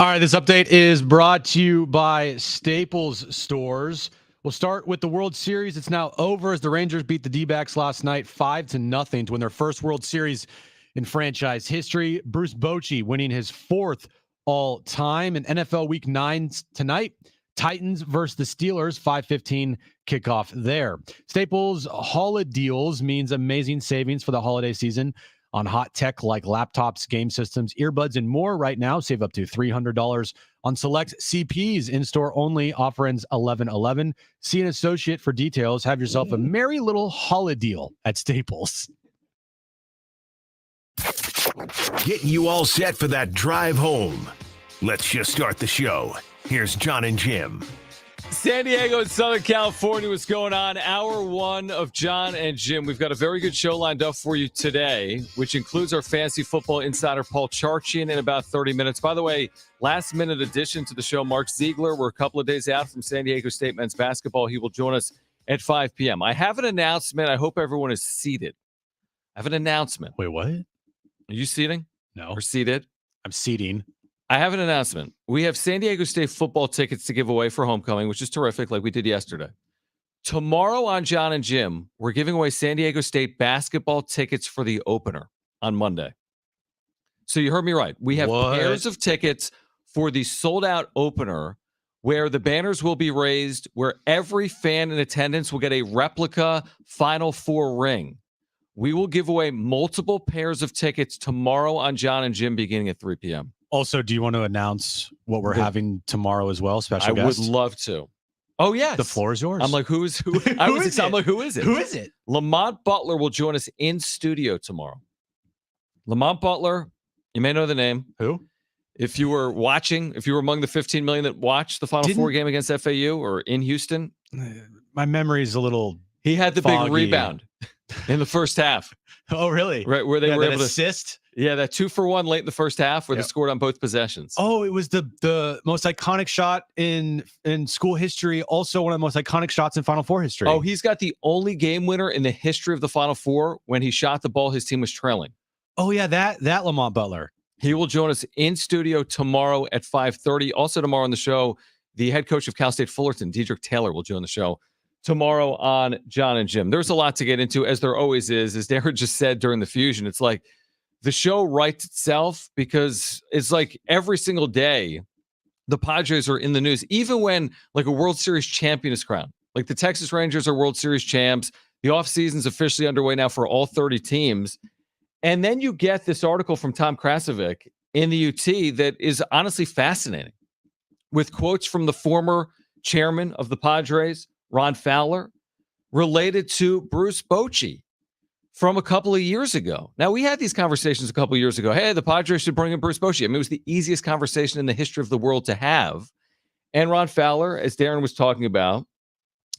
All right, this update is brought to you by Staples Stores. We'll start with the World Series. It's now over as the Rangers beat the D-backs last night 5-0 to win their first World Series in franchise history. Bruce Bochy winning his fourth all-time. In NFL Week 9 tonight, Titans versus the Steelers, 5:15 kickoff there. Staples Holiday Deals means amazing savings for the holiday season on hot tech like laptops, game systems, earbuds, and more. Right now, save up to $300 on select CPs. In-store only. Offer ends 11/11. See an associate for details. Have yourself a merry little holiday deal at Staples. Getting you all set for that drive home. Let's just start the show. Here's Jon and Jim. San Diego and Southern California, what's going on? Hour one of Jon and Jim. We've got a very good show lined up for you today, which includes our fantasy football insider, Paul Charchian, in about 30 minutes. By the way, last minute addition to the show, Mark Ziegler. We're a couple of days out from San Diego State men's basketball. He will join us at 5 p.m. I have an announcement. I hope everyone is seated. I have an announcement. Wait, what? Are you seating? No. Or seated? I'm seating. I have an announcement. We have San Diego State football tickets to give away for homecoming, which is terrific, like we did yesterday. Tomorrow on Jon and Jim, we're giving away San Diego State basketball tickets for the opener on Monday. So you heard me right. We have pairs of tickets for the sold-out opener where the banners will be raised, where every fan in attendance will get a replica Final Four ring. We will give away multiple pairs of tickets tomorrow on Jon and Jim beginning at 3 p.m. Also, do you want to announce what we're having tomorrow as well? Special guest? I would love to. Oh, yes. The floor is yours. I'm like, who? I'm like, who is it? Who is it? Lamont Butler will join us in studio tomorrow. Lamont Butler, you may know the name. Who? If you were watching, if you were among the 15 million that watched the Final Four game against FAU or in Houston. My memory is a little He had the foggy. big rebound in the first half. Oh, really? Right, where they were able to assist. Yeah, that 2-for-1 late in the first half where they scored on both possessions. Oh, it was the most iconic shot in school history. Also one of the most iconic shots in Final Four history. Oh, he's got the only game winner in the history of the Final Four when he shot the ball his team was trailing. Oh, yeah, that Lamont Butler. He will join us in studio tomorrow at 5:30. Also tomorrow on the show, the head coach of Cal State Fullerton, Dedrick Taylor, will join the show tomorrow on Jon and Jim. There's a lot to get into, as there always is. As Darren just said during the Fusion, it's like the show writes itself because it's like every single day the Padres are in the news, even when like a World Series champion is crowned. Like the Texas Rangers are World Series champs. The offseason's officially underway now for all 30 teams. And then you get this article from Tom Krasovic in the UT that is honestly fascinating, with quotes from the former chairman of the Padres, Ron Fowler, related to Bruce Bochy from a couple of years ago. Now, we had these conversations a couple of years ago. Hey, the Padres should bring in Bruce Bochy. I mean, it was the easiest conversation in the history of the world to have. And Ron Fowler, as Darren was talking about,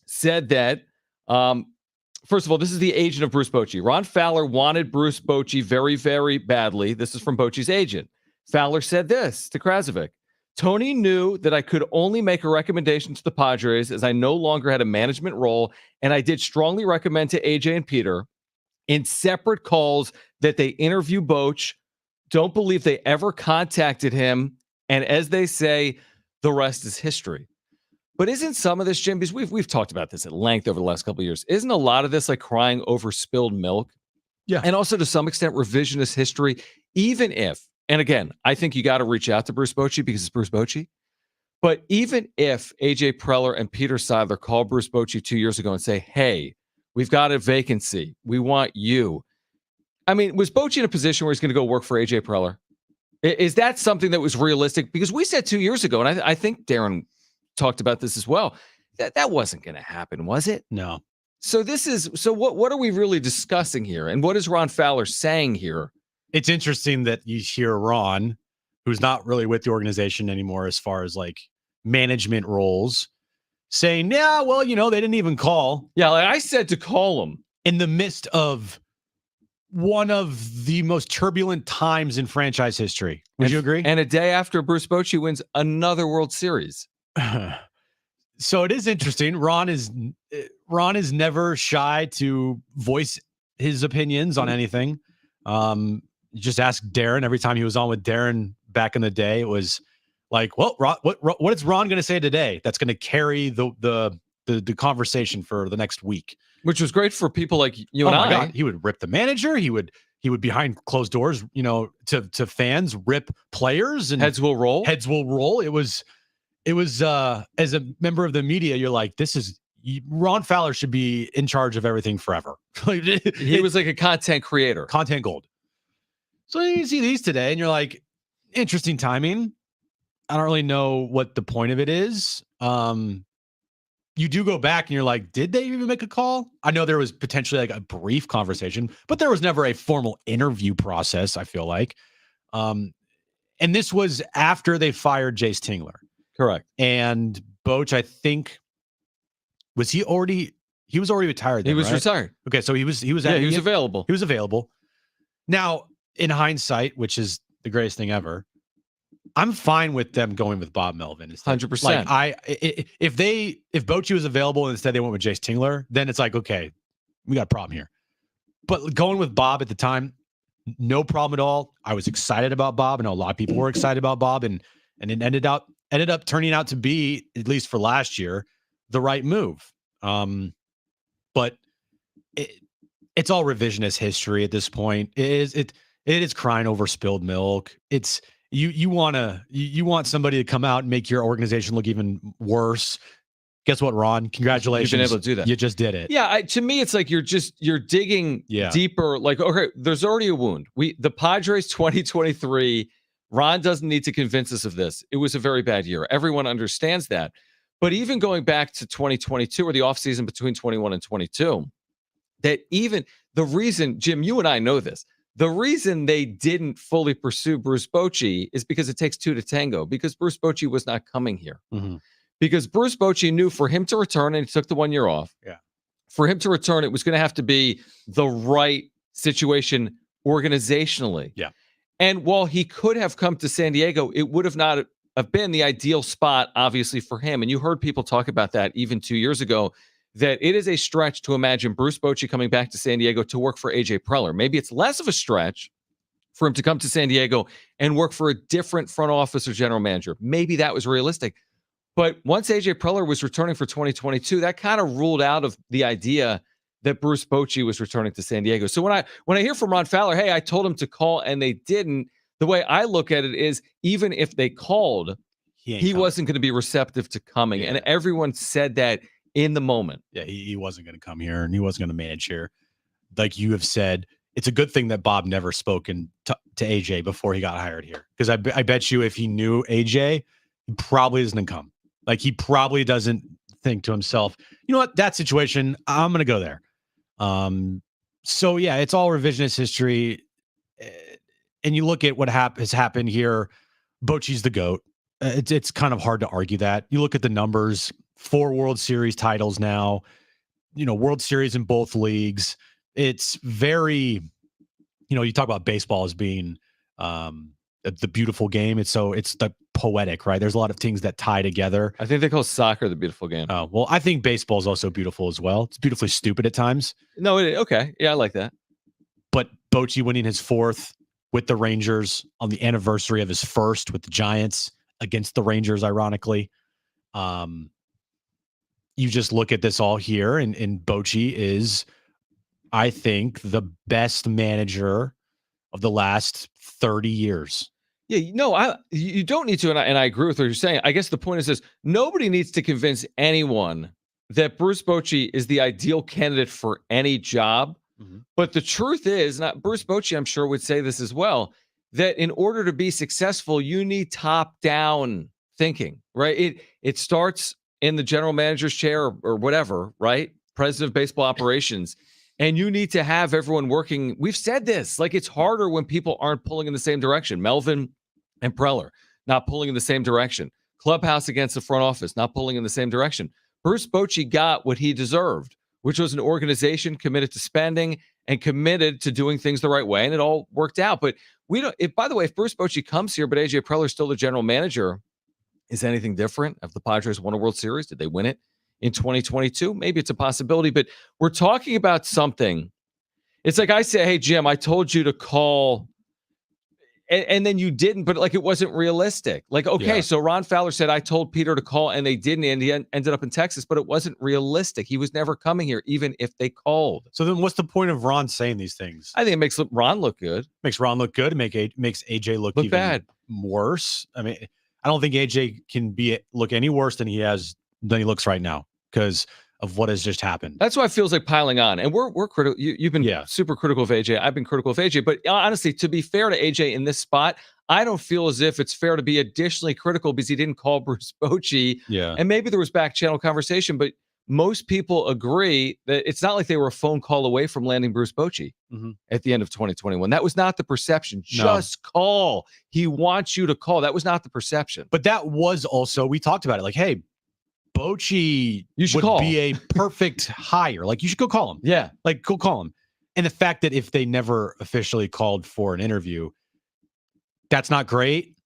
said that, first of all, this is the agent of Bruce Bochy. Ron Fowler wanted Bruce Bochy very, very badly. This is from Bochy's agent. Fowler said this to Krasovic. Tony knew that I could only make a recommendation to the Padres as I no longer had a management role, and I did strongly recommend to AJ and Peter in separate calls that they interview Boch. Don't believe they ever contacted him, and as they say, the rest is history. But isn't some of this, Jim, because we've talked about this at length over the last couple of years, isn't a lot of this like crying over spilled milk? Yeah. And also to some extent revisionist history, even if, and again, I think you got to reach out to Bruce Bochy because it's Bruce Bochy. But even if AJ Preller and Peter Seidler call Bruce Bochy 2 years ago and say, hey, we've got a vacancy, we want you. I mean, was Bochy in a position where he's going to go work for AJ Preller? Is that something that was realistic? Because we said 2 years ago, and I think Darren talked about this as well, that wasn't going to happen, was it? No. So what are we really discussing here? And what is Ron Fowler saying here? It's interesting that you hear Ron, who's not really with the organization anymore as far as like management roles, saying, yeah, well, they didn't even call. Yeah, like I said to call him. In the midst of one of the most turbulent times in franchise history. Would you agree? And a day after Bruce Bochy wins another World Series. So it is interesting. Ron is never shy to voice his opinions on anything. Just ask Darren. Every time he was on with Darren back in the day, it was Like, well, what is Ron going to say today that's going to carry the conversation for the next week? Which was great for people like you and I. God, he would rip the manager. He would behind closed doors, to fans, rip players, and heads will roll. Heads will roll. It was as a member of the media, you're like, Ron Fowler should be in charge of everything forever. He was like a content creator. Content gold. So you see these today and you're like, interesting timing. I don't really know what the point of it is. You do go back and you're like, did they even make a call? I know there was potentially like a brief conversation, but there was never a formal interview process, I feel like. And this was after they fired Jace Tingler. Correct. And Boch, I think, was he already retired then, he was right? retired. Okay, so he was available. He was available. Now, in hindsight, which is the greatest thing ever, I'm fine with them going with Bob Melvin. 100%. Like if Bochy was available and instead they went with Jace Tingler, then it's like, okay, we got a problem here. But going with Bob at the time, no problem at all. I was excited about Bob. I know a lot of people were excited about Bob, and it ended up turning out to be, at least for last year, the right move. But it's all revisionist history at this point. It is crying over spilled milk. It's you want somebody to come out and make your organization look even worse. Guess what, Ron? Congratulations. You've been able to do that. You just did it. Yeah. To me, it's like you're digging deeper. Like, okay, there's already a wound. The Padres 2023, Ron doesn't need to convince us of this. It was a very bad year. Everyone understands that. But even going back to 2022 or the offseason between 21 and 22, that even the reason, Jim, you and I know this, the reason they didn't fully pursue Bruce Bochy is because it takes two to tango, because Bruce Bochy was not coming here. Mm-hmm. Because Bruce Bochy knew for him to return, and he took the 1 year off. Yeah. For him to return, it was going to have to be the right situation organizationally. Yeah. And while he could have come to San Diego, it would have not have been the ideal spot, obviously, for him. And you heard people talk about that even 2 years ago, that it is a stretch to imagine Bruce Bochy coming back to San Diego to work for AJ Preller. Maybe it's less of a stretch for him to come to San Diego and work for a different front office or general manager. Maybe that was realistic. But once AJ Preller was returning for 2022, that kind of ruled out of the idea that Bruce Bochy was returning to San Diego. So when I hear from Ron Fowler, hey, I told him to call and they didn't, the way I look at it is, even if they called, he wasn't going to be receptive to coming. Yeah. And everyone said that in the moment. Yeah, he wasn't going to come here and he wasn't going to manage here. Like you have said, it's a good thing that Bob never spoken to AJ before he got hired here. Because I bet you if he knew AJ, he probably doesn't come. Like he probably doesn't think to himself, you know what, that situation, I'm going to go there. So yeah, it's all revisionist history. And you look at what has happened here. Bochy's the GOAT. It's kind of hard to argue that. You look at the numbers, 4 World Series titles now, World Series in both leagues. It's very, you talk about baseball as being the beautiful game. It's the poetic, right? There's a lot of things that tie together. I think they call soccer the beautiful game. Oh, well, I think baseball is also beautiful as well. It's beautifully stupid at times. No, okay. Yeah, I like that. But Bochy winning his 4th with the Rangers on the anniversary of his 1st with the Giants against the Rangers, ironically. You just look at this all here, and Bochy is, I think, the best manager of the last 30 years. Yeah, no, you don't need to, and I agree with what you're saying. I guess the point is this: nobody needs to convince anyone that Bruce Bochy is the ideal candidate for any job. Mm-hmm. But the truth is, Bruce Bochy, I'm sure, would say this as well, that in order to be successful, you need top-down thinking, right? It starts in the general manager's chair or whatever, right? President of baseball operations. And you need to have everyone working. We've said this, like it's harder when people aren't pulling in the same direction. Melvin and Preller not pulling in the same direction. Clubhouse against the front office, not pulling in the same direction. Bruce Bochy got what he deserved, which was an organization committed to spending and committed to doing things the right way. And it all worked out. But by the way, if Bruce Bochy comes here, but AJ Preller is still the general manager, is anything different? Have the Padres won a World Series? Did they win it in 2022? Maybe it's a possibility, but we're talking about something. It's like I say, hey, Jim, I told you to call and then you didn't, but like it wasn't realistic. Like, okay, Yeah. so Ron Fowler said, I told Peter to call and they didn't, and he ended up in Texas, but it wasn't realistic. He was never coming here, even if they called. So then what's the point of Ron saying these things? I think it makes Ron look good. Makes Ron look good. Makes AJ look even bad. worse. I mean, I don't think AJ can look any worse than he looks right now because of what has just happened. That's why it feels like piling on. And we're critical. You've been super critical of AJ. I've been critical of AJ. But honestly, to be fair to AJ in this spot, I don't feel as if it's fair to be additionally critical because he didn't call Bruce Bochy. Yeah. And maybe there was back channel conversation, but most people agree that it's not like they were a phone call away from landing Bruce Bochy at the end of 2021. That was not the perception. No. Just call. He wants you to call. That was not the perception. But that was also, we talked about it, like, hey, Bochy would be a perfect hire. Like, you should go call him. Yeah. Like, go call him. And the fact that if they never officially called for an interview, that's not great.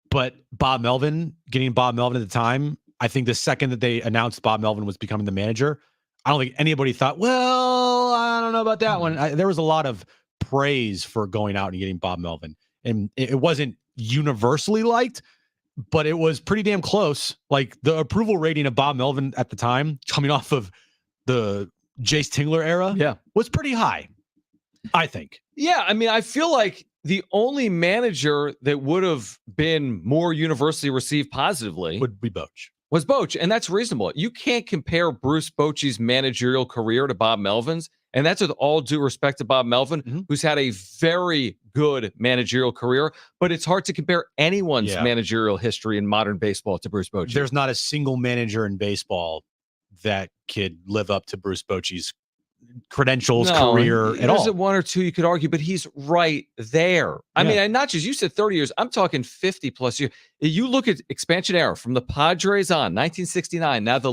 But getting Bob Melvin at the time, I think the second that they announced Bob Melvin was becoming the manager, I don't think anybody thought, well, I don't know about that one. There was a lot of praise for going out and getting Bob Melvin. And it wasn't universally liked, but it was pretty damn close. Like, the approval rating of Bob Melvin at the time, coming off of the Jace Tingler era, was pretty high, I think. Yeah, I mean, I feel like the only manager that would have been more universally received positively would be Bochy. Was Bochy, and that's reasonable. You can't compare Bruce Bochy's managerial career to Bob Melvin's, and that's with all due respect to Bob Melvin, who's had a very good managerial career, but it's hard to compare anyone's managerial history in modern baseball to Bruce Bochy. There's not a single manager in baseball that could live up to Bruce Bochy's credentials, career at all. There's one or two you could argue, but he's right there. I mean, and not just, you said 30 years, I'm talking 50 plus years. You look at expansion era from the Padres on 1969. Now the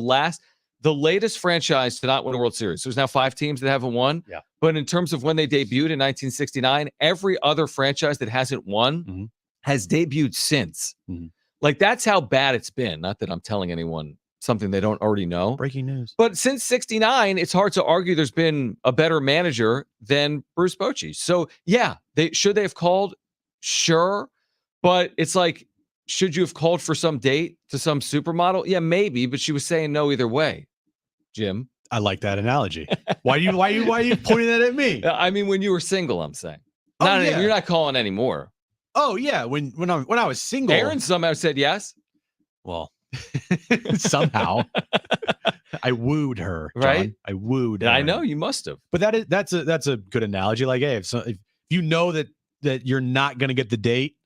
latest franchise to not win a World Series. There's now 5 teams that haven't won. Yeah. But in terms of when they debuted in 1969, every other franchise that hasn't won has debuted since. Like, that's how bad it's been. Not that I'm telling anyone something they don't already know. Breaking news. But since 69, it's hard to argue there's been a better manager than Bruce Bochy. So, yeah, should they have called? Sure. But it's like, should you have called for some date to some supermodel? Yeah, maybe, but she was saying no either way. Jim, I like that analogy. Why are you pointing that at me? I mean, when you were single, I'm saying. You're not calling anymore. Oh yeah, when I was single, Aaron somehow said yes. Well, somehow I wooed her, John. Right? I wooed. I know you must have. But that's a good analogy. Like, hey, if you know that you're not going to get the date,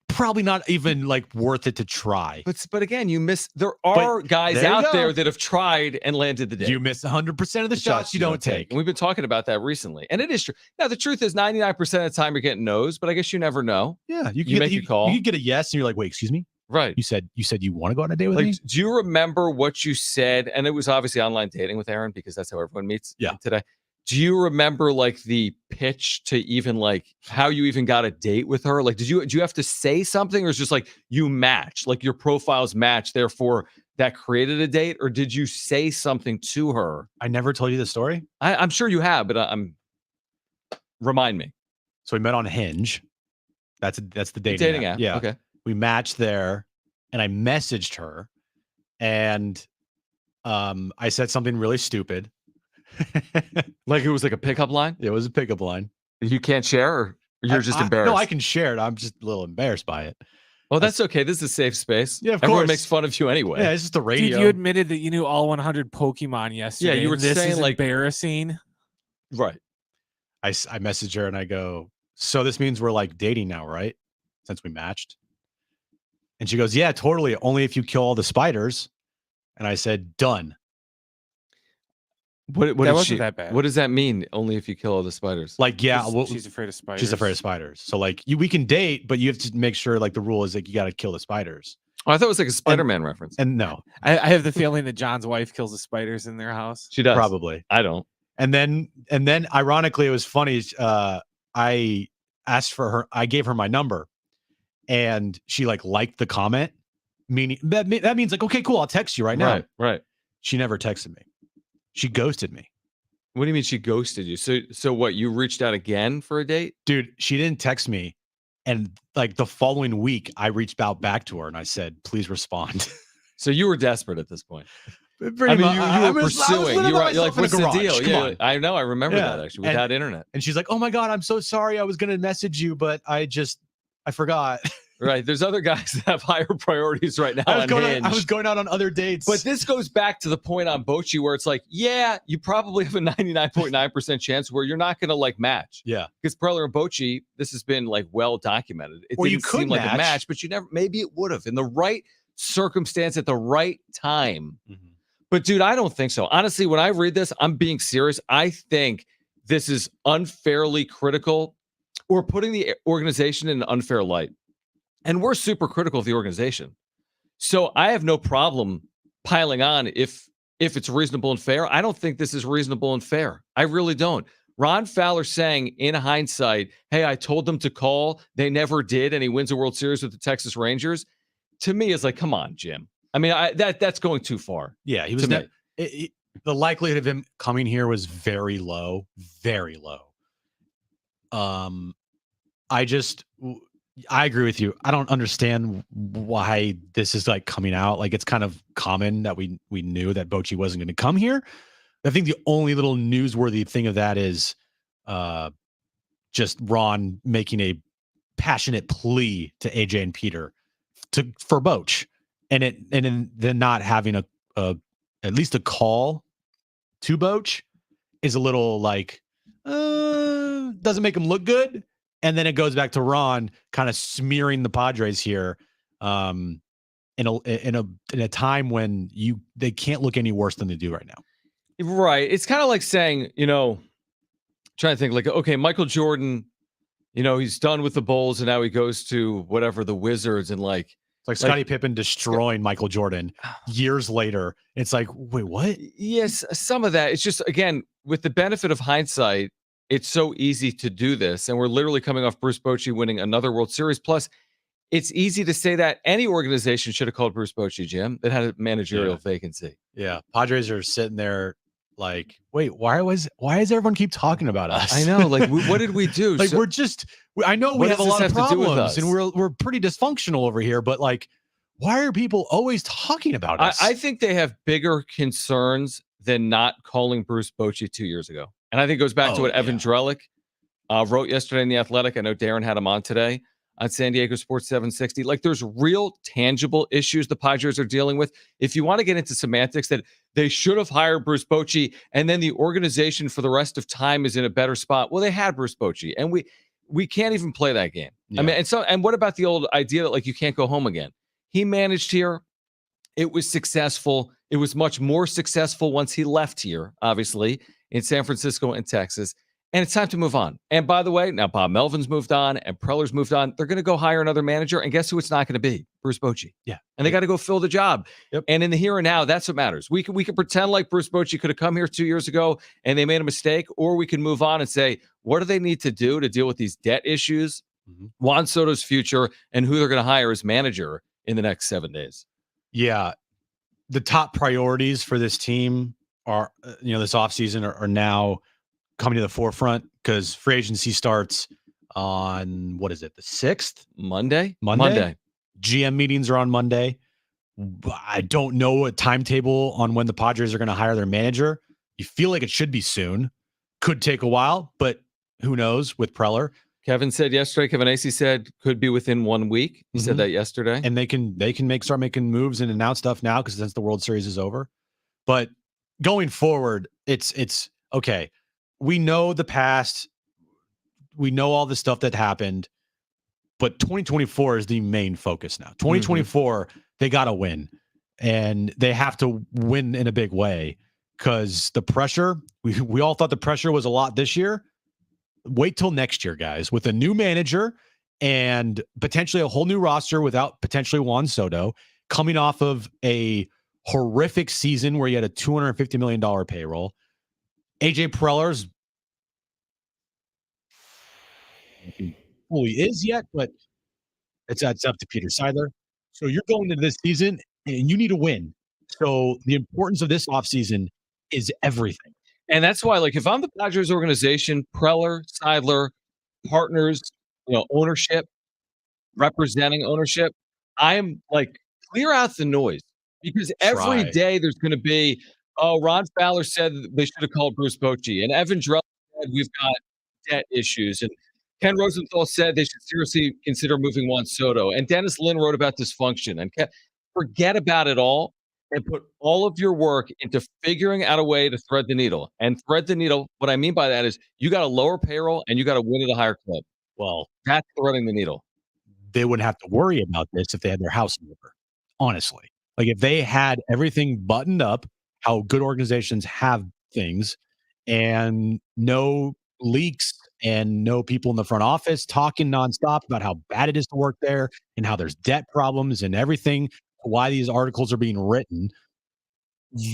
probably not even like worth it to try. But again, there are guys out there that have tried and landed the date. You miss 100% of the shots you don't take. And we've been talking about that recently. And it is true. Now, the truth is 99% of the time you're getting no's, but I guess you never know. Yeah. You make your call. You could get a yes and you're like, wait, excuse me? Right. You said you want to go on a date with me? Do you remember what you said? And it was obviously online dating with Aaron because that's how everyone meets today. Do you remember like the pitch to even like how you even got a date with her? Like, do you have to say something, or is it just like you match, like your profiles match, therefore that created a date? Or did you say something to her? I never told you the story. I'm sure you have, but remind me. So we met on Hinge. That's the dating app. Yeah. Okay. We matched there, and I messaged her, and I said something really stupid. Like it was like a pickup line? It was a pickup line. You can't share, or you're just embarrassed? No, I can share it. I'm just a little embarrassed by it. Well, that's okay. This is a safe space. Yeah, of Everyone course. makes fun of you anyway. Yeah, it's just the radio. Dude, you admitted that you knew all 100 Pokemon yesterday. Yeah, you were this saying is like embarrassing. Right. I messaged her and I go, so this means we're like dating now, right? Since we matched. And she goes, yeah, totally. Only if you kill all the spiders. And I said, done. What that wasn't that bad. What does that mean? Only if you kill all the spiders? Like, yeah, she's afraid of spiders. She's afraid of spiders. So like, we can date, but you have to make sure like the rule is like you got to kill the spiders. Oh, I thought it was like a Spider-Man reference. And no, I have the feeling that John's wife kills the spiders in their house. She does. Probably. I don't. And then ironically, it was funny. I asked for her. I gave her my number, and she liked the comment. Meaning that means like, okay, cool. I'll text you right now. Right. She never texted me. She ghosted me. What do you mean she ghosted you? So what? You reached out again for a date? Dude, she didn't text me And like the following week, I reached out back to her and I said, please respond. So you were desperate at this point. Pretty I mean, much. you were I was pursuing. living You're by like, myself in a what's the garage. deal? Come Yeah, on. I know. I remember Yeah. that actually without internet. And she's like, oh my God, I'm so sorry. I was going to message you, but I forgot. Right. There's other guys that have higher priorities right now. I was Hinge. going out on other dates. But this goes back to the point on Bochy where it's like, yeah, you probably have a 99.9% chance where you're not going to like match. Yeah. Because Preller and Bochy, this has been like well documented. It Well, you didn't could seem like a match. match, but maybe it would have in the right circumstance at the right time. Mhm. But dude, I don't think so. Honestly, when I read this, I'm being serious. I think this is unfairly critical or putting the organization in an unfair light. And we're super critical of the organization. So I have no problem piling on if it's reasonable and fair. I don't think this is reasonable and fair. I really don't. Ron Fowler saying in hindsight, hey, I told them to call. They never did. And he wins a World Series with the Texas Rangers. To me, is like, come on, Jim. I mean, that's going too far. Yeah, he was. The likelihood of him coming here was very low, very low. I agree with you. I don't understand why this is like coming out. Like it's kind of common that we knew that Bochy wasn't going to come here. I think the only little newsworthy thing of that is just Ron making a passionate plea to AJ and Peter for Boch, and then not having a at least a call to Boch is a little like doesn't make him look good. And then it goes back to Ron kind of smearing the Padres here in a time when they can't look any worse than they do right now. Right. It's kind of like saying, trying to think like, okay, Michael Jordan, he's done with the Bulls and now he goes to whatever, the Wizards, and like it's like Scottie Pippen destroying Michael Jordan years later. It's like, wait, what? Yes, some of that. It's just, again, with the benefit of hindsight, it's so easy to do this. And we're literally coming off Bruce Bochy winning another World Series. Plus, it's easy to say that any organization should have called Bruce Bochy, Jim, that had a managerial vacancy. Yeah. Padres are sitting there like, wait, why does everyone keep talking about us? I know. Like, what did we do? Like, I know we have a lot of problems and we're pretty dysfunctional over here, but like, why are people always talking about us? I think they have bigger concerns than not calling Bruce Bochy 2 years ago. And I think it goes back to what Evan Drellick wrote yesterday in The Athletic. I know Darren had him on today on San Diego Sports 760. Like, there's real tangible issues the Padres are dealing with. If you want to get into semantics, that they should have hired Bruce Bochy and then the organization for the rest of time is in a better spot. Well, they had Bruce Bochy, and we can't even play that game. Yeah. I mean, and what about the old idea that like you can't go home again? He managed here. It was successful. It was much more successful once he left here, obviously, in San Francisco and Texas. And it's time to move on. And by the way, now Bob Melvin's moved on and Preller's moved on. They're going to go hire another manager. And guess who it's not going to be? Bruce Bochy. Yeah. And they got to go fill the job. Yep. And in the here and now, that's what matters. We can pretend like Bruce Bochy could have come here 2 years ago and they made a mistake, or we can move on and say, what do they need to do to deal with these debt issues, Juan Soto's future, and who they're going to hire as manager in the next 7 days? Yeah. The top priorities for this team are, this offseason are now coming to the forefront because free agency starts on, what is it, the 6th? Monday. GM meetings are on Monday. I don't know a timetable on when the Padres are going to hire their manager. You feel like it should be soon. Could take a while, but who knows with Preller. Kevin Acey said could be within 1 week. He said that yesterday. And they can start making moves and announce stuff now because since the World Series is over. But going forward, it's okay. We know the past. We know all the stuff that happened. But 2024 is the main focus now. 2024, they got to win. And they have to win in a big way because the pressure, we all thought the pressure was a lot this year. Wait till next year, guys, with a new manager and potentially a whole new roster without potentially Juan Soto, coming off of a horrific season where you had a $250 million payroll. AJ Preller's who he is yet, but it's up to Peter Seidler. So you're going into this season and you need to win. So the importance of this offseason is everything. And that's why, like, if I'm the Padres organization, Preller, Seidler, partners, ownership, representing ownership, I'm like, clear out the noise because every Try. day there's going to be, oh, Ron Fowler said that they should have called Bruce Bochy, and Evan Drell said we've got debt issues, and Ken Rosenthal said they should seriously consider moving Juan Soto, and Dennis Lin wrote about dysfunction. And forget about it all and put all of your work into figuring out a way to thread the needle. And thread the needle, what I mean by that is you got to lower payroll and you got to win at a higher clip. Well, That's threading the needle. they wouldn't have to worry about this if they had their house in order, honestly. Like if they had everything buttoned up, how good organizations have things, and no leaks and no people in the front office talking nonstop about how bad it is to work there and how there's debt problems and everything, why these articles are being written,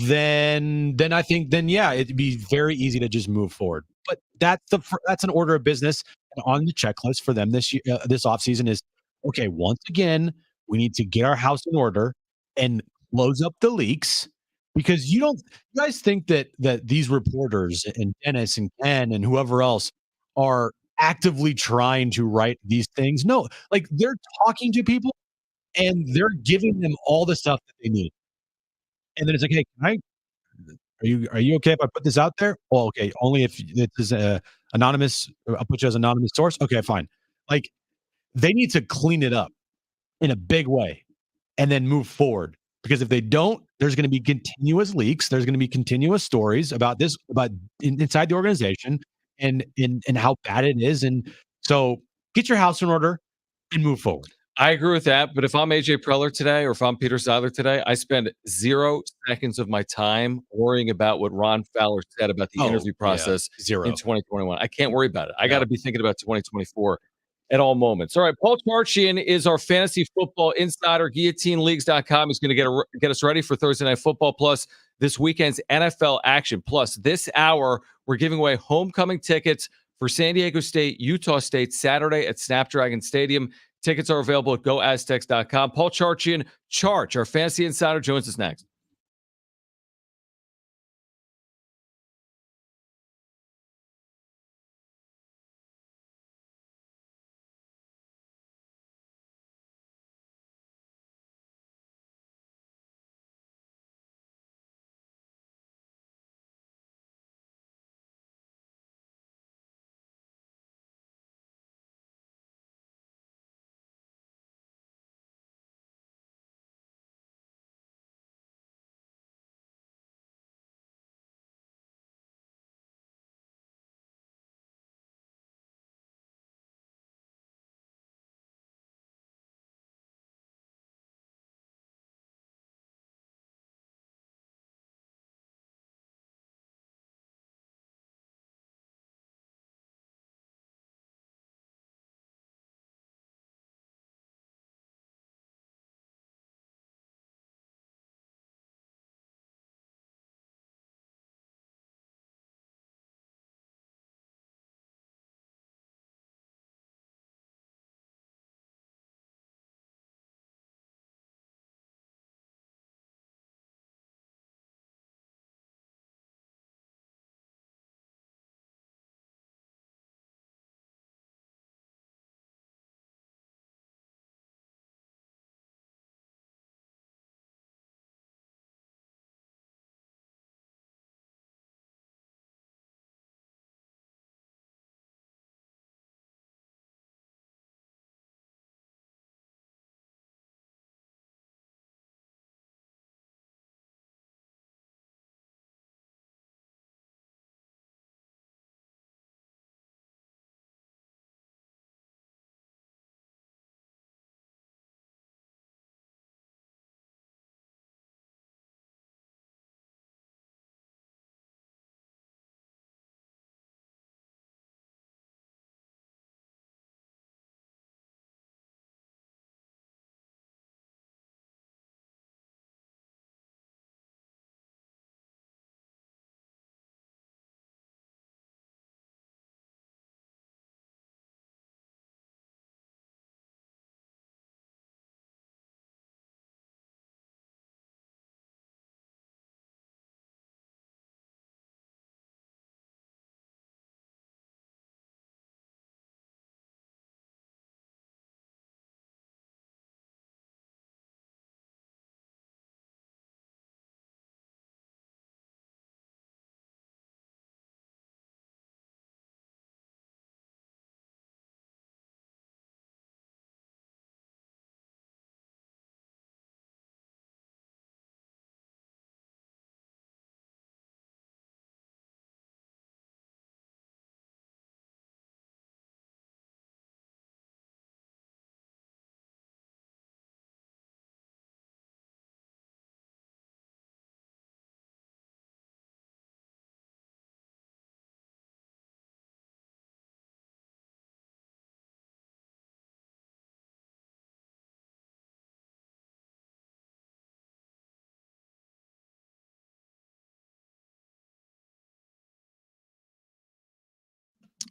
then I think yeah, it'd be very easy to just move forward. But that's an order of business, and on the checklist for them this year, this offseason is okay. Once again, we need to get our house in order and close up the leaks because you guys think that these reporters and Dennis and Ken and whoever else are actively trying to write these things. No, like they're talking to people and they're giving them all the stuff that they need. And then it's like, hey, are you okay if I put this out there? Oh, okay. Only if it is anonymous. I'll put you as anonymous source. Okay, fine. Like they need to clean it up in a big way and then move forward. Because if they don't, there's going to be continuous leaks. There's going to be continuous stories about this, about inside the organization and how bad it is. And so get your house in order and move forward. I agree with that. But if I'm AJ Preller today or if I'm Peter Seiler today, I spend 0 seconds of my time worrying about what Ron Fowler said about the interview process in 2021. I can't worry about it. I got to be thinking about 2024 at all moments. All right. Paul Charchian is our fantasy football insider. GuillotineLeagues.com is going to get us ready for Thursday Night Football plus this weekend's NFL action. Plus, this hour, we're giving away homecoming tickets for San Diego State, Utah State, Saturday at Snapdragon Stadium. Tickets are available at goaztecs.com. Paul Charchian, our fantasy insider, joins us next.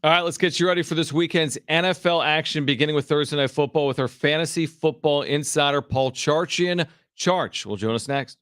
All right, let's get you ready for this weekend's NFL action, beginning with Thursday Night Football with our fantasy football insider, Paul Charchian. Charch will join us next.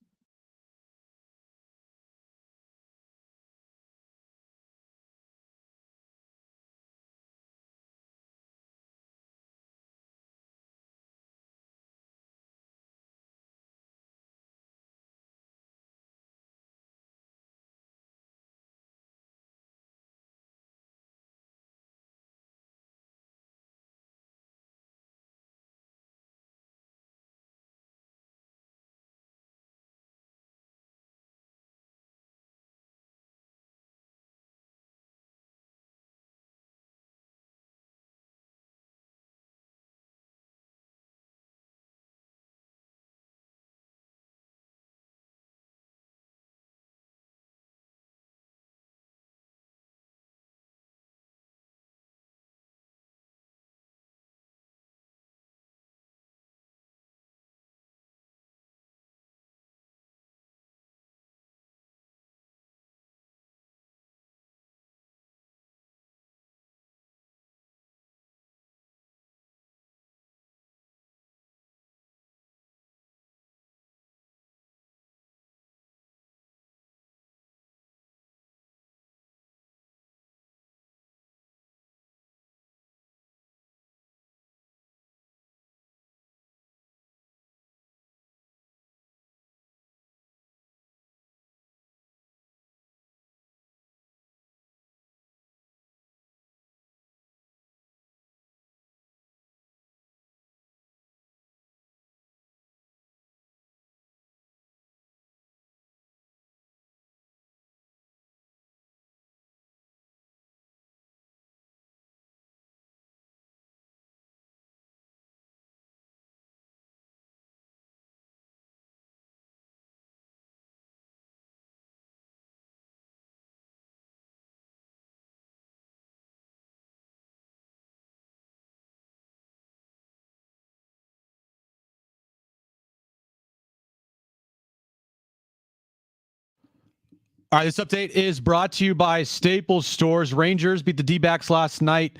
All right, this update is brought to you by Staples Stores. Rangers beat the D-backs last night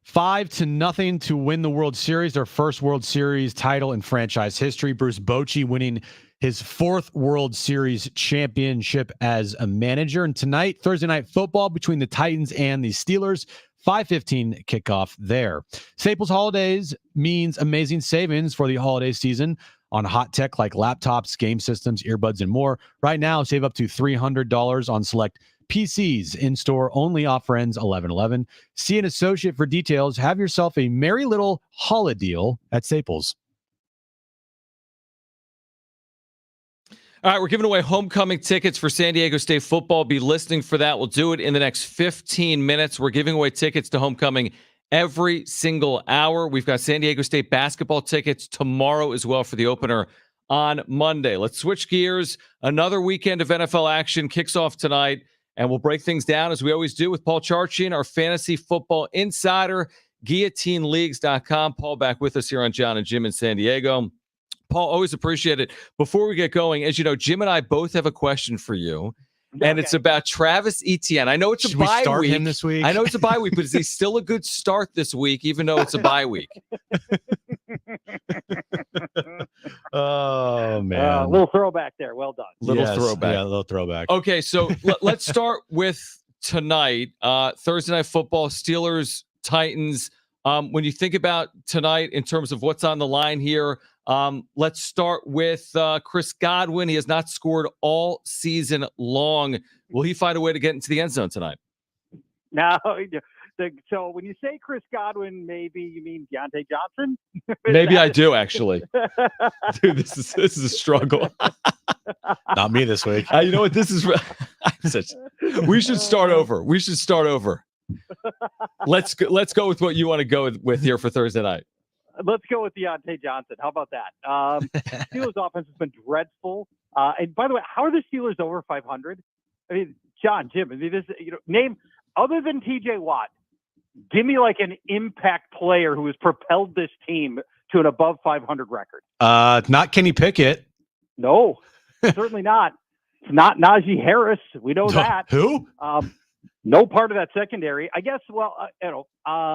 5-0 to win the World Series, their first World Series title in franchise history. Bruce Bochy winning his fourth World Series championship as a manager. And tonight, Thursday Night Football between the Titans and the Steelers. 5:15 kickoff there. Staples Holidays means amazing savings for the holiday season on hot tech like laptops, game systems, earbuds, and more. Right now, save up to $300 on select PCs in-store only. Offer ends 11/11. See an associate for details. Have yourself a merry little holiday deal at Staples. All right, we're giving away homecoming tickets for San Diego State football. Be listening for that. We'll do it in the next 15 minutes. We're giving away tickets to homecoming every single hour. We've got San Diego State basketball tickets tomorrow as well for the opener on Monday. Let's switch gears. Another weekend of NFL action kicks off tonight, and we'll break things down as we always do with Paul Charchian, our fantasy football insider, guillotineleagues.com. Paul back with us here on Jon and Jim in San Diego. Paul, always appreciate it. Before we get going, as you know, Jim and I both have a question for you, and it's about Travis Etienne. I know it's a bye start week. Him this week? I know it's a bye week, but is he still a good start this week, even though it's a bye week? Oh, man. A little throwback there. Well done. Little throwback. Yeah, a little throwback. Okay, so let's start with tonight. Thursday Night Football, Steelers, Titans. When you think about tonight in terms of what's on the line here, let's start with Chris Godwin. He has not scored all season long. Will he find a way to get into the end zone tonight? No. So when you say Chris Godwin, maybe you mean Deontay Johnson? Maybe I do, actually. Dude, this is a struggle. Not me this week. You know what? This is. We should start over. Let's go with what you want to go with here for Thursday night. Let's go with Deontay Johnson. How about that? Steelers offense has been dreadful. And by the way, how are the Steelers over 500? I mean, Jon, Jim, I mean, this, name other than TJ Watt, give me like an impact player who has propelled this team to an above 500 record. Not Kenny Pickett. No, certainly not. It's not Najee Harris. We know that. Who? No part of that secondary, I guess. Well,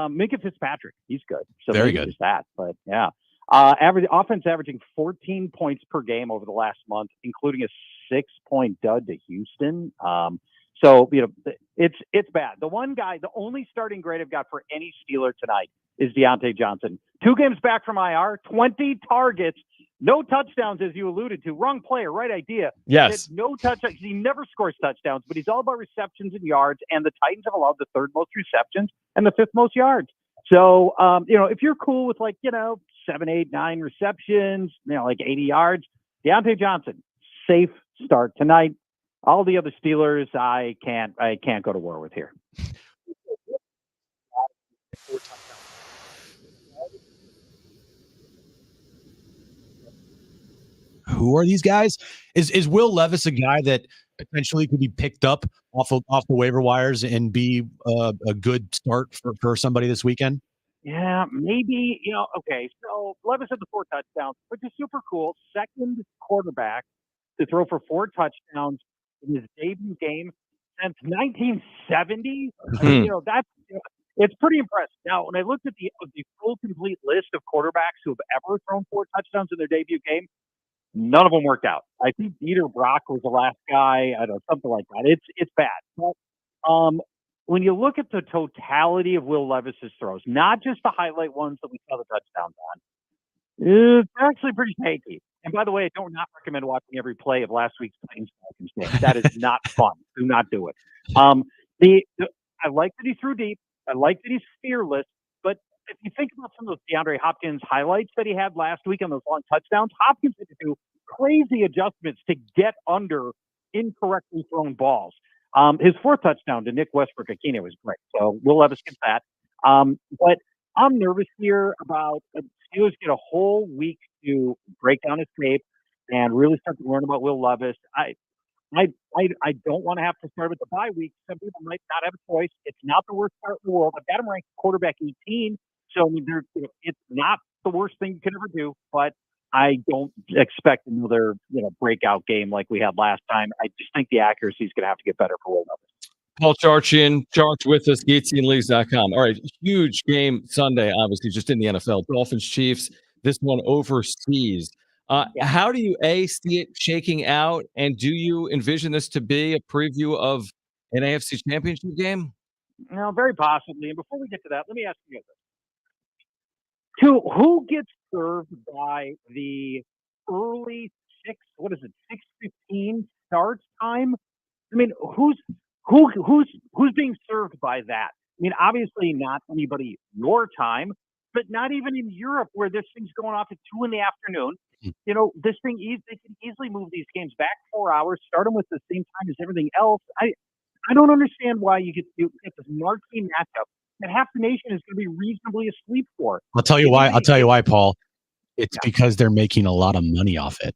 Minka Fitzpatrick, he's good. So Very maybe good. there's that, but yeah. Offense averaging 14 points per game over the last month, including a 6-point dud to Houston. So it's bad. The only starting grade I've got for any Steeler tonight is Deontay Johnson. 2 games back from IR, 20 targets, no touchdowns, as you alluded to. Wrong player, right idea. Yes. No touchdowns. He never scores touchdowns, but he's all about receptions and yards. And the Titans have allowed the 3rd most receptions and the 5th most yards. So, if you're cool with 7, 8, 9 receptions, 80 yards, Deontay Johnson, safe start tonight. All the other Steelers, I can't go to war with here. Who are these guys? Is Will Levis a guy that potentially could be picked up off the waiver wires and be a good start for somebody this weekend? Yeah, maybe. Okay. So Levis had the 4 touchdowns, which is super cool. Second quarterback to throw for 4 touchdowns in his debut game since 1970. It's pretty impressive. Now, when I looked at the full complete list of quarterbacks who have ever thrown 4 touchdowns in their debut game, none of them worked out. I think Dieter Brock was the last guy. I don't know, something like that. It's bad. But when you look at the totality of Will Levis's throws, not just the highlight ones that we saw the touchdowns on, it's actually pretty shaky. And by the way, I do not recommend watching every play of last week's Titans game. That is not fun. Do not do it. I like that he threw deep. I like that he's fearless. But if you think about some of those DeAndre Hopkins highlights that he had last week on those long touchdowns, Hopkins had to do crazy adjustments to get under incorrectly thrown balls. His 4th touchdown to Nick Westbrook-Akine was great. So Will Levis gets that. But I'm nervous here about the Steelers get a whole week to break down his tape and really start to learn about Will Levis. I don't want to have to start with the bye week. Some people might not have a choice. It's not the worst start in the world. I've got him ranked quarterback 18. So it's not the worst thing you can ever do, but I don't expect another breakout game like we had last time. I just think the accuracy is going to have to get better for Will Levis. Paul Charchian, Charge with us, GatesandLeagues.com. All right, huge game Sunday, obviously, just in the NFL. Dolphins, Chiefs, this one overseas. How do you, see it shaking out, and do you envision this to be a preview of an AFC Championship game? Very possibly. And before we get to that, let me ask you this. Who gets served by the early 6:15 start time? I mean, who's being served by that? I mean, obviously not anybody your time, but not even in Europe where this thing's going off at 2 p.m. This thing, they can easily move these games back 4 hours, start them with the same time as everything else. I don't understand why you get this marquee matchup that half the nation is going to be reasonably asleep for. I'll tell you why, Paul. It's because they're making a lot of money off it.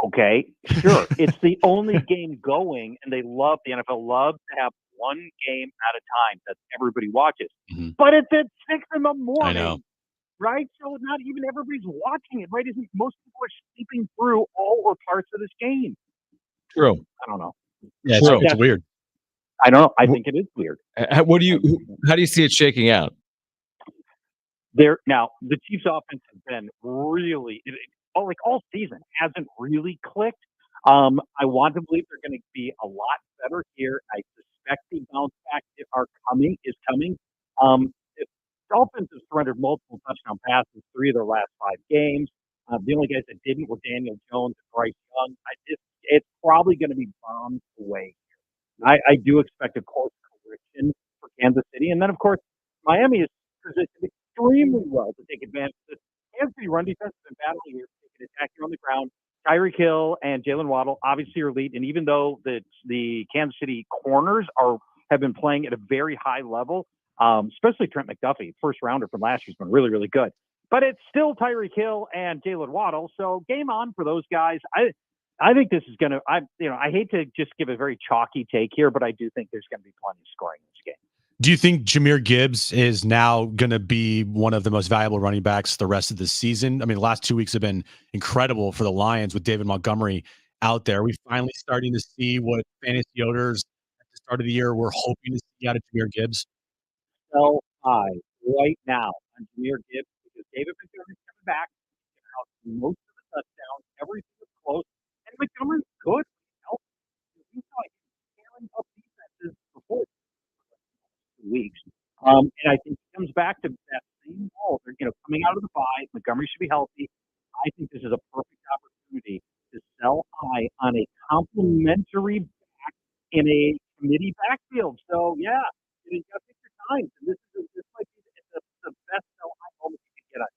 Okay, sure. It's the only game going, and the NFL loves to have one game at a time that everybody watches. Mm-hmm. But it's at 6 in the morning. I know. Right? So not even everybody's watching it, right? Most people are sleeping through all or parts of this game. True. I don't know. Yeah, it's weird. I don't know. I think it is weird. How do you see it shaking out? Now, the Chiefs' offense has been really, all season, hasn't really clicked. I want to believe they're going to be a lot better here. I suspect the bounce back is coming. The Dolphins have surrendered multiple touchdown passes 3 of their last 5 games. The only guys that didn't were Daniel Jones and Bryce Young. It's probably going to be bombed away. I do expect a course correction for Kansas City. And then, of course, Miami is positioned extremely well to take advantage of this. Kansas City run defense has been battling here, taking attack here on the ground. Tyreek Hill and Jalen Waddle obviously are elite. And even though the Kansas City corners have been playing at a very high level, especially Trent McDuffie, first rounder from last year, has been really, really good. But it's still Tyreek Hill and Jalen Waddle. So game on for those guys. I think this is going to, I hate to just give a very chalky take here, but I do think there's going to be plenty of scoring in this game. Do you think Jahmyr Gibbs is now going to be one of the most valuable running backs the rest of the season? I mean, the last 2 weeks have been incredible for the Lions with David Montgomery out there. We're finally starting to see what fantasy owners at the start of the year we're hoping to see out of Jahmyr Gibbs? Sell high right now on Jahmyr Gibbs because David Montgomery's coming back. He's going to have most of the touchdowns. Everything is close. And Montgomery's good. We saw him tearing up defenses before 2 weeks. And I think he comes back to that same ball. They're, coming out of the bye. Montgomery should be healthy. I think this is a perfect opportunity to sell high on a complementary back in a committee backfield. So yeah, you got to take your time. And this might be the best sell high moment you can get on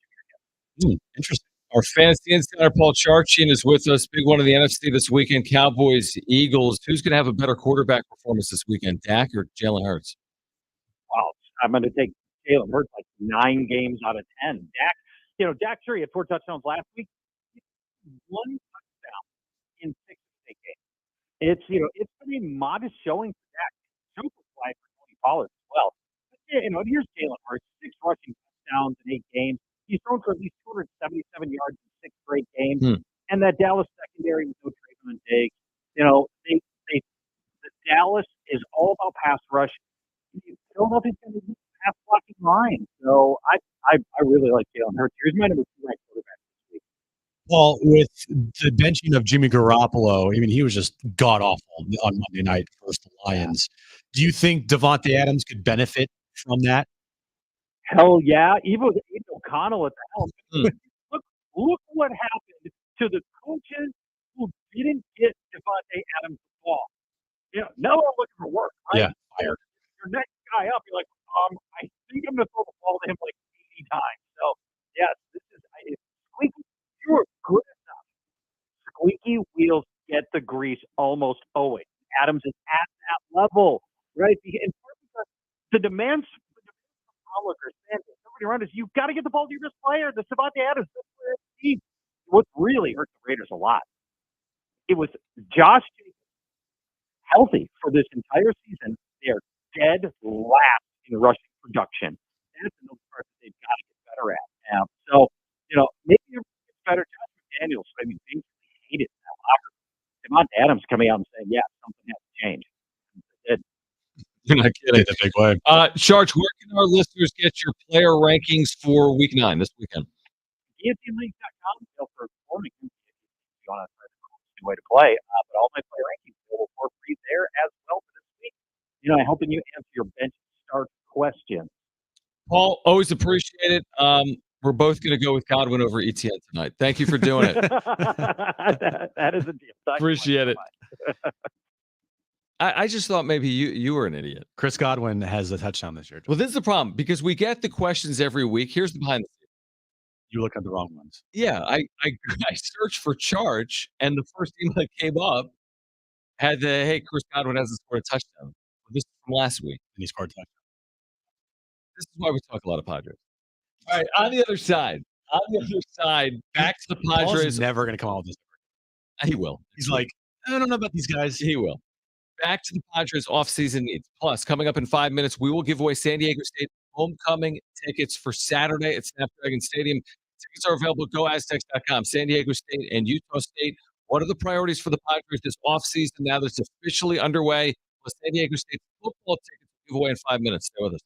Jahmyr. Interesting. Our fantasy insider Paul Charchian is with us. Big one of the NFC this weekend. Cowboys, Eagles. Who's going to have a better quarterback performance this weekend, Dak or Jalen Hurts? Well, I'm going to take Jalen Hurts like 9 games out of 10. Dak, sure, he had 4 touchdowns last week. 1 touchdown in 6 straight games. It's been a modest showing for Dak. Jump was fly for Tony Pollard as well. But, here's Jalen Hurts, 6 rushing touchdowns in 8 games. He's thrown for at least 277 yards in 6 straight games. And that Dallas secondary with no Trayvon Diggs. The Dallas is all about pass rush. Philadelphia's going to use pass blocking line. So I really like Jalen Hurts. Here's my number 2 ranked quarterback this week. Well, with the benching of Jimmy Garoppolo, I mean, he was just god awful on Monday night versus the Lions. Do you think Devontae Adams could benefit from that? Hell yeah. Even with Aiden O'Connell at the helm. Look what happened to the coaches who didn't get Devontae Adams the ball. Now we're looking for work, right? Yeah, fired. Your next guy up, you're like, I think I'm going to throw the ball to him like 80 times. So, yes, Squeaky, you were good enough. Squeaky wheels get the grease almost always. Adams is at that level, right? In part because the demands from lookers, everybody around us, you've got to get the ball to your best player. The Devontae Adams, best player of the team. What really hurt the Raiders a lot, it was Josh Jacobs healthy for this entire season. They're dead last in rushing production. That's another part that they've got to get better at. So, maybe everything gets better. Josh McDaniels, basically hated that locker room. Devontae Adams coming out and saying, yeah, something has to change. You're not kidding. In a big way. Charge, where can our listeners get your player rankings for week 9 this weekend? GNCleague.com for performing. If you want to try the way to play. But all my player rankings available for free there as well for this week. Helping you answer your bench start question. Paul, always appreciate it. We're both going to go with Godwin over ETN tonight. Thank you for doing it. That is a deal. Appreciate it. I just thought maybe you were an idiot. Chris Godwin has a touchdown this year. Well, this is the problem because we get the questions every week. Here's the behind the scenes. You look at the wrong ones. Yeah, I searched for Charge, and the first email that came up had the, hey, Chris Godwin hasn't scored a touchdown. Well, this is from last week. And he scored a touchdown. This is why we talk a lot of Padres. All right, on the other side, back to the Paul's Padres. never going to come out with this. He will. He's like, I don't know about these guys. He will. Back to the Padres offseason needs. Plus, coming up in 5 minutes, we will give away San Diego State homecoming tickets for Saturday at Snapdragon Stadium. Tickets are available at GoAztecs.com. San Diego State and Utah State. What are the priorities for the Padres this offseason now that it's officially underway? Plus, San Diego State football tickets will give away in 5 minutes. Stay with us.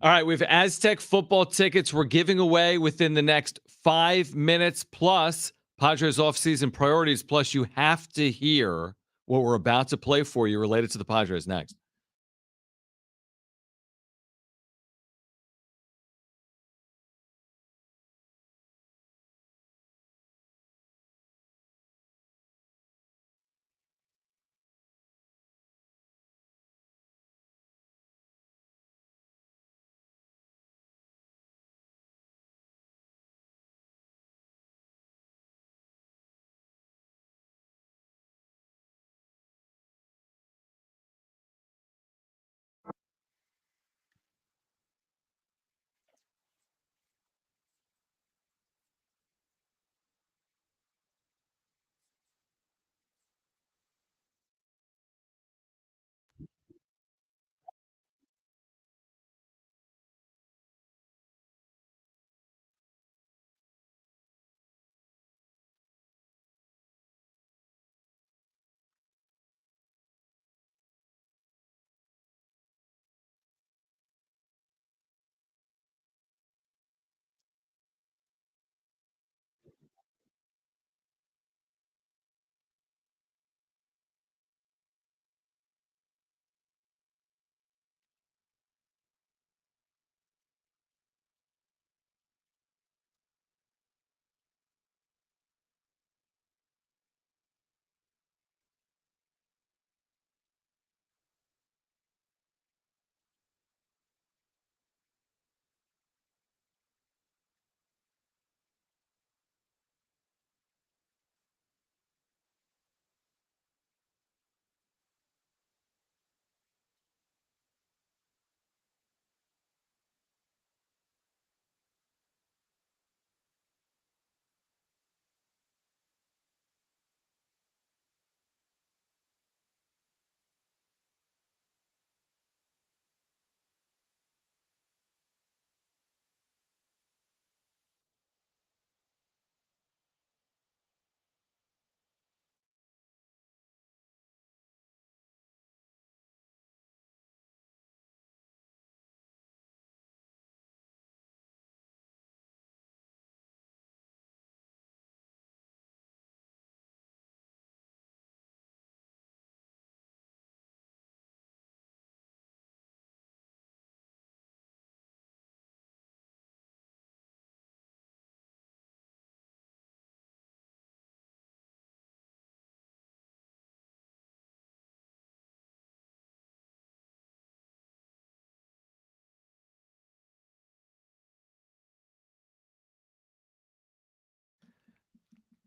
All right, we have Aztec football tickets we're giving away within the next 5 minutes, plus Padres offseason priorities, plus you have to hear what we're about to play for you related to the Padres next.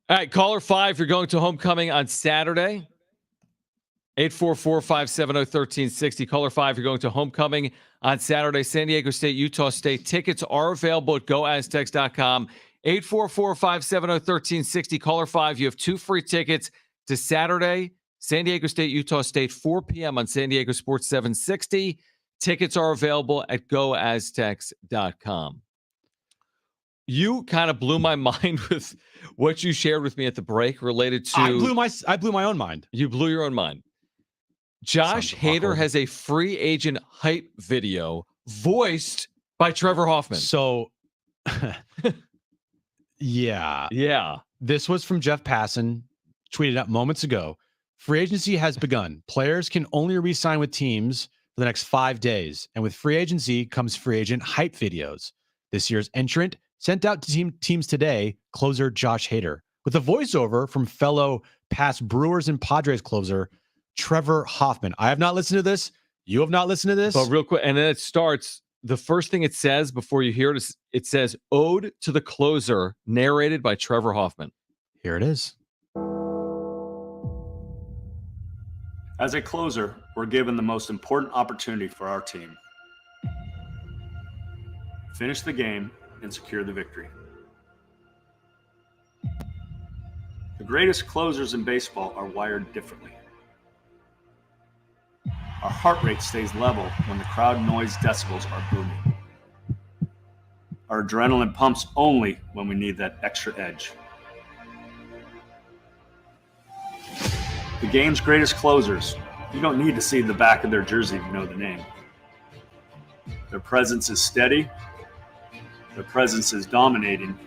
All right, caller 5, you're going to homecoming on Saturday. 844-570-1360. Caller 5, you're going to homecoming on Saturday. San Diego State, Utah State. Tickets are available at goaztecs.com. 844-570-1360. Caller 5, you have 2 free tickets to Saturday, San Diego State, Utah State, 4 p.m. on San Diego Sports 760. Tickets are available at goaztecs.com. You kind of blew my mind with what you shared with me at the break related to. I blew my own mind. You blew your own mind. Josh Hader has a free agent hype video voiced by Trevor Hoffman. So, yeah. This was from Jeff Passan, tweeted out moments ago. Free agency has begun. Players can only re-sign with teams for the next 5 days. And with free agency comes free agent hype videos. This year's entrant sent out to teams today, closer Josh Hader, with a voiceover from fellow past Brewers and Padres closer Trevor Hoffman. I have not listened to this. You have not listened to this. But real quick, and then it starts, the first thing it says before you hear it is, it says, Ode to the Closer, narrated by Trevor Hoffman. Here it is. As a closer, we're given the most important opportunity for our team. Finish the game and secure the victory. The greatest closers in baseball are wired differently. Our heart rate stays level when the crowd noise decibels are booming. Our adrenaline pumps only when we need that extra edge. The game's greatest closers, you don't need to see the back of their jersey to know the name. Their presence is steady. Their presence is dominating.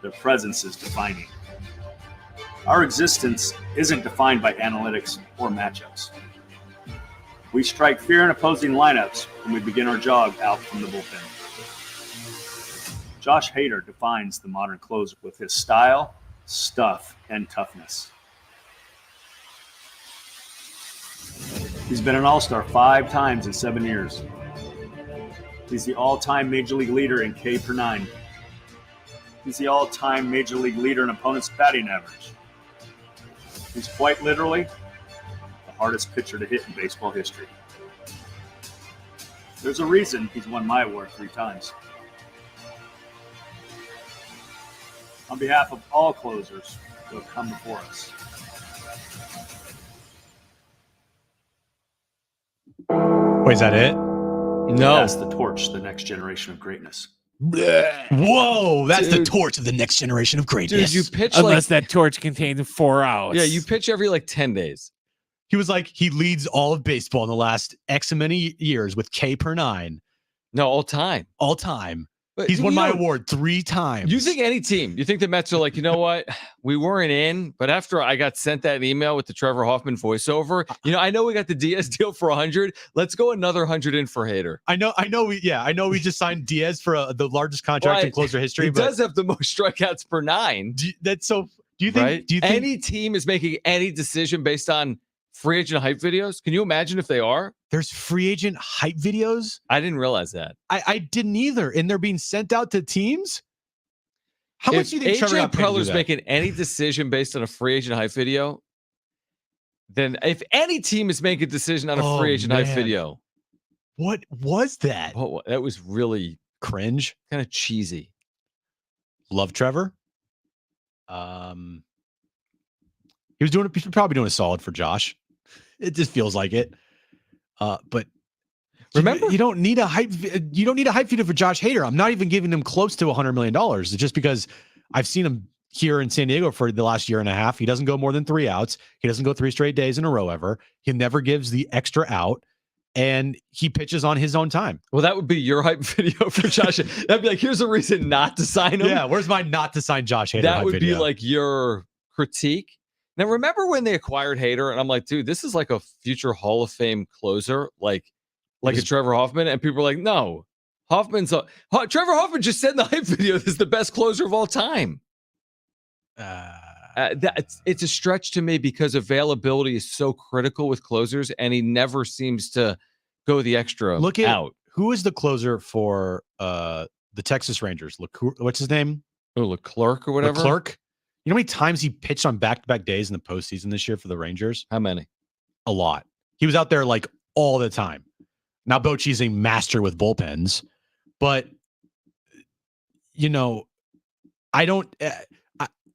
Their presence is defining. Our existence isn't defined by analytics or matchups. We strike fear in opposing lineups when we begin our jog out from the bullpen. Josh Hader defines the modern closer with his style, stuff, and toughness. He's been an all-star 5 times in 7 years. He's the all-time Major League leader in K per 9. He's the all-time Major League leader in opponent's batting average. He's quite literally the hardest pitcher to hit in baseball history. There's a reason he's won my award 3 times. On behalf of all closers who have come before us, Wait, is that it? No. pass the torch to the next generation of greatness. Whoa, that's the Dude. torch of the next generation of greatness. Dude, you pitch Unless that torch contains 4 outs. yeah, you pitch every like 10 days. He was like, he leads all of baseball in the last X many years with K per 9 No, all time. all time. But He's won you my know, award 3 times. You think any team, you think the Mets are like, you know what? We weren't in, but after I got sent that email with the Trevor Hoffman voiceover, I know we got the Diaz deal for 100. Let's go another 100 in for Hader. I know. We just signed Diaz for the largest contract in Right. closer history. He but does have the most strikeouts per 9. do you think? Right? Do you think? Any team is making any decision based on free agent hype videos? Can you imagine if they are? There's free agent hype videos? I didn't realize that. I didn't either. And they're being sent out to teams? How much If do you think Trevor AJ got paid to do Preller's that? making any decision based on a free agent hype video, then if any team is making a decision on a Oh, free agent hype man. video, What was that? that was really Cringe. kind of cheesy. Love Trevor. He's probably doing a solid for Josh. It just feels like it. But Remember- you don't need a hype video for Josh Hader. I'm not even giving him close to $100 million. It's just because I've seen him here in San Diego for the last year and a half. He doesn't go more than 3 outs. He doesn't go 3 straight days in a row ever. He never gives the extra out, and he pitches on his own time. Well, that would be your hype video for Josh. That'd be like, here's a reason not to sign him. Yeah, where's my not to sign Josh Hader? That hype would video? be like your critique. Now, remember when they acquired Hader, and I'm like, dude, this is like a future Hall of Fame closer, like a Trevor Hoffman, and people are like, no, Trevor Hoffman just said in the hype video, this is the best closer of all time. It's a stretch to me because availability is so critical with closers, and he never seems to go the extra Look at out. who is the closer for the Texas Rangers? What's his name? Oh, Leclerc or whatever. Leclerc. You know how many times he pitched on back-to-back days in the postseason this year for the Rangers? How many? A lot. He was out there like all the time. Now Bochy's a master with bullpens, but I don't.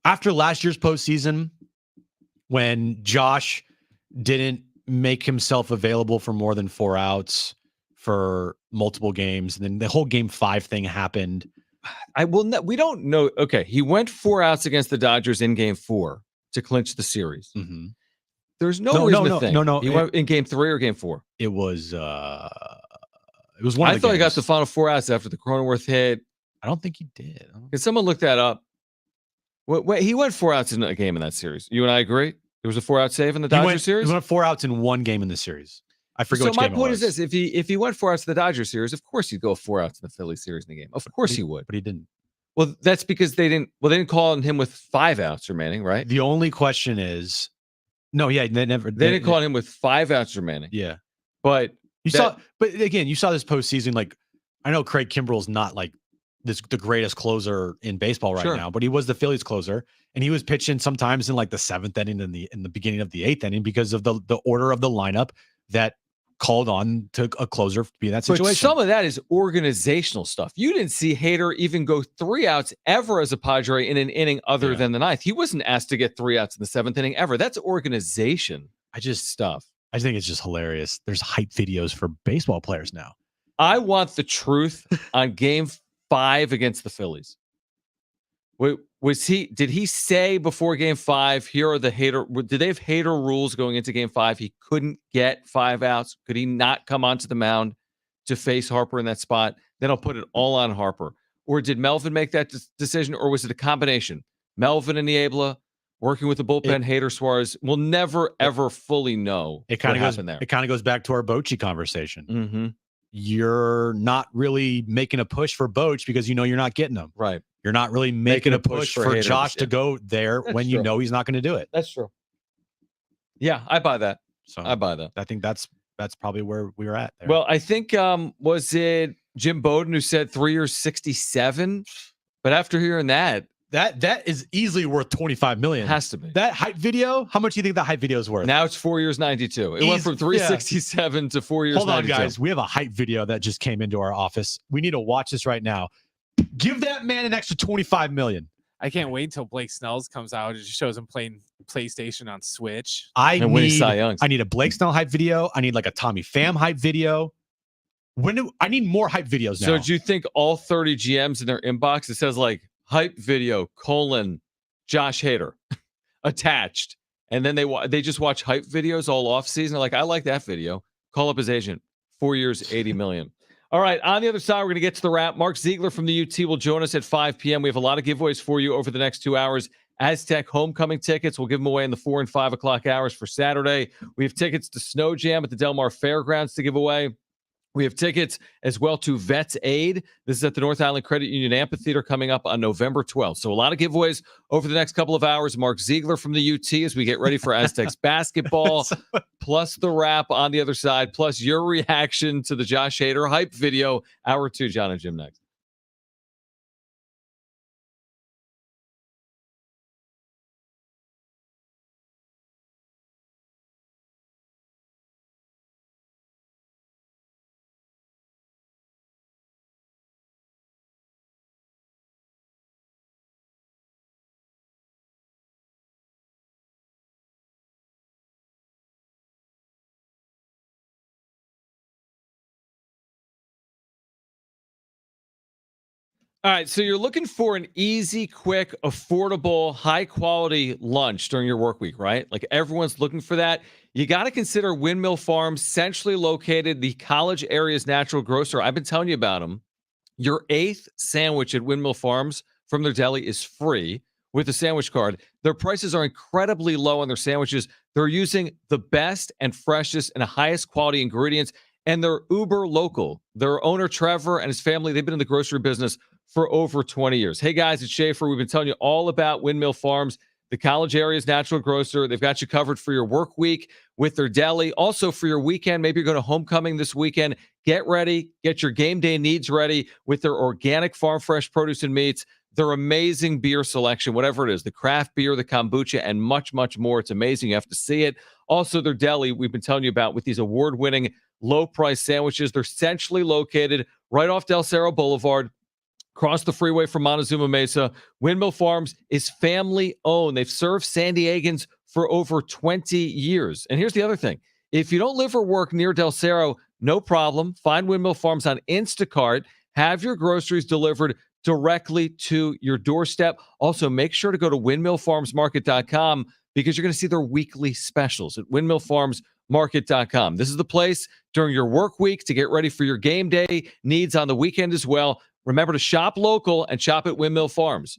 After last year's postseason, when Josh didn't make himself available for more than 4 outs for multiple games, and then the whole Game 5 thing happened. We don't know. Okay, he went 4 outs against the Dodgers in Game 4 to clinch the series. Mm-hmm. There's no reason to think. No. He went in Game 3 or Game 4. It was one. I thought he got the final 4 outs after the Cronenworth hit. I don't think he did. Can someone look that up? Wait, he went 4 outs in a game in that series. You and I agree. There was a 4-out save in the Dodgers series. He went 4 outs in one game in the series. I forget. So which my game point it is was. this: if he went 4 outs in the Dodgers series, of course he'd go 4 outs in the Philly series in the game. Of course he would. But he didn't. Well, that's because they didn't. Well, they didn't call on him with 5 outs remaining, right? The only question is, they never. They didn't call on him with 5 outs remaining. Yeah, But but again, you saw this postseason. Like, I know Craig Kimbrell's not like the greatest closer in baseball right Sure. now, but he was the Phillies closer, and he was pitching sometimes in like the 7th inning and in the beginning of the 8th inning because of the order of the lineup that called on to a closer to be in that situation. But some of that is organizational stuff. You didn't see Hader even go 3 outs ever as a Padre in an inning other than the 9th. He wasn't asked to get 3 outs in the 7th inning ever. That's organization. I think it's just hilarious. There's hype videos for baseball players now. I want the truth on Game 5 against the Phillies. Did he say before Game 5, here are the Hader? Did they have Hader rules going into Game 5? He couldn't get 5 outs. Could he not come onto the mound to face Harper in that spot, then I'll put it all on Harper. Or did Melvin make that decision, or was it a combination? Melvin and Niebla working with the bullpen, Hader, Suarez. We'll never, ever fully know It kind what of goes. happened there. It kind of goes back to our Bochy conversation. Mm-hmm. You're not really making a push for Boch because you know you're not getting him. Right. You're not really making a push for Hader Josh to go there when you know he's not going to do it. That's true. Yeah, I buy that. So I buy that. I think that's probably where we were at there. Well, I think was it Jim Bowden who said 3 years, 67? But after hearing that is easily worth $25 million. Has to be. That hype video, how much do you think that hype video is worth? Now it's 4 years, 92. It went from 367 to 4 years, Hold on, 92. guys. We have a hype video that just came into our office. We need to watch this right now. Give that man an extra $25 million. I can't wait until Blake Snell's comes out. It just shows him playing PlayStation on Switch. I need a Blake Snell hype video. I need like a Tommy Pham hype video. I need more hype videos now. So do you think all 30 GMs in their inbox, it says like hype video, Josh Hader attached. And then they just watch hype videos all off season. They're like, I like that video. Call up his agent. 4 years, $80 million. All right. On the other side, we're going to get to the wrap. Mark Ziegler from the UT will join us at 5 p.m. We have a lot of giveaways for you over the next 2 hours. Aztec homecoming tickets. We'll give them away in the 4 and 5 o'clock hours for Saturday. We have tickets to Snow Jam at the Del Mar Fairgrounds to give away. We have tickets as well to Vets Aid. This is at the North Island Credit Union Amphitheater coming up on November 12th. So a lot of giveaways over the next couple of hours. Mark Ziegler from the UT as we get ready for Aztecs basketball, plus the wrap on the other side, plus your reaction to the Josh Hader hype video. Hour 2, Jon and Jim next. All right, so you're looking for an easy, quick, affordable, high-quality lunch during your work week, right? Like everyone's looking for that. You got to consider Windmill Farms, centrally located, the college area's natural grocer. I've been telling you about them. Your 8th sandwich at Windmill Farms from their deli is free with a sandwich card. Their prices are incredibly low on their sandwiches. They're using the best and freshest and highest quality ingredients, and they're uber local. Their owner, Trevor, and his family, they've been in the grocery business for over 20 years. Hey, guys, it's Schaefer. We've been telling you all about Windmill Farms, the college area's natural grocer. They've got you covered for your work week with their deli. Also for your weekend, maybe you're going to homecoming this weekend. Get ready. Get your game day needs ready with their organic farm fresh produce and meats, their amazing beer selection, whatever it is, the craft beer, the kombucha, and much, much more. It's amazing. You have to see it. Also, their deli, we've been telling you about with these award-winning low-price sandwiches. They're centrally located right off Del Cerro Boulevard, across the freeway from Montezuma Mesa. Windmill Farms is family-owned. They've served San Diegans for over 20 years. And here's the other thing. If you don't live or work near Del Cerro, no problem. Find Windmill Farms on Instacart. Have your groceries delivered directly to your doorstep. Also, make sure to go to windmillfarmsmarket.com because you're going to see their weekly specials at windmillfarmsmarket.com. This is the place during your work week to get ready for your game day needs on the weekend as well. Remember to shop local and shop at Windmill Farms.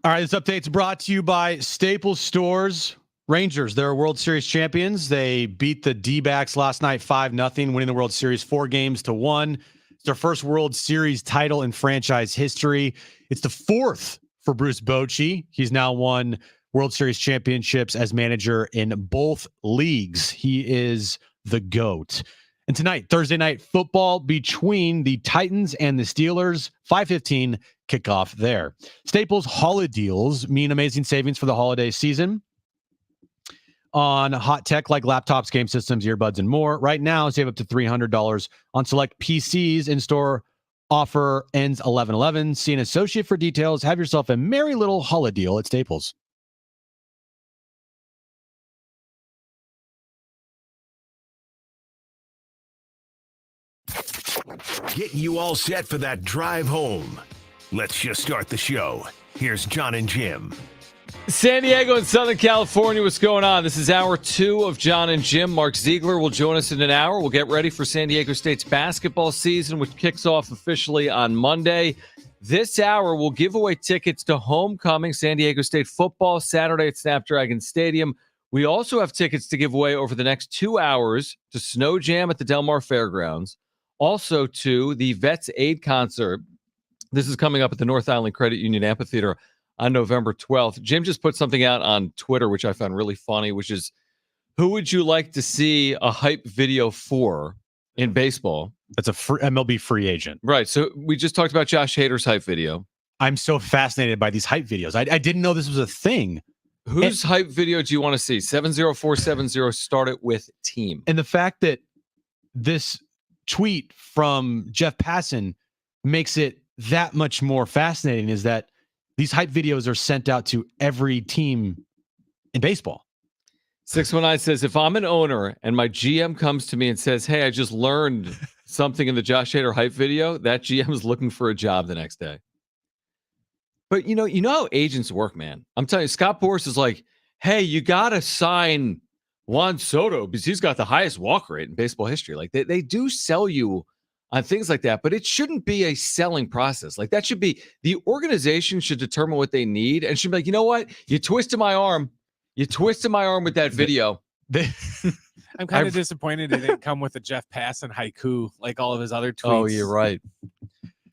All right, this update's brought to you by Staples Stores. Rangers, they're World Series champions. They beat the D-backs last night 5-0, winning the World Series 4-1. It's their first World Series title in franchise history. It's the fourth for Bruce Bochy. He's now won World Series championships as manager in both leagues. He is the GOAT. And tonight, Thursday night football between the Titans and the Steelers, 5:15 kickoff there. Staples holiday deals mean amazing savings for the holiday season on hot tech like laptops, game systems, earbuds, and more. Right now, save up to $300 on select PCs. In-store offer ends 11/11. See an associate for details. Have yourself a merry little holiday deal at Staples. Getting you all set for that drive home. Let's just start the show. Here's Jon and Jim. San Diego and Southern California, what's going on? This is hour 2 of Jon and Jim. Mark Ziegler will join us in an hour. We'll get ready for San Diego State's basketball season, which kicks off officially on Monday. This hour, we'll give away tickets to homecoming San Diego State football Saturday at Snapdragon Stadium. We also have tickets to give away over the next 2 hours to Snow Jam at the Del Mar Fairgrounds. Also to the Vets Aid Concert. This is coming up at the North Island Credit Union Amphitheater on November 12th. Jim just put something out on Twitter, which I found really funny, which is, who would you like to see a hype video for in baseball? That's a MLB free agent. Right. So we just talked about Josh Hader's hype video. I'm so fascinated by these hype videos. I didn't know this was a thing. Whose hype video do you want to see? 70470, start it with team. And the fact that this tweet from Jeff Passan makes it that much more fascinating is that these hype videos are sent out to every team in baseball. 619 says, if I'm an owner and my GM comes to me and says, hey, I just learned something in the Josh Hader hype video, that GM is looking for a job the next day. But you know how agents work, man. I'm telling you, Scott Boras is like, hey, you got to sign Juan Soto because he's got the highest walk rate in baseball history. Like they do sell you on things like that, but it shouldn't be a selling process. Like that should be, the organization should determine what they need and should be like, you know what? You twisted my arm. You twisted my arm with that video. I'm kind of disappointed it didn't come with a Jeff Passan haiku like all of his other tweets. Oh, you're right.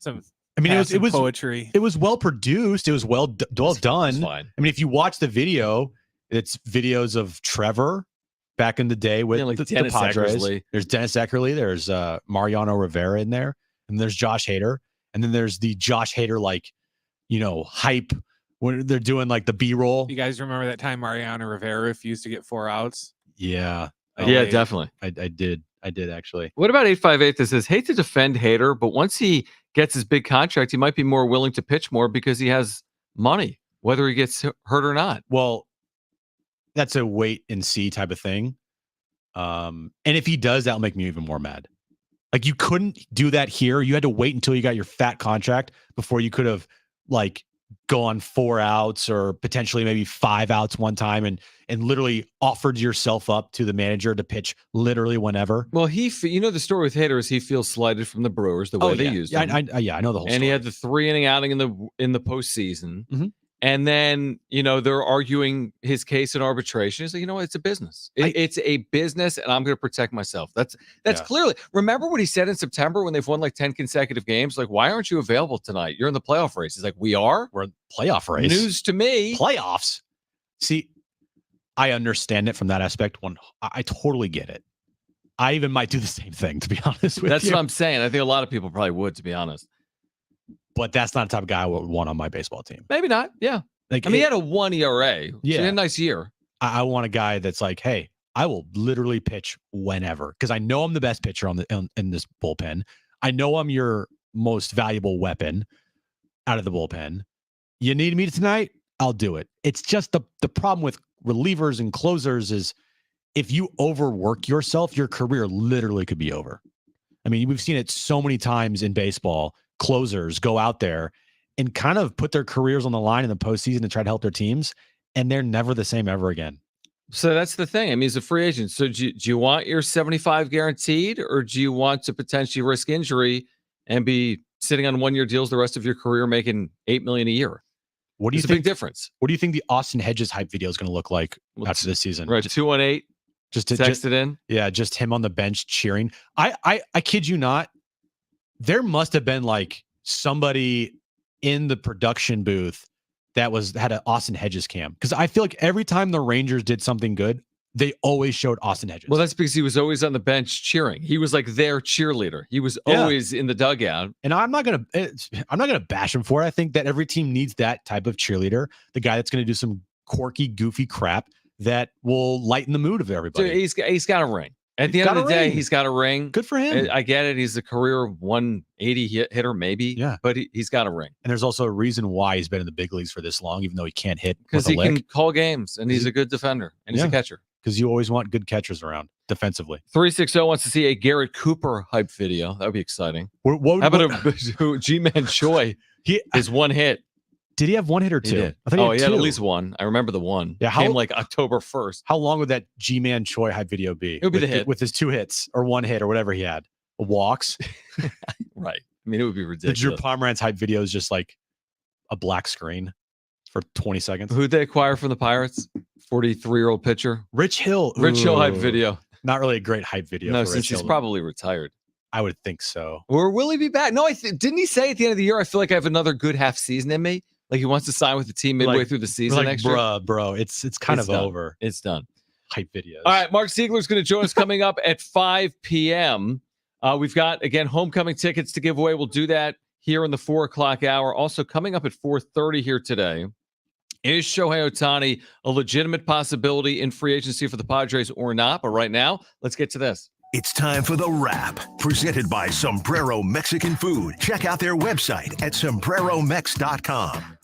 It was poetry. It was well produced. It was well done. Fine. I mean, if you watch the video, it's videos of Trevor back in the day with like the Dennis Padres. Eckersley. There's Dennis Eckersley. There's Mariano Rivera in there, and there's Josh Hader, and then there's the Josh Hader hype when they're doing like the B-roll. You guys remember that time Mariano Rivera refused to get 4 outs? Yeah. Yeah, definitely. I did actually. What about 858 that says, hate to defend Hader, but once he gets his big contract, he might be more willing to pitch more because he has money, whether he gets hurt or not. Well, that's a wait and see type of thing. And if he does, that'll make me even more mad. Like, you couldn't do that here. You had to wait until you got your fat contract before you could have go on 4 outs or potentially maybe 5 outs one time and literally offered yourself up to the manager to pitch literally whenever. Well, the story with Hader is he feels slighted from the Brewers the way they used him. I know the whole story. And he had the 3-inning outing in the postseason. Mm-hmm. And then, they're arguing his case in arbitration. He's like, it's a business. It's a business, and I'm going to protect myself. That's clearly. Remember what he said in September when they've won 10 consecutive games? Like, why aren't you available tonight? You're in the playoff race. He's like, we are? We're in the playoff race. News to me. Playoffs. See, I understand it from that aspect. I totally get it. I even might do the same thing, to be honest with you. That's what I'm saying. I think a lot of people probably would, to be honest. But that's not the type of guy I would want on my baseball team. Maybe not. Yeah. He had a 1 ERA. Yeah. So he had a nice year. I want a guy that's like, hey, I will literally pitch whenever because I know I'm the best pitcher in this bullpen. I know I'm your most valuable weapon out of the bullpen. You need me tonight? I'll do it. It's just the problem with relievers and closers is if you overwork yourself, your career literally could be over. I mean, we've seen it so many times in baseball. Closers go out there and kind of put their careers on the line in the postseason to try to help their teams, and they're never the same ever again. So that's the thing. I mean, he's a free agent. So do you want your 75 guaranteed, or do you want to potentially risk injury and be sitting on 1-year deals the rest of your career making $8 million a year? What do you It's a think? big difference. What do you think the Austin Hedges hype video is going to look like Well, after this season? Right, 218. Just to Text it in. Yeah, just him on the bench cheering. I kid you not. There must have been like somebody in the production booth that had an Austin Hedges cam, because I feel like every time the Rangers did something good, they always showed Austin Hedges. Well, that's because he was always on the bench cheering. He was like their cheerleader. He was always in the dugout. And I'm not gonna bash him for it. I think that every team needs that type of cheerleader, the guy that's gonna do some quirky, goofy crap that will lighten the mood of everybody. So he's got a ring. At the end of the day, he's got a ring. Good for him. I get it. He's a career 180 hitter, maybe. Yeah. But he's got a ring. And there's also a reason why he's been in the big leagues for this long, even though he can't hit. Because he can call games, and he's a good defender, and he's a catcher. Because you always want good catchers around defensively. 360 wants to see a Garrett Cooper hype video. That would be exciting. How about a G-Man Choi? His one hit. Did he have one hit or two? I thought he had at least one. I remember the one. Yeah, came like October 1st. How long would that G-Man Choi hype video be? It would be the hit. With his 2 hits or 1 hit or whatever he had. Walks. Right. I mean, it would be ridiculous. The Drew Pomeranz hype video is just like a black screen for 20 seconds. Who'd they acquire from the Pirates? 43-year-old pitcher. Rich Hill. Rich Hill hype video. Not really a great hype video. No, for since Rich he's Hill. probably retired. I would think so. Or will he be back? No, didn't he say at the end of the year, I feel like I have another good half season in me? Like he wants to sign with the team midway through the season next year? Bro, it's kind of done. over. It's done. Hype videos. All right, Mark Ziegler's going to join us coming up at 5 p.m. We've got, again, homecoming tickets to give away. We'll do that here in the 4 o'clock hour. Also coming up at 4:30 here today, is Shohei Ohtani a legitimate possibility in free agency for the Padres or not? But right now, let's get to this. It's time for The Wrap, presented by Sombrero Mexican Food. Check out their website at sombreromex.com.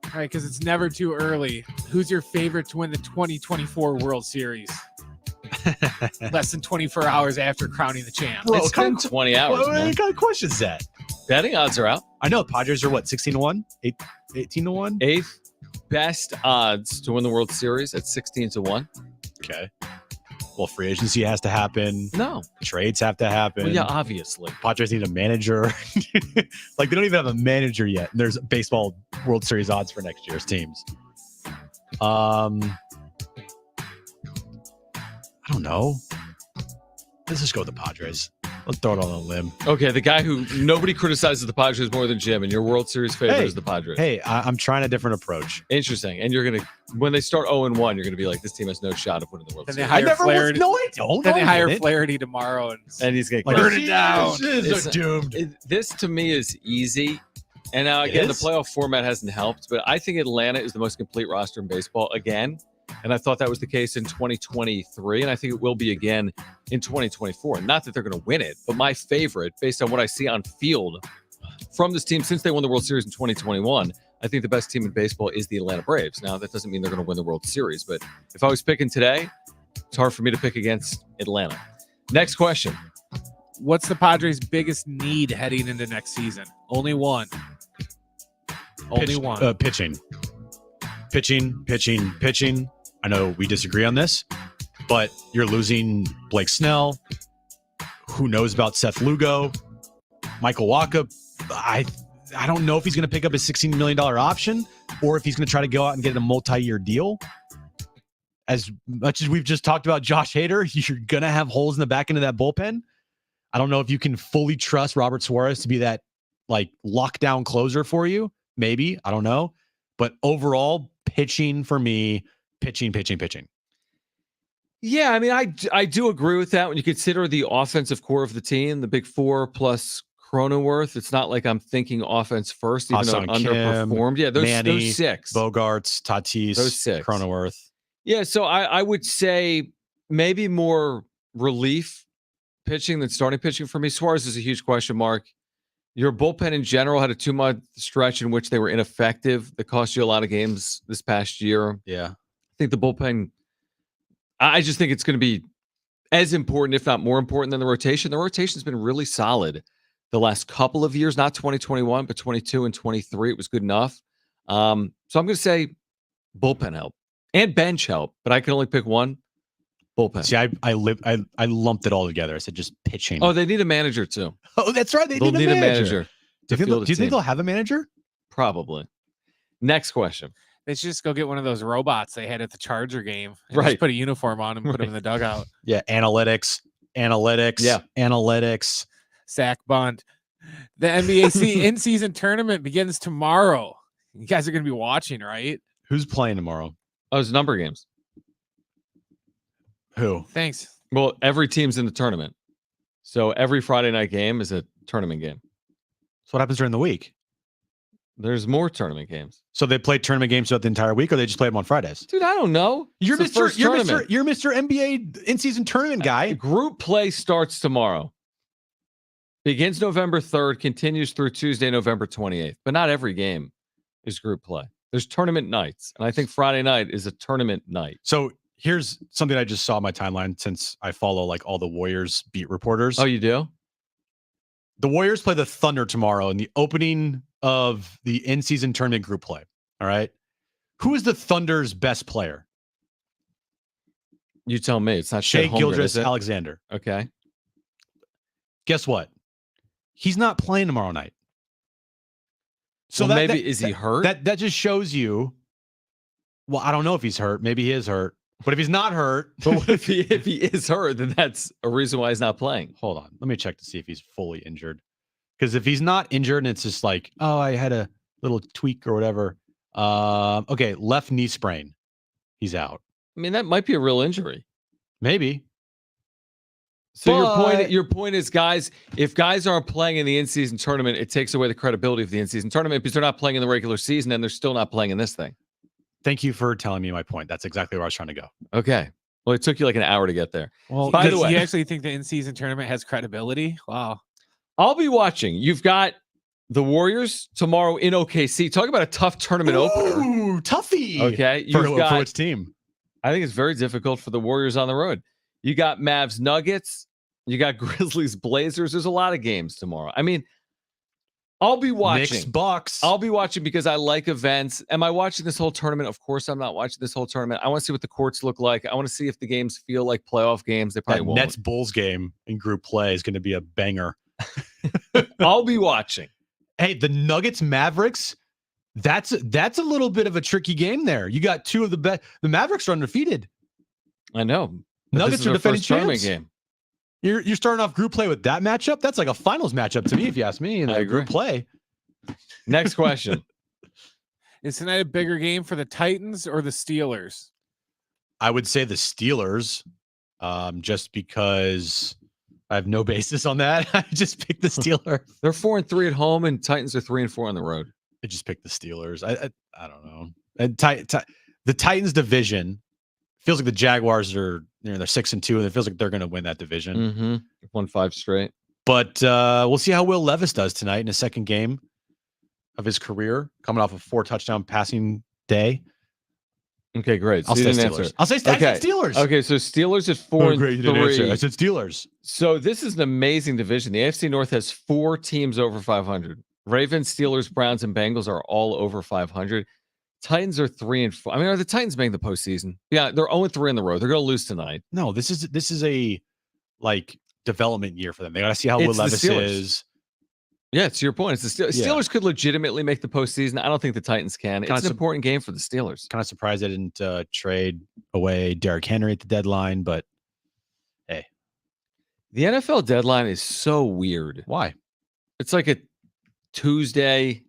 All right, because it's never too early. Who's your favorite to win the 2024 World Series? Less than 24 hours after crowning the champ. Bro, It's been 20 hours, man. What kind of question is that? Betting odds are out. I know Padres are what, 16-1? 18-1? Eighth best odds to win the World Series at 16-1. Okay. Well, free agency has to happen. No. Trades have to happen. Well, yeah, obviously. Padres need a manager. Like, they don't even have a manager yet. And there's baseball World Series odds for next year's teams. I don't know. Let's just go with the Padres. Let's throw it on a limb. Okay, the guy who nobody criticizes the Padres more than Jim, and your World Series favorite is the Padres. Hey, I'm trying a different approach. Interesting. And you're going to, when they start 0-1, you're going to be like, this team has no shot of winning the World Then Series. they hire Flaherty. No, I don't. Then they hire Flaherty tomorrow. And he's going to burn kill it down. It's Doomed. This, to me, is easy. And now, again, the playoff format hasn't helped, but I think Atlanta is the most complete roster in baseball again. And I thought that was the case in 2023, and I think it will be again in 2024. Not that they're going to win it, but my favorite, based on what I see on field from this team since they won the World Series in 2021, I think the best team in baseball is the Atlanta Braves. Now, that doesn't mean they're going to win the World Series, but if I was picking today, it's hard for me to pick against Atlanta. Next question. What's the Padres' biggest need heading into next season? Only one. Only one. Pitching. I know we disagree on this, but you're losing Blake Snell. Who knows about Seth Lugo? Michael Wacha. I don't know if he's going to pick up his $16 million option or if he's going to try to go out and get a multi-year deal. As much as we've just talked about Josh Hader, you're going to have holes in the back end of that bullpen. I don't know if you can fully trust Robert Suarez to be that like lockdown closer for you. Maybe. I don't know. But overall, pitching for me, pitching. Yeah, I mean, I do agree with that when you consider the offensive core of the team, the big four plus Cronenworth. It's not like I'm thinking offense first, even though it underperformed. Yeah, those six. Bogarts, Tatis, those six. Cronenworth. Yeah, so I would say maybe more relief pitching than starting pitching for me. Suarez is a huge question mark. Your bullpen in general had a 2-month stretch in which they were ineffective. That cost you a lot of games this past year. Yeah. I think the bullpen, I just think it's going to be as important, if not more important than the rotation. The rotation's been really solid the last couple of years, not 2021, but 22 and 23. It was good enough. So I'm going to say bullpen help and bench help, but I can only pick one. Bullpen. See, I lumped it all together. I said just pitching. Oh, they need a manager too. Oh, that's right. They'll need a manager. Do you think they'll have a manager? Probably. Next question. They should just go get one of those robots they had at the Charger game. And Right. Just put a uniform on and put them in the dugout. Yeah, analytics. Yeah. Sack bunt. The NBA in-season tournament begins tomorrow. You guys are going to be watching, right? Who's playing tomorrow? Oh, it's number games. Who? Thanks. Well, every team's in the tournament. So every Friday night game is a tournament game. So what happens during the week? There's more tournament games. So they play tournament games throughout the entire week, or they just play them on Fridays? Dude, I don't know. You're It's the first tournament. You're Mr. NBA in-season tournament guy. Group play starts tomorrow. Begins November 3rd, continues through Tuesday, November 28th. But not every game is group play. There's tournament nights. And I think Friday night is a tournament night. So here's something I just saw on my timeline since I follow like all the Warriors beat reporters. Oh, you do? The Warriors play the Thunder tomorrow in the opening of the in-season tournament group play. All right. Who is the Thunder's best player? You tell me. It's not Shea Chet Holmgren, Gilgeous is it? Alexander. Okay. Guess what? He's not playing tomorrow night. So Well, maybe is he hurt? That just shows you. Well, I don't know if he's hurt. Maybe he is hurt. But if he's not hurt, But what if he is hurt, then that's a reason why he's not playing. hold on. Let me check to see if he's fully injured. Because if he's not injured and it's just like, oh, I had a little tweak or whatever. Okay, left knee sprain. He's out. I mean, that might be a real injury. Maybe. So But- your point is, guys, if guys aren't playing in the in-season tournament, it takes away the credibility of the in-season tournament because they're not playing in the regular season and they're still not playing in this thing. Thank you for telling me my point. That's exactly where I was trying to go. Okay. Well, it took you like an hour to get there. Well, By the Because way, you actually think the in-season tournament has credibility? Wow. I'll be watching. You've got the Warriors tomorrow in OKC. Talk about a tough tournament opener. Ooh, toughie. Okay. For, You've got, for which team? I think it's very difficult for the Warriors on the road. You got Mavs Nuggets. You got Grizzlies Blazers. There's a lot of games tomorrow. I mean, I'll be watching. Knicks Bucks. I'll be watching because I like events. Am I watching this whole tournament? Of course, I'm not watching this whole tournament. I want to see what the courts look like. I want to see if the games feel like playoff games. They probably that won't. Nets Bulls game in group play is going to be a banger. I'll be watching. Hey, the Nuggets Mavericks. That's a little bit of a tricky game there. You got two of the best. The Mavericks are undefeated. I know. But Nuggets this is are their defending first tournament champs. game. You're starting off group play with that matchup. That's like a finals matchup to me, if you ask me. In I a agree. group play. Next question. Is tonight a bigger game for the Titans or the Steelers? I would say the Steelers, just because I have no basis on that. I just picked the Steelers. They're 4-3 at home, and Titans are 3-4 on the road. I just picked the Steelers. I don't know. And the Titans division feels like the Jaguars are they're 6-2, and it feels like they're going to win that division. Mm-hmm. Won 5 straight. But we'll see how Will Levis does tonight in his second game of his career, coming off a 4-touchdown passing day. Okay, great. So I'll you say didn't answer Steelers. it. I said Steelers. Okay, so Steelers at Oh, great, you didn't answer. 4-3. I said Steelers. So this is an amazing division. The AFC North has 4 teams over 500. Ravens, Steelers, Browns, and Bengals are all over 500. Titans are 3-4. I mean, are the Titans making the postseason? Yeah, they're 0-3 on the road. They're going to lose tonight. No, this is a like development year for them. They got to see how Will It's the Levis Steelers. is. Yeah, it's your point. It's the Steelers. Yeah. Steelers could legitimately make the postseason. I don't think the Titans can. It's Kinda an important game for the Steelers. Kind of surprised they didn't trade away Derrick Henry at the deadline, but hey, The NFL deadline is so weird. why? It's like a Tuesday.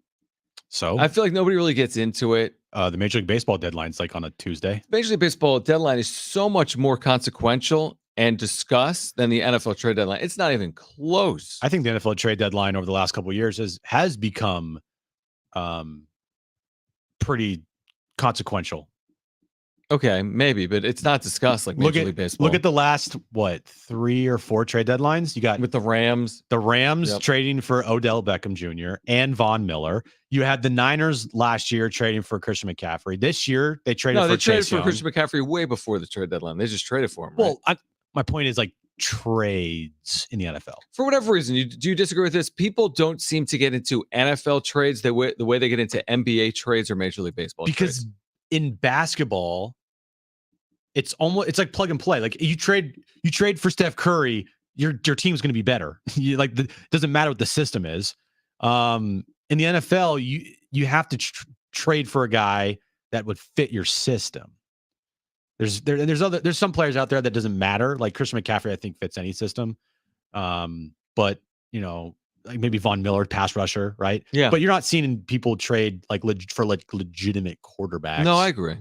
So I feel like nobody really gets into it. the Major League Baseball deadline's like on a Tuesday. Major League Baseball deadline is so much more consequential and discussed than the NFL trade deadline. It's not even close. I think the NFL trade deadline over the last couple of years has become pretty consequential. Okay, maybe, but it's not discussed like Major League Baseball. Look at the last 3 or 4 trade deadlines. You got with the Rams. the Rams Yep. trading for Odell Beckham Jr. and Von Miller. You had the Niners last year trading for Christian McCaffrey. This year they traded No, for they traded Chase for Young. Christian McCaffrey way before the trade deadline. They just traded for him. Right? Well, my point is like trades in the NFL. For whatever reason, do you disagree with this? People don't seem to get into NFL trades the way they get into NBA trades or Major League Baseball Because trades. in basketball, it's like plug and play. Like you trade for Steph Curry, your team's going to be better. Doesn't matter what the system is. In the NFL, you have to trade for a guy that would fit your system. There's some players out there that doesn't matter. Like Christian McCaffrey, I think fits any system. But like maybe Von Miller, pass rusher, right? Yeah. But you're not seeing people trade for legitimate quarterbacks. No, I agree.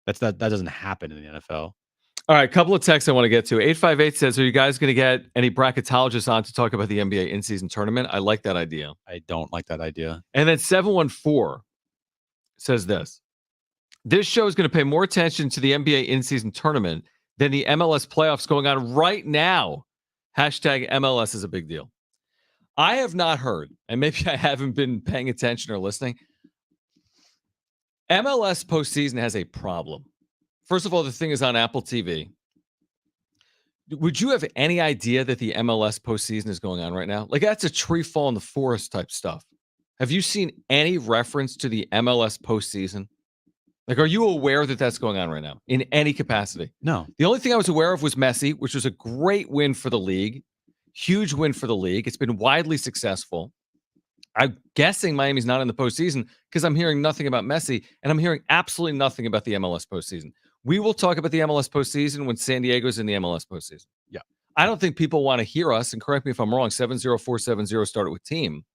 That doesn't happen in the NFL. All right, a couple of texts I want to get to. 858 says, are you guys going to get any bracketologists on to talk about the NBA in-season tournament? I like that idea. I don't like that idea. And then 714 says this. This show is going to pay more attention to the NBA in-season tournament than the MLS playoffs going on right now. Hashtag MLS is a big deal. I have not heard, and maybe I haven't been paying attention or listening. MLS postseason has a problem. First of all, the thing is on Apple TV. Would you have any idea that the MLS postseason is going on right now? Like, that's a tree fall in the forest type stuff. Have you seen any reference to the MLS postseason? Like, are you aware that that's going on right now in any capacity? No. The only thing I was aware of was Messi, which was a great win for the league. Huge win for the league. It's been widely successful. I'm guessing Miami's not in the postseason because I'm hearing nothing about Messi, and I'm hearing absolutely nothing about the MLS postseason. We will talk about the MLS postseason when San Diego's in the MLS postseason. Yeah. I don't think people want to hear us, and correct me if I'm wrong, 70470 started with team.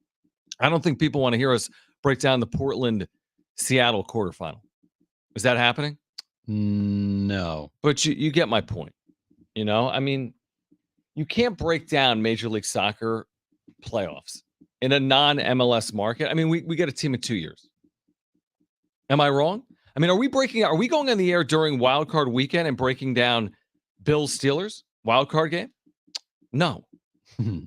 I don't think people want to hear us break down the Portland-Seattle quarterfinal. Is that happening? No. But you get my point. I mean, you can't break down Major League Soccer playoffs in a non-MLS market. I mean, we get a team in 2 years. Am I wrong? I mean, are we going on the air during Wild Card weekend and breaking down Bills Steelers Wild Card game? No.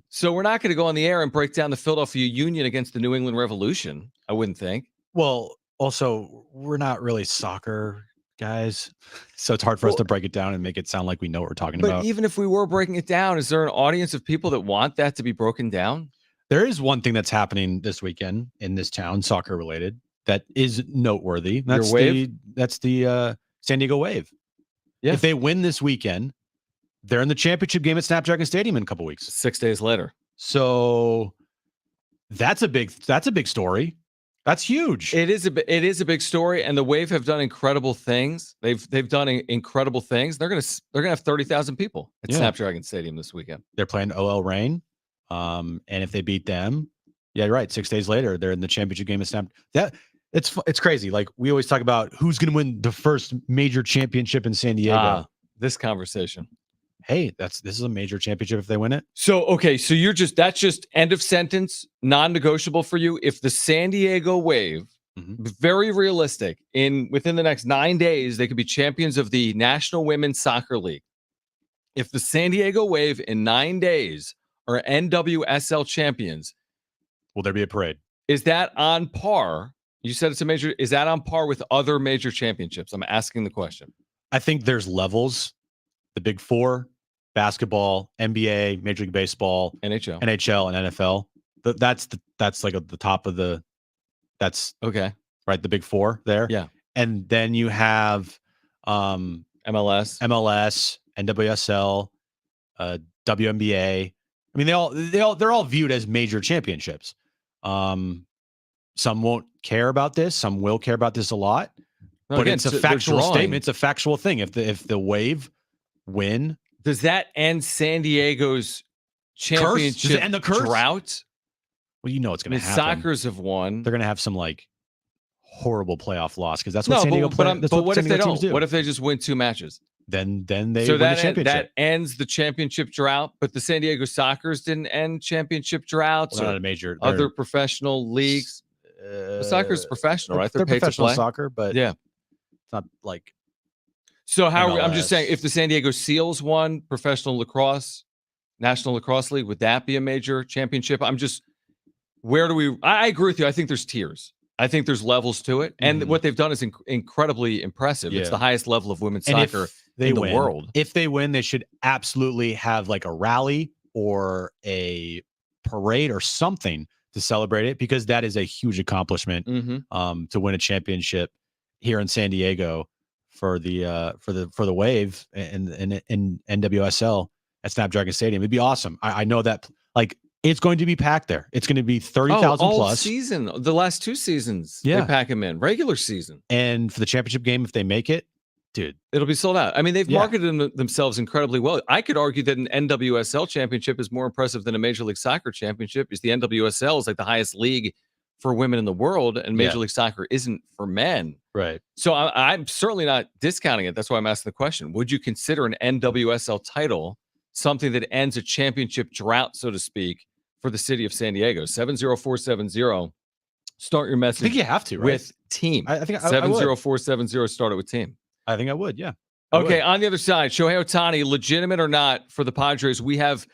So we're not going to go on the air and break down the Philadelphia Union against the New England Revolution, I wouldn't think. Well, also, we're not really soccer guys, so it's hard for us to break it down and make it sound like we know what we're talking about. But even if we were breaking it down, is there an audience of people that want that to be broken down? There is one thing that's happening this weekend in this town, soccer related, that is noteworthy. That's the San Diego Wave. Yeah. If they win this weekend, they're in the championship game at Snapdragon Stadium in a couple weeks. 6 days later. So that's a big story. That's huge. It is a big story, and the Wave have done incredible things. They've done incredible things. They're gonna have 30,000 people at Snapdragon Stadium this weekend. They're playing OL Reign, and if they beat them, yeah, right. 6 days later, they're in the championship game at Snap. It's crazy. Like, we always talk about who's gonna win the first major championship in San Diego. This conversation. Hey, this is a major championship if they win it. So, okay, so that's just end of sentence, non-negotiable for you. If the San Diego Wave, very realistic, within the next 9 days, they could be champions of the National Women's Soccer League. If the San Diego Wave in 9 days are NWSL champions, will there be a parade? Is that on par? You said it's a major. Is that on par with other major championships? I'm asking the question. I think there's levels. The big four: basketball, NBA, Major League Baseball, NHL, and NFL. That's like the top of the. That's okay, right? The big four there. Yeah, and then you have MLS, NWSL, WNBA. I mean, they're all viewed as major championships. Some won't care about this. Some will care about this a lot. No, but again, it's a factual statement. It's a factual thing. If the Wave win, does that end San Diego's championship and the curse? Drought? Well, you know it's going to happen. Sockers have won. They're going to have some horrible playoff loss because that's what San Diego plays. But what if they don't? What if they just win 2 matches? Then they win the championship. That ends the championship drought. But the San Diego Sockers didn't end championship droughts. Not a major. Other professional leagues. Soccer is professional, right? They're paid professional to play. Soccer, but yeah, it's not like. So I'm just saying, if the San Diego Seals won professional lacrosse, National Lacrosse League, would that be a major championship? I agree with you. I think there's tiers. I think there's levels to it. And what they've done is incredibly impressive. Yeah. It's the highest level of women's soccer in the world. If they win, they should absolutely have like a rally or a parade or something to celebrate it, because that is a huge accomplishment to win a championship here in San Diego for the Wave and NWSL at Snapdragon Stadium. It'd be awesome. I know that It's going to be packed there. It's going to be 30,000 all plus. season. The last 2 seasons, Yeah. they pack them in. Regular season. And for the championship game, if they make it, dude, it'll be sold out. I mean, they've Yeah. marketed themselves incredibly well. I could argue that an NWSL championship is more impressive than a Major League Soccer championship, because the NWSL is like the highest league for women in the world, and Major League Soccer isn't for men. Right. So I'm certainly not discounting it. That's why I'm asking the question. Would you consider an NWSL title something that ends a championship drought, so to speak, for the city of San Diego? 70470. Start your message. I think you have to, right? With team. I think I would. 70470. Start it with team. I think I would, yeah. Okay, on the other side, Shohei Ohtani, legitimate or not for the Padres, we have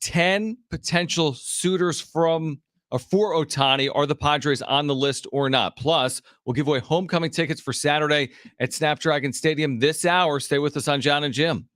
10 potential suitors for Ohtani. Are the Padres on the list or not? Plus, we'll give away homecoming tickets for Saturday at Snapdragon Stadium this hour. Stay with us on Jon and Jim.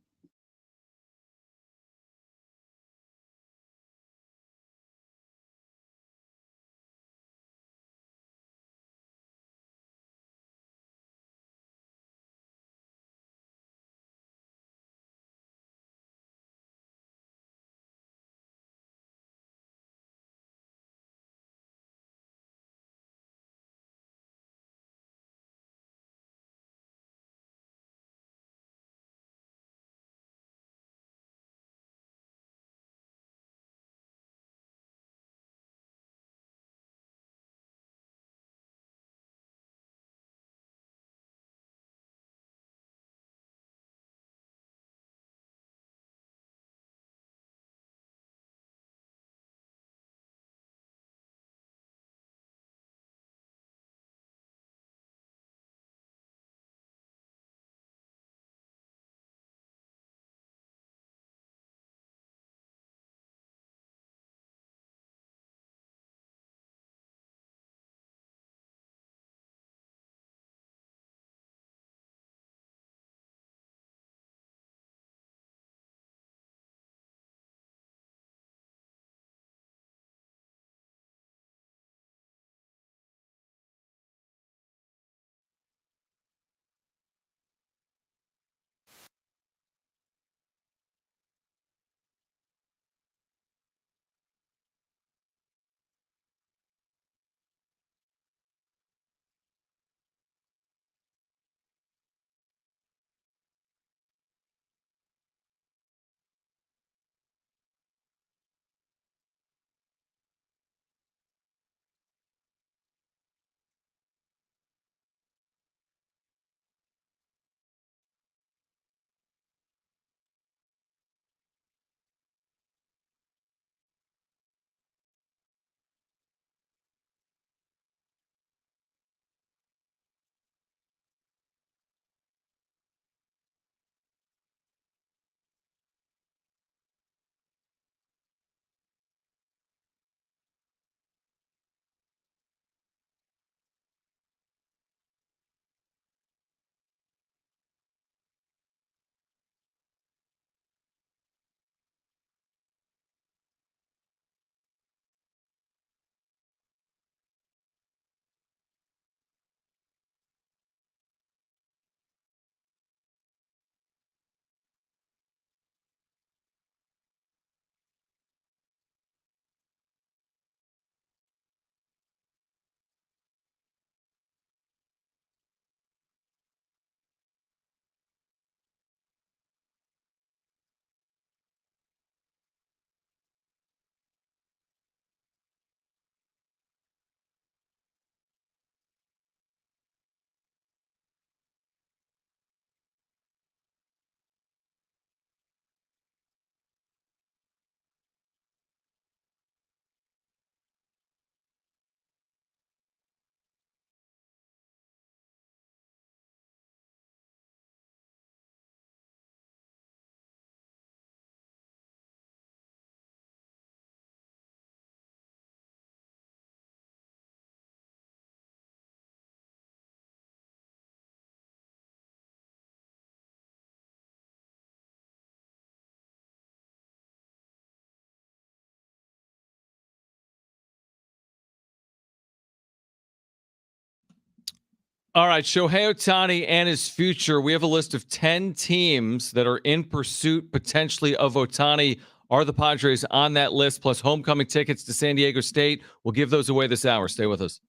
All right, Shohei Ohtani and his future. We have a list of 10 teams that are in pursuit potentially of Ohtani. Are the Padres on that list? Plus homecoming tickets to San Diego State. We'll give those away this hour. Stay with us.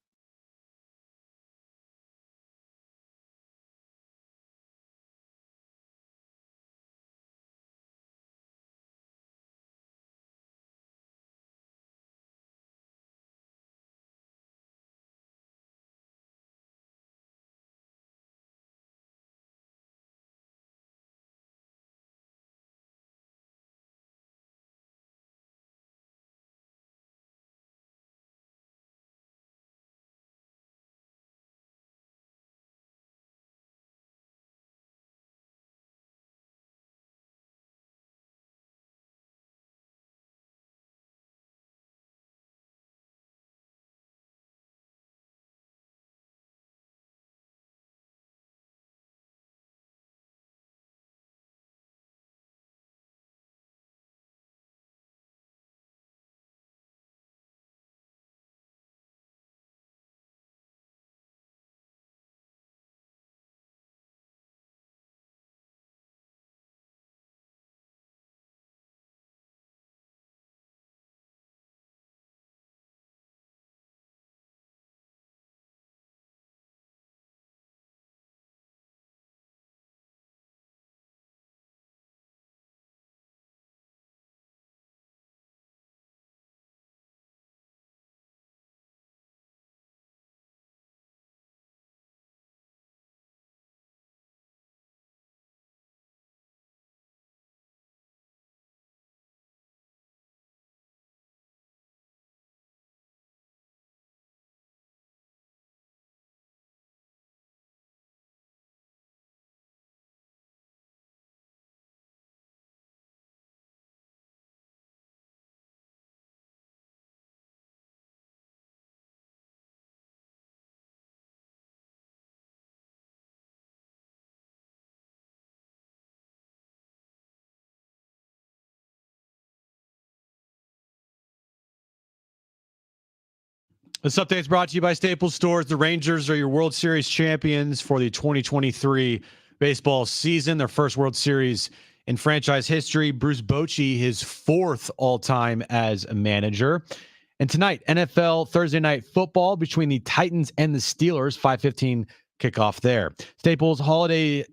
This update is brought to you by Staples Stores. The Rangers are your World Series champions for the 2023 baseball season, their first World Series in franchise history. Bruce Bochy, his fourth all-time as a manager. And tonight, NFL Thursday Night Football between the Titans and the Steelers, 5:15 kickoff there. Staples holiday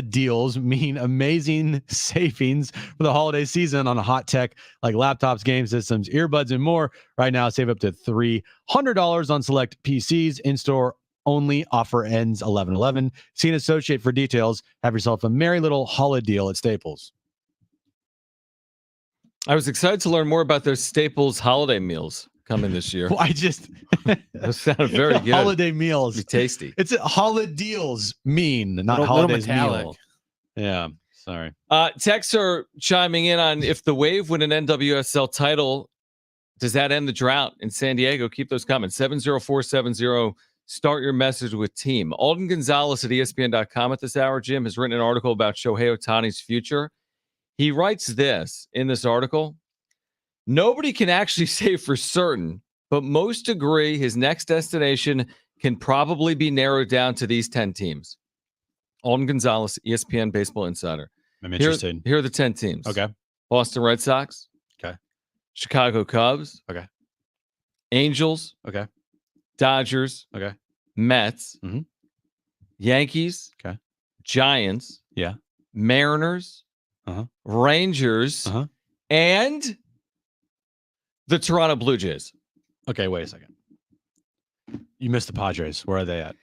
deals mean amazing savings for the holiday season on hot tech like laptops, game systems, earbuds, and more. Right now, save up to $300 on select PCs. In-store only. Offer ends 11/11. See an associate for details. Have yourself a merry little holiday deal at Staples. I was excited to learn more about those Staples holiday meals coming this year. Well, That sounded very good. Holiday meals. Be tasty. It's holiday deals mean, not Little holidays metallic. meal. Yeah, sorry. Texts are chiming in on if the Wave win an NWSL title, does that end the drought in San Diego? Keep those coming. 70470. Start your message with team. Alden Gonzalez at ESPN.com at this hour, Jim, has written an article about Shohei Ohtani's future. He writes this in this article. Nobody can actually say for certain, but most agree his next destination can probably be narrowed down to these 10 teams. Alden Gonzalez, ESPN Baseball Insider. I'm interested. Here are the 10 teams. Okay. Boston Red Sox. Okay. Chicago Cubs. Okay. Angels. Okay. Dodgers. Okay. Mets. Mhm. Yankees. Okay. Giants. Yeah. Mariners. Uh-huh. Rangers. Uh-huh. And the Toronto Blue Jays. Okay, wait a second. You missed the Padres. Where are they at?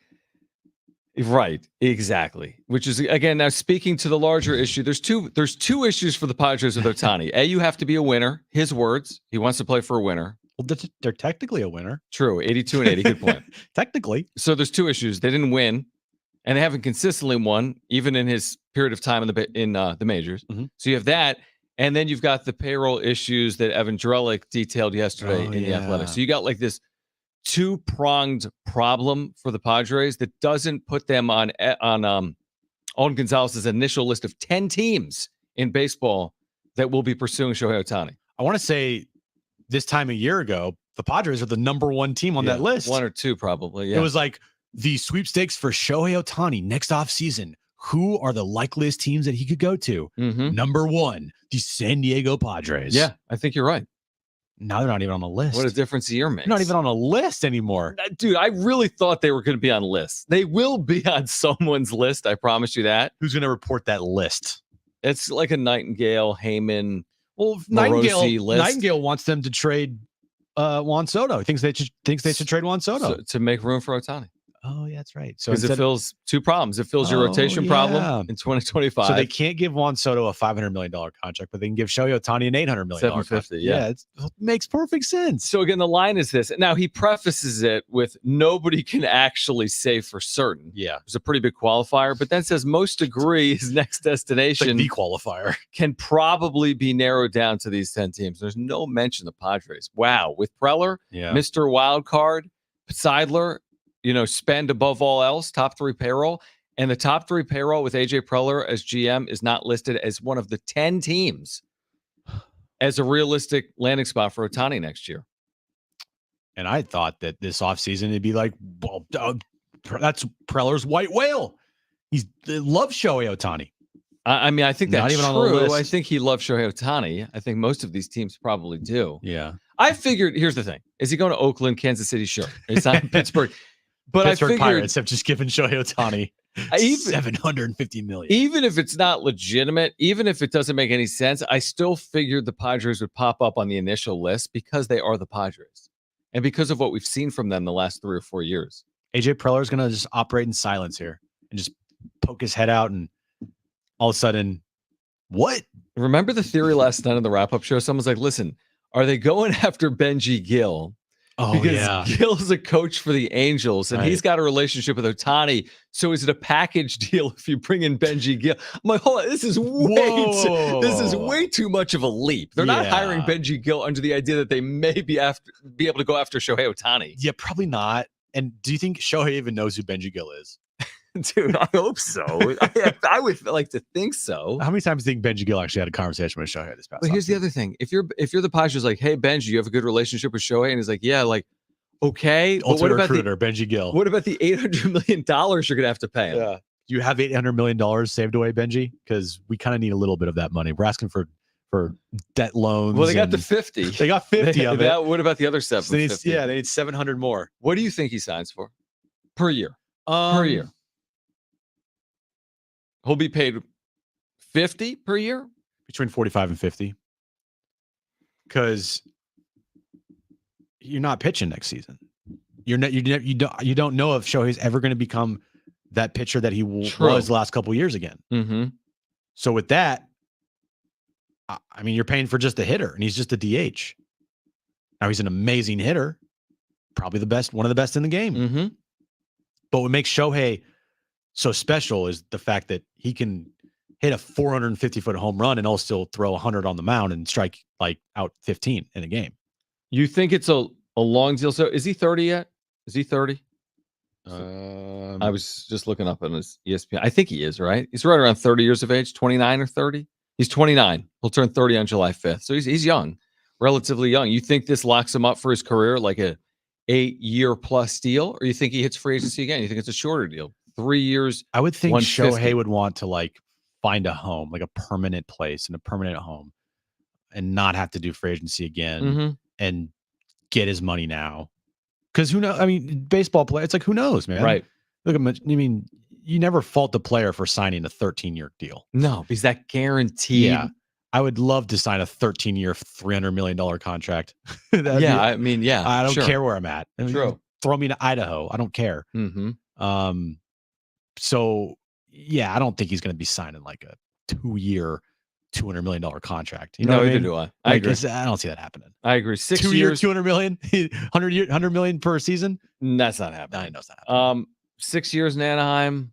Right, exactly. Which is, again, now speaking to the larger issue, there's two issues for the Padres with Ohtani. A, you have to be a winner. His words. He wants to play for a winner. Well, they're technically a winner. True, 82 and 80. Good point. Technically. So there's two issues. They didn't win, and they haven't consistently won, even in his period of time in the majors. Mhm. So you have that, and then you've got the payroll issues that Evan Drellick detailed yesterday in the Athletic. So you got like this two-pronged problem for the Padres that doesn't put them on Alden Gonzalez's initial list of 10 teams in baseball that will be pursuing Shohei Ohtani. I want to say this time a year ago, the Padres are the number one team on that list. One or two, probably. Yeah. It was like the sweepstakes for Shohei Ohtani next offseason. who are the likeliest teams that he could go to? Number 1, the San Diego Padres. Yeah, I think you're right. Now they're not even on the list. What a difference a year makes. They're not even on a list anymore. Dude, I really thought they were going to be on lists. They will be on someone's list. I promise you that. Who's going to report that list? It's like a Nightingale, Heyman, Well, Morosi list. Nightingale wants them to trade Juan Soto. He thinks they should trade Juan Soto to make room for Ohtani. Oh, yeah, that's right. So Because it fills two problems. It fills your rotation problem in 2025. So they can't give Juan Soto a $500 million contract, but they can give Shohei Ohtani an $800 million contract. $750, yeah. It makes perfect sense. So again, the line is this. Now he prefaces it with nobody can actually say for certain. Yeah. There's a pretty big qualifier, but then says most agree his next destination It's like the qualifier can probably be narrowed down to these 10 teams. There's no mention of the Padres. Wow. With Preller, Mr. Wild Card, Seidler, spend above all else, top 3 payroll. And the top 3 payroll with AJ Preller as GM is not listed as one of the 10 teams as a realistic landing spot for Ohtani next year. And I thought that this offseason it'd be like, well, that's Preller's white whale. He loves Shohei Ohtani. I mean, I think that's not even true. on the list. I think he loves Shohei Ohtani. I think most of these teams probably do. Yeah. I figured, here's the thing. Is he going to Oakland, Kansas City? Sure. It's not Pittsburgh. But Pittsburgh I figured Pirates have just given Shohei Ohtani $750 million. Even if it's not legitimate, even if it doesn't make any sense, I still figured the Padres would pop up on the initial list because they are the Padres. And because of what we've seen from them the last 3 or 4 years. AJ Preller is going to just operate in silence here and just poke his head out and all of a sudden, what? Remember the theory last night on the wrap-up show? Someone's like, listen, are they going after Benji Gill? Oh, because Gill's a coach for the Angels, and he's got a relationship with Ohtani. So is it a package deal if you bring in Benji Gill? I'm like, hold on, this is way too much of a leap. They're not hiring Benji Gill under the idea that they may be able to go after Shohei Ohtani. Yeah, probably not. And do you think Shohei even knows who Benji Gill is? Dude, I hope so. I would like to think so. How many times do you think Benji Gill actually had a conversation with Shohei this past? But here's the other thing: if you're the Padres, like, hey Benji, you have a good relationship with Shohei, and he's like, yeah, like, okay. Ultimate what about recruiter, Benji Gill? What about the $800 million you're gonna have to pay him? Yeah. You have $800 million saved away, Benji, because we kind of need a little bit of that money. We're asking for debt loans. Well, they got the 50. They got 50 of it. What about the other 750? They need 700 more. What do you think he signs for per year? Per year. He'll be paid 50 per year? Between 45 and 50. Because you're not pitching next season. You don't know if Shohei's ever going to become that pitcher that he was the last couple of years again. Mm-hmm. So with that, I mean, you're paying for just a hitter, and he's just a DH. Now he's an amazing hitter, probably one of the best in the game. Mm-hmm. But what makes Shohei so special is the fact that he can hit a 450-foot home run and also throw 100 on the mound and strike like out 15 in a game. You think it's a long deal? So is he 30 yet? Is he 30? I was just looking up on his ESPN. I think he is, right? He's right around 30 years of age, 29 or 30. He's 29. He'll turn 30 on July 5th. So he's young, relatively young. You think this locks him up for his career, like a 8-year plus deal, or you think he hits free agency again? You think it's a shorter deal? 3 years. I would think Shohei would want to like find a home, like a permanent place and a permanent home, and not have to do free agency again and get his money now. Because who knows? I mean, baseball player, it's like, who knows, man? Right. Look at, I mean, you never fault the player for signing a 13-year deal. No, because that guaranteed. Yeah. I would love to sign a 13-year, $300 million contract. I don't care where I'm at. True. Throw me to Idaho. I don't care. Mm-hmm. So yeah, I don't think he's going to be signing like a 2-year, $200 million contract. You know what I mean? Neither do I. I agree. I don't see that happening. I agree. 6 years, years, $200 million, $100 million per season. That's not happening. I know it's not happening. 6 years in Anaheim.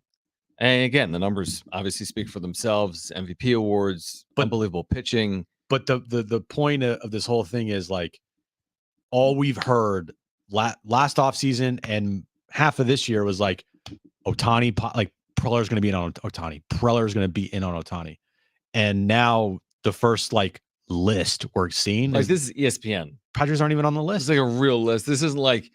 And again, the numbers obviously speak for themselves. MVP awards, unbelievable pitching. But the point of this whole thing is like all we've heard last offseason and half of this year was like Ohtani, like Preller's going to be in on Ohtani. Preller's going to be in on Ohtani. And now the first like list we're seeing like this is ESPN. Padres aren't even on the list. It's like a real list. This isn't like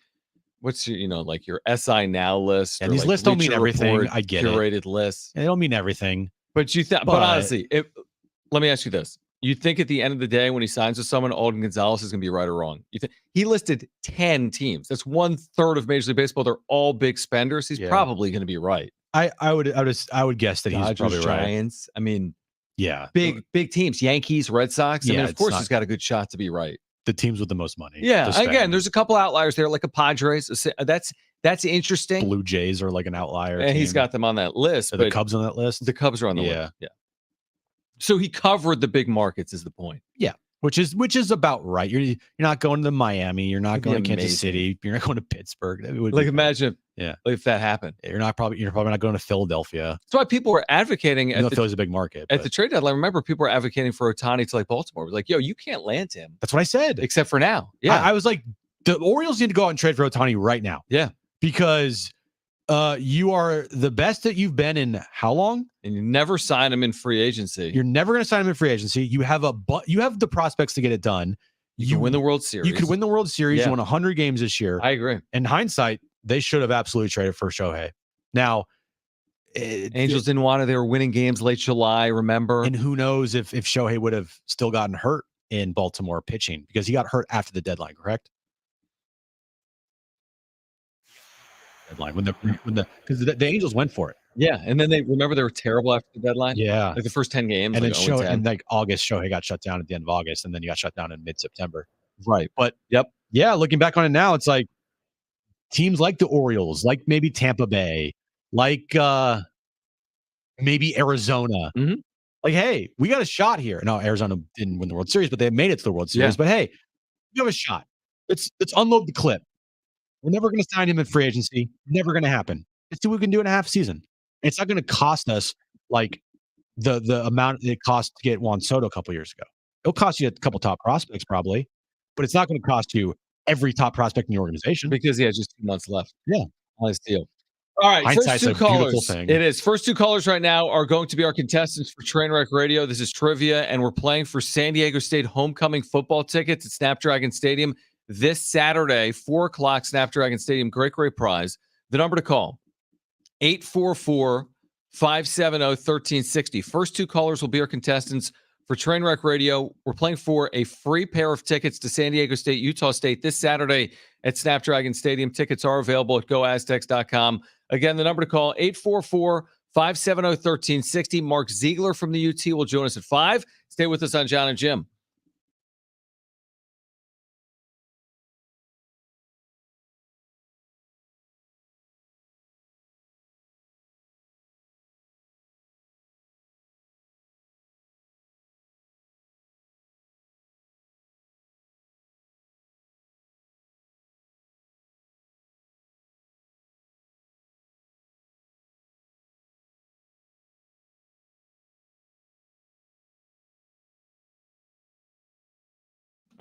what's your, like your SI Now list. And or these like lists don't mean Bleacher everything. Report I get it. curated lists. They don't mean everything. But but honestly, let me ask you this. You think at the end of the day, when he signs with someone, Alden Gonzalez is going to be right or wrong? You think he listed 10 teams? That's 1/3 of Major League Baseball. They're all big spenders. He's probably going to be right. I would guess that Dodgers, he's probably right. Giants. I mean, yeah, big teams. Yankees, Red Sox. I mean, of course, he's got a good shot to be right. The teams with the most money. Yeah. Again, there's a couple outliers there, like a Padres. That's interesting. Blue Jays are like an outlier. And he's got them on that list. Are the Cubs on that list? The Cubs are on the list. Yeah. So he covered the big markets is the point. Yeah. Which is about right. You're not going to Miami. You're not going to Kansas City. You're not going to Pittsburgh. Imagine if that happened. You're probably not going to Philadelphia. That's why people were advocating at Philly's a big market. At the trade deadline, remember people were advocating for Ohtani to like Baltimore. It was like, yo, you can't land him. That's what I said. Except for now. Yeah. I was like, the Orioles need to go out and trade for Ohtani right now. Yeah. Because you are the best that you've been in how long? And you never sign him in free agency. You're never going to sign him in free agency. You have the prospects to get it done. You can win the World Series. You could win the World Series. You won 100 games this year. I agree. In hindsight, they should have absolutely traded for Shohei. Now, Angels didn't want it. They were winning games late July, remember? And who knows if Shohei would have still gotten hurt in Baltimore pitching, because he got hurt after the deadline, correct? Deadline because the Angels went for it. Yeah, and then they were terrible after the deadline. Yeah, like the first 10 games, and like then August, Shohei got shut down at the end of August, and then he got shut down in mid-September. Right, but looking back on it now, it's like teams like the Orioles, like maybe Tampa Bay, like maybe Arizona. Mm-hmm. Like, hey, we got a shot here. No, Arizona didn't win the World Series, but they made it to the World Series. Yeah. But hey, we have a shot. Let's unload the clip. We're never going to sign him in free agency. Never going to happen. Let's see what we can do in a half season. It's not going to cost us like the amount it cost to get Juan Soto a couple years ago. It'll cost you a couple top prospects probably, but it's not going to cost you every top prospect in the organization because he has just 2 months left. Yeah, nice deal. All right, hindsight's first two a callers. beautiful thing. It is. First two callers right now are going to be our contestants for Trainwreck Radio. This is trivia, and we're playing for San Diego State homecoming football tickets at Snapdragon Stadium this Saturday, 4 o'clock, Snapdragon Stadium. Great prize. The number to call, 844-570-1360. First two callers will be our contestants for Trainwreck Radio. We're playing for a free pair of tickets to San Diego State, Utah State this Saturday at Snapdragon Stadium. Tickets are available at goaztecs.com. Again, the number to call, 844-570-1360. Mark Ziegler from the UT will join us at 5. Stay with us on Jon and Jim.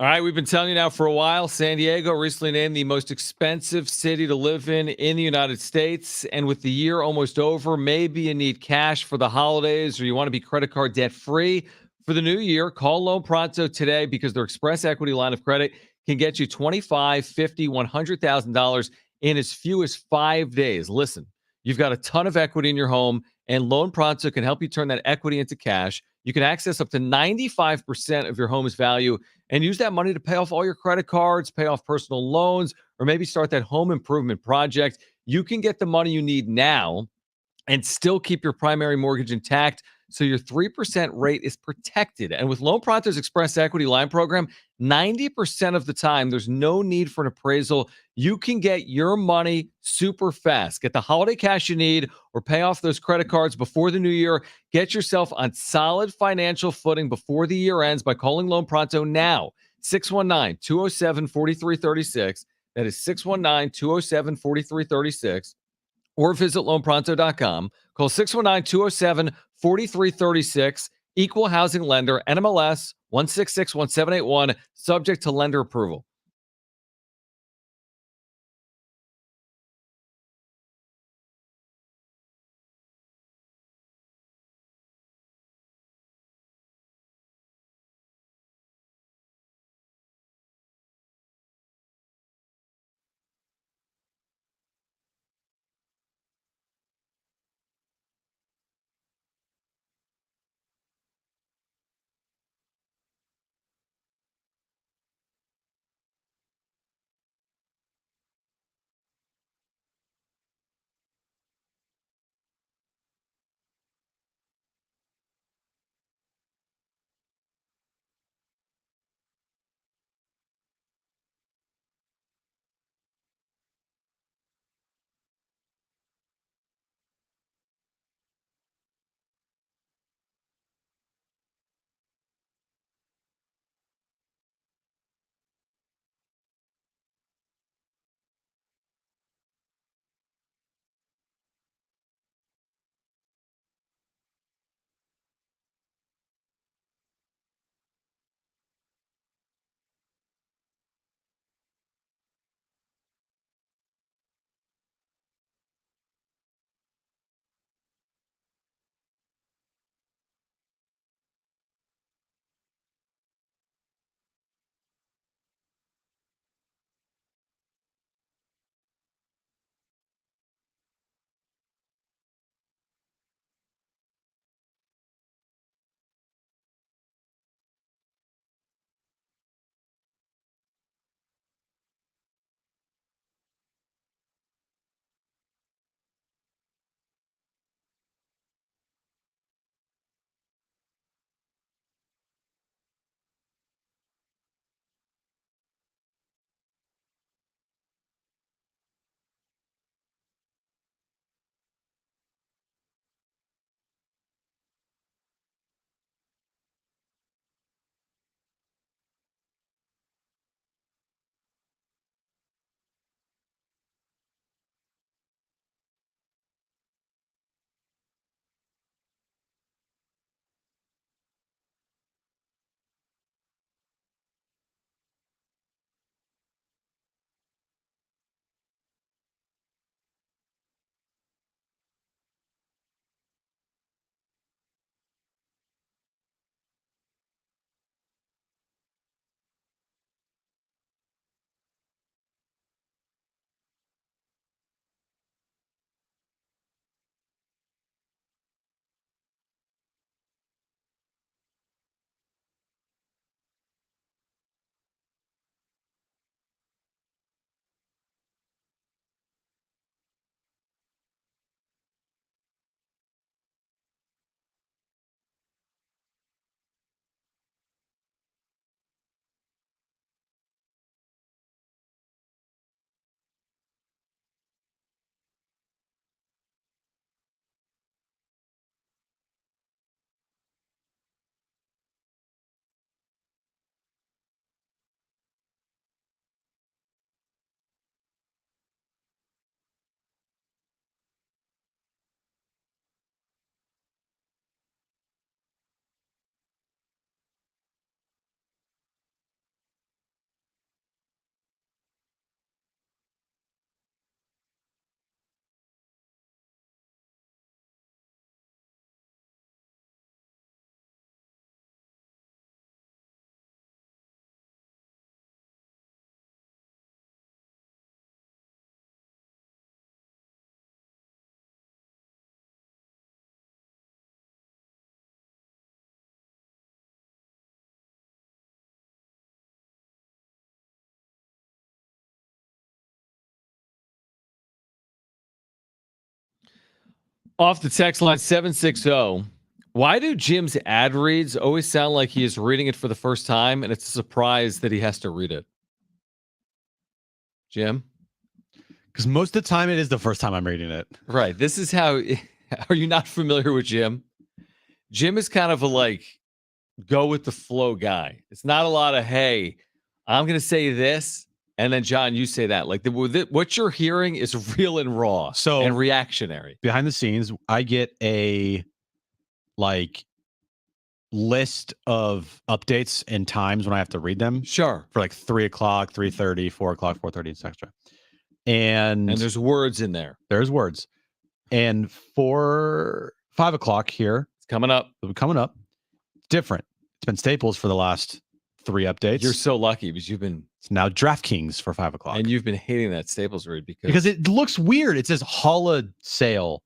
All right, we've been telling you now for a while, San Diego recently named the most expensive city to live in the United States. And with the year almost over, maybe you need cash for the holidays or you want to be credit card debt free for the new year. Call Loan Pronto today because their Express Equity line of credit can get you $25,000, $50,000, $100,000 in as few as 5 days. Listen, you've got a ton of equity in your home, and Loan Pronto can help you turn that equity into cash. You can access up to 95% of your home's value and use that money to pay off all your credit cards, pay off personal loans, or maybe start that home improvement project. You can get the money you need now and still keep your primary mortgage intact, so your 3% rate is protected. And with Loan Pronto's Express Equity Line Program, 90% of the time, there's no need for an appraisal. You can get your money super fast. Get the holiday cash you need or pay off those credit cards before the new year. Get yourself on solid financial footing before the year ends by calling Loan Pronto now. 619-207-4336. That is 619-207-4336. Or visit loanpronto.com. Call 619-207-4336. Equal housing lender, NMLS 1661781, subject to lender approval. Off the text line 760. Why do Jim's ad reads always sound like he is reading it for the first time, and it's a surprise that he has to read it? Jim? Because most of the time it is the first time I'm reading it. Right. This is how. Are you not familiar with Jim? Jim is kind of a like go with the flow guy. It's not a lot of, hey, I'm going to say this, and then John, you say that. Like what you're hearing is real and raw, and reactionary. Behind the scenes, I get a list of updates and times when I have to read them. Sure. For like 3 o'clock, 3:30, 4 o'clock, 4:30, etc. And there's words in there. There's words. And for 5 o'clock here, it's coming up. It's different. It's been Staples for the last 3 updates. You're so lucky because it's now DraftKings for 5 o'clock. And you've been hating that Staples read because it looks weird. It says Holla sale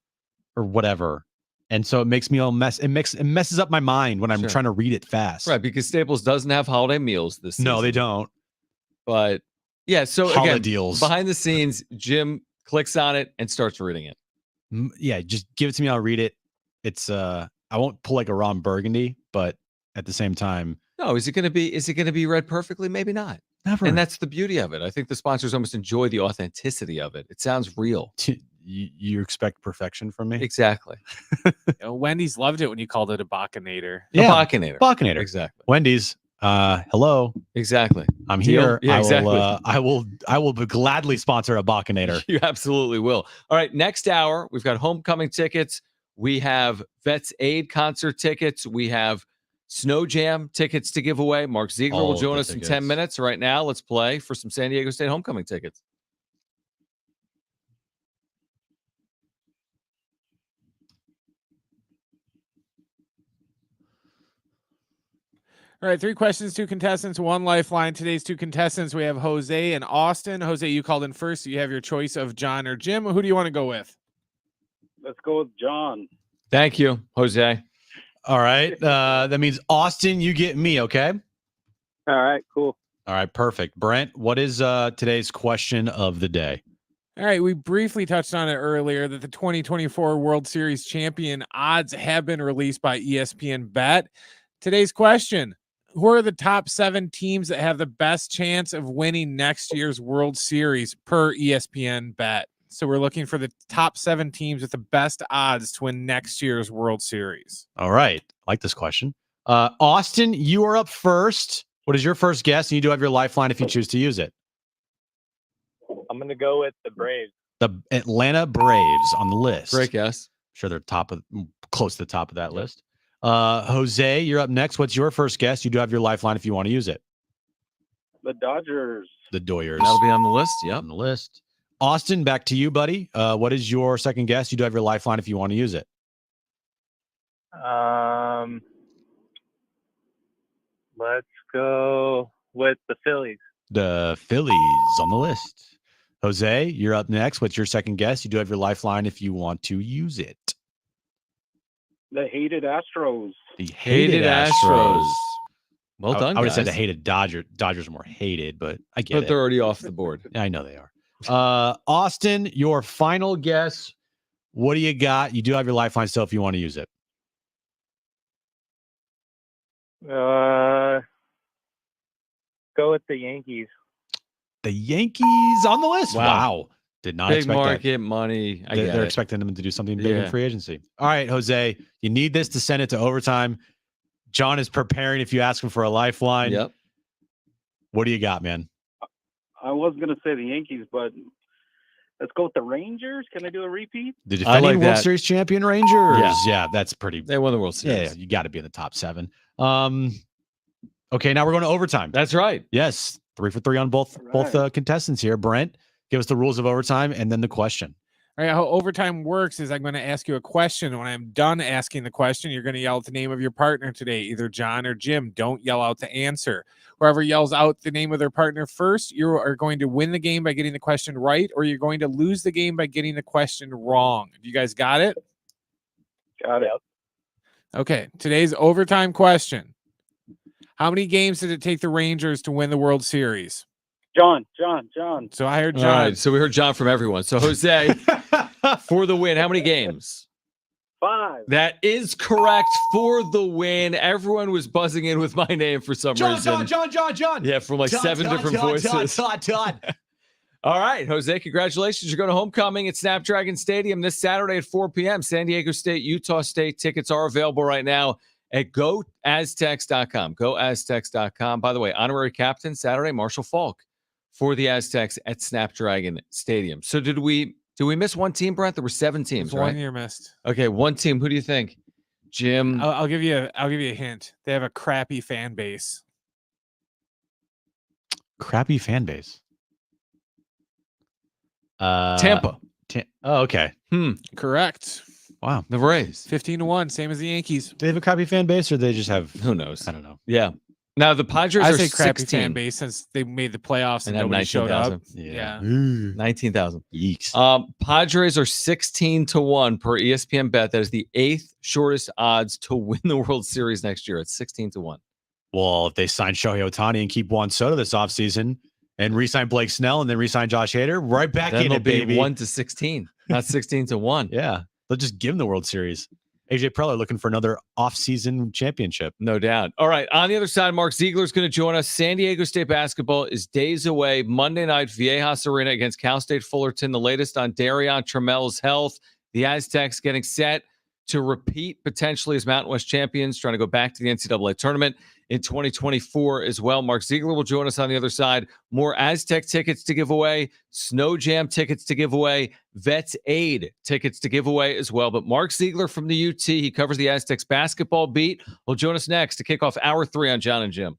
or whatever. And so it makes me all it messes up my mind when I'm trying to read it fast. Right, because Staples doesn't have holiday meals this season. No, they don't. But yeah, so Holla again, deals. Behind the scenes, Jim clicks on it and starts reading it. Yeah, just give it to me. I'll read it. It's I won't pull like a Ron Burgundy, but at the same time, no. Is it going to be read perfectly? Maybe not. Never. And that's the beauty of it. I think the sponsors almost enjoy the authenticity of it. It sounds real. You expect perfection from me? Exactly. Wendy's loved it when you called it a Bacchinator. Yeah, Bacchinator. Bacchinator. Exactly. Wendy's. Hello. Exactly. I'm here. Yeah, exactly. I will gladly sponsor a Bacchinator. You absolutely will. All right. Next hour, we've got homecoming tickets. We have Vets Aid concert tickets. We have Snow Jam tickets to give away. Mark Ziegler will join us in 10 minutes. Right now, let's play for some San Diego State homecoming tickets. All right, 3 questions, 2 contestants, 1 lifeline. Today's 2 contestants, we have Jose and Austin. Jose, you called in first, so you have your choice of John or Jim. Who do you want to go with? Let's go with John. Thank you, Jose. All right. That means Austin, you get me, okay? All right, cool. All right, perfect. Brent, what is today's question of the day? All right, we briefly touched on it earlier that the 2024 World Series champion odds have been released by ESPN Bet. Today's question: who are the top 7 teams that have the best chance of winning next year's World Series per ESPN Bet? So we're looking for the top 7 teams with the best odds to win next year's World Series. All right. I like this question. Austin, you are up first. What is your first guess? And you do have your lifeline if you choose to use it. I'm going to go with the Braves. The Atlanta Braves on the list. Great guess. I'm sure they're close to the top of that list. Jose, you're up next. What's your first guess? You do have your lifeline if you want to use it. The Dodgers. The Doyers. That'll be on the list. Yep. On the list. Austin, back to you, buddy. What is your second guess? You do have your lifeline if you want to use it. Let's go with the Phillies. The Phillies on the list. Jose, you're up next. What's your second guess? You do have your lifeline if you want to use it. The hated Astros. The hated Astros. Well done, I would have said guys. the hated Dodgers. Dodgers are more hated, but I get But it. they're already off the board. I know they are. Austin, your final guess. What do you got? You do have your lifeline still if you want to use it. Go with the Yankees. The Yankees on the list. Wow. Did not Big expect market that. money. They're expecting them to do something big Yeah. in free agency. All right, Jose, you need this to send it to overtime. John is preparing if you ask him for a lifeline. Yep. What do you got, man? I was going to say the Yankees, but let's go with the Rangers. Can I do a repeat? The I defending like World that. Series champion Rangers. Yeah. That's pretty. They won the World Series. Yeah, you got to be in the top 7. Okay, now we're going to overtime. That's right. Yes, 3 for 3 on both contestants here. Brent, give us the rules of overtime and then the question. All right, how overtime works is I'm going to ask you a question. When I'm done asking the question, you're going to yell out the name of your partner today, either John or Jim. Don't yell out the answer. Whoever yells out the name of their partner first, you are going to win the game by getting the question right, or you're going to lose the game by getting the question wrong. You guys got it? Got it. Okay, today's overtime question. How many games did it take the Rangers to win the World Series? John. So I heard All John. right. So we heard John from everyone. So Jose, for the win, how many games? 5. That is correct for the win. Everyone was buzzing in with my name for some reason. John. Yeah, from like seven different voices. All right, Jose, congratulations. You're going to homecoming at Snapdragon Stadium this Saturday at 4 p.m. San Diego State, Utah State. Tickets are available right now at goaztecs.com. Goaztecs.com. By the way, honorary captain Saturday, Marshall Falk for the Aztecs at Snapdragon Stadium. So did we miss one team, Brent? There were 7 teams, There's right? one year missed. Okay, one team. Who do you think? Jim. I'll give you a hint. They have a crappy fan base. Crappy fan base. Tampa. Oh, okay. Correct. Wow. The Rays. 15-1, same as the Yankees. Do they have a crappy fan base, or they just have? Who knows? I don't know. Yeah. Now the Padres I are say crappy 16. fan base since they made the playoffs and And had nobody showed up. 19,000. Yeah. 19,000. Yeeks. Padres are 16-1 per ESPN bet. That is the 8th shortest odds to win the World Series next year. It's 16-1. Well, if they sign Shohei Ohtani and keep Juan Soto this offseason and re-sign Blake Snell and then re-sign Josh Hader, right back Then in it'll it, be baby. 1-16, not 16-1. Yeah. They'll just give him the World Series. AJ Preller looking for another off-season championship. No doubt. All right. On the other side, Mark Ziegler is going to join us. San Diego State basketball is days away. Monday night, Viejas Arena against Cal State Fullerton. The latest on Darion Trammell's health. The Aztecs getting set to repeat potentially as Mountain West champions, trying to go back to the NCAA tournament in 2024 as well. Mark Ziegler will join us on the other side. More Aztec tickets to give away, Snow Jam tickets to give away, Vets Aid tickets to give away as well. But Mark Ziegler from the UT, he covers the Aztecs basketball beat, will join us next to kick off hour 3 on Jon and Jim.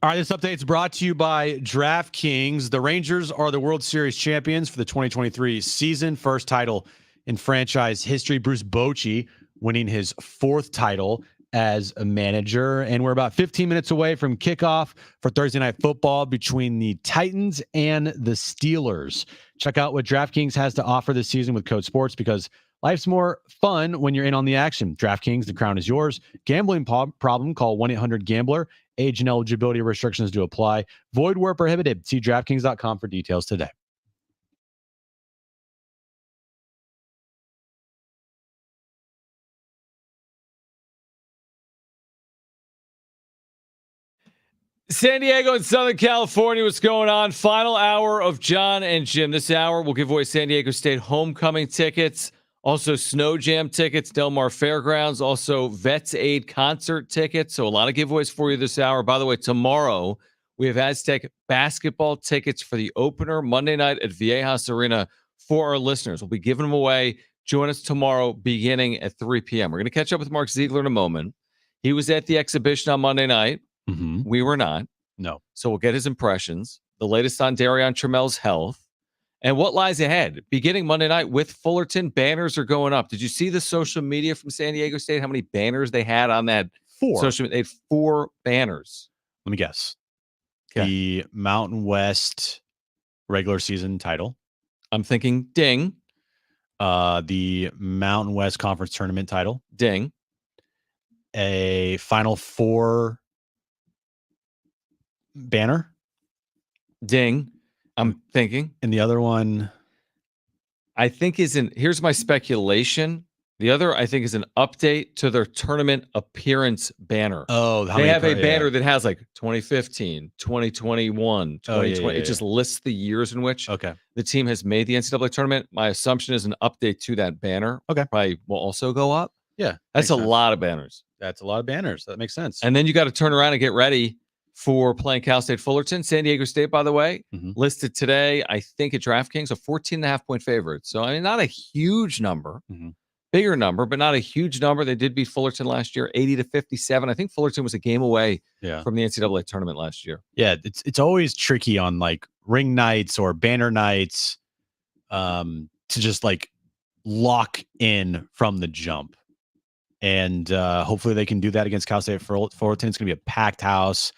All right, this update is brought to you by DraftKings. The Rangers are the World Series champions for the 2023 season. First title in franchise history. Bruce Bochy winning his 4th title as a manager. And we're about 15 minutes away from kickoff for Thursday Night Football between the Titans and the Steelers. Check out what DraftKings has to offer this season with Code Sports, because life's more fun when you're in on the action. DraftKings, the crown is yours. Gambling problem? Call 1-800-GAMBLER. Age and eligibility restrictions do apply. Void where prohibited. See DraftKings.com for details today. San Diego and Southern California, what's going on? Final hour of Jon and Jim. This hour, we'll give away San Diego State homecoming tickets, also Snow Jam tickets, Del Mar Fairgrounds, also Vets Aid concert tickets. So a lot of giveaways for you this hour. By the way, tomorrow, we have Aztec basketball tickets for the opener Monday night at Viejas Arena for our listeners. We'll be giving them away. Join us tomorrow beginning at 3 p.m. We're going to catch up with Mark Ziegler in a moment. He was at the exhibition on Monday night. Mm-hmm. We were not. No. So we'll get his impressions, the latest on Darion Trammell's health, and what lies ahead. Beginning Monday night with Fullerton, banners are going up. Did you see the social media from San Diego State? How many banners they had on that? 4. Social, they had 4 banners. Let me guess. Okay. The Mountain West regular season title. I'm thinking ding. The Mountain West Conference Tournament title. Ding. A Final Four banner. Ding. I'm thinking. And the other one, I think, here's my speculation. The other, I think, is an update to their tournament appearance banner. Oh, they have a banner that has like 2015, 2021, 2020. It just lists the years in which the team has made the NCAA tournament. My assumption is an update to that banner. Okay. Probably will also go up. Yeah. That's a lot of banners. That's a lot of banners. That makes sense. And then you got to turn around and get ready for playing Cal State Fullerton. San Diego State, by the way, listed today, I think, at DraftKings, a 14.5-point favorite. So, I mean, not a huge number. Bigger number, but not a huge number. They did beat Fullerton last year, 80-57. I think Fullerton was a game away from the NCAA tournament last year. Yeah, it's always tricky on like ring nights or banner nights to just like lock in from the jump. And hopefully they can do that against Cal State Fullerton. It's going to be a packed house.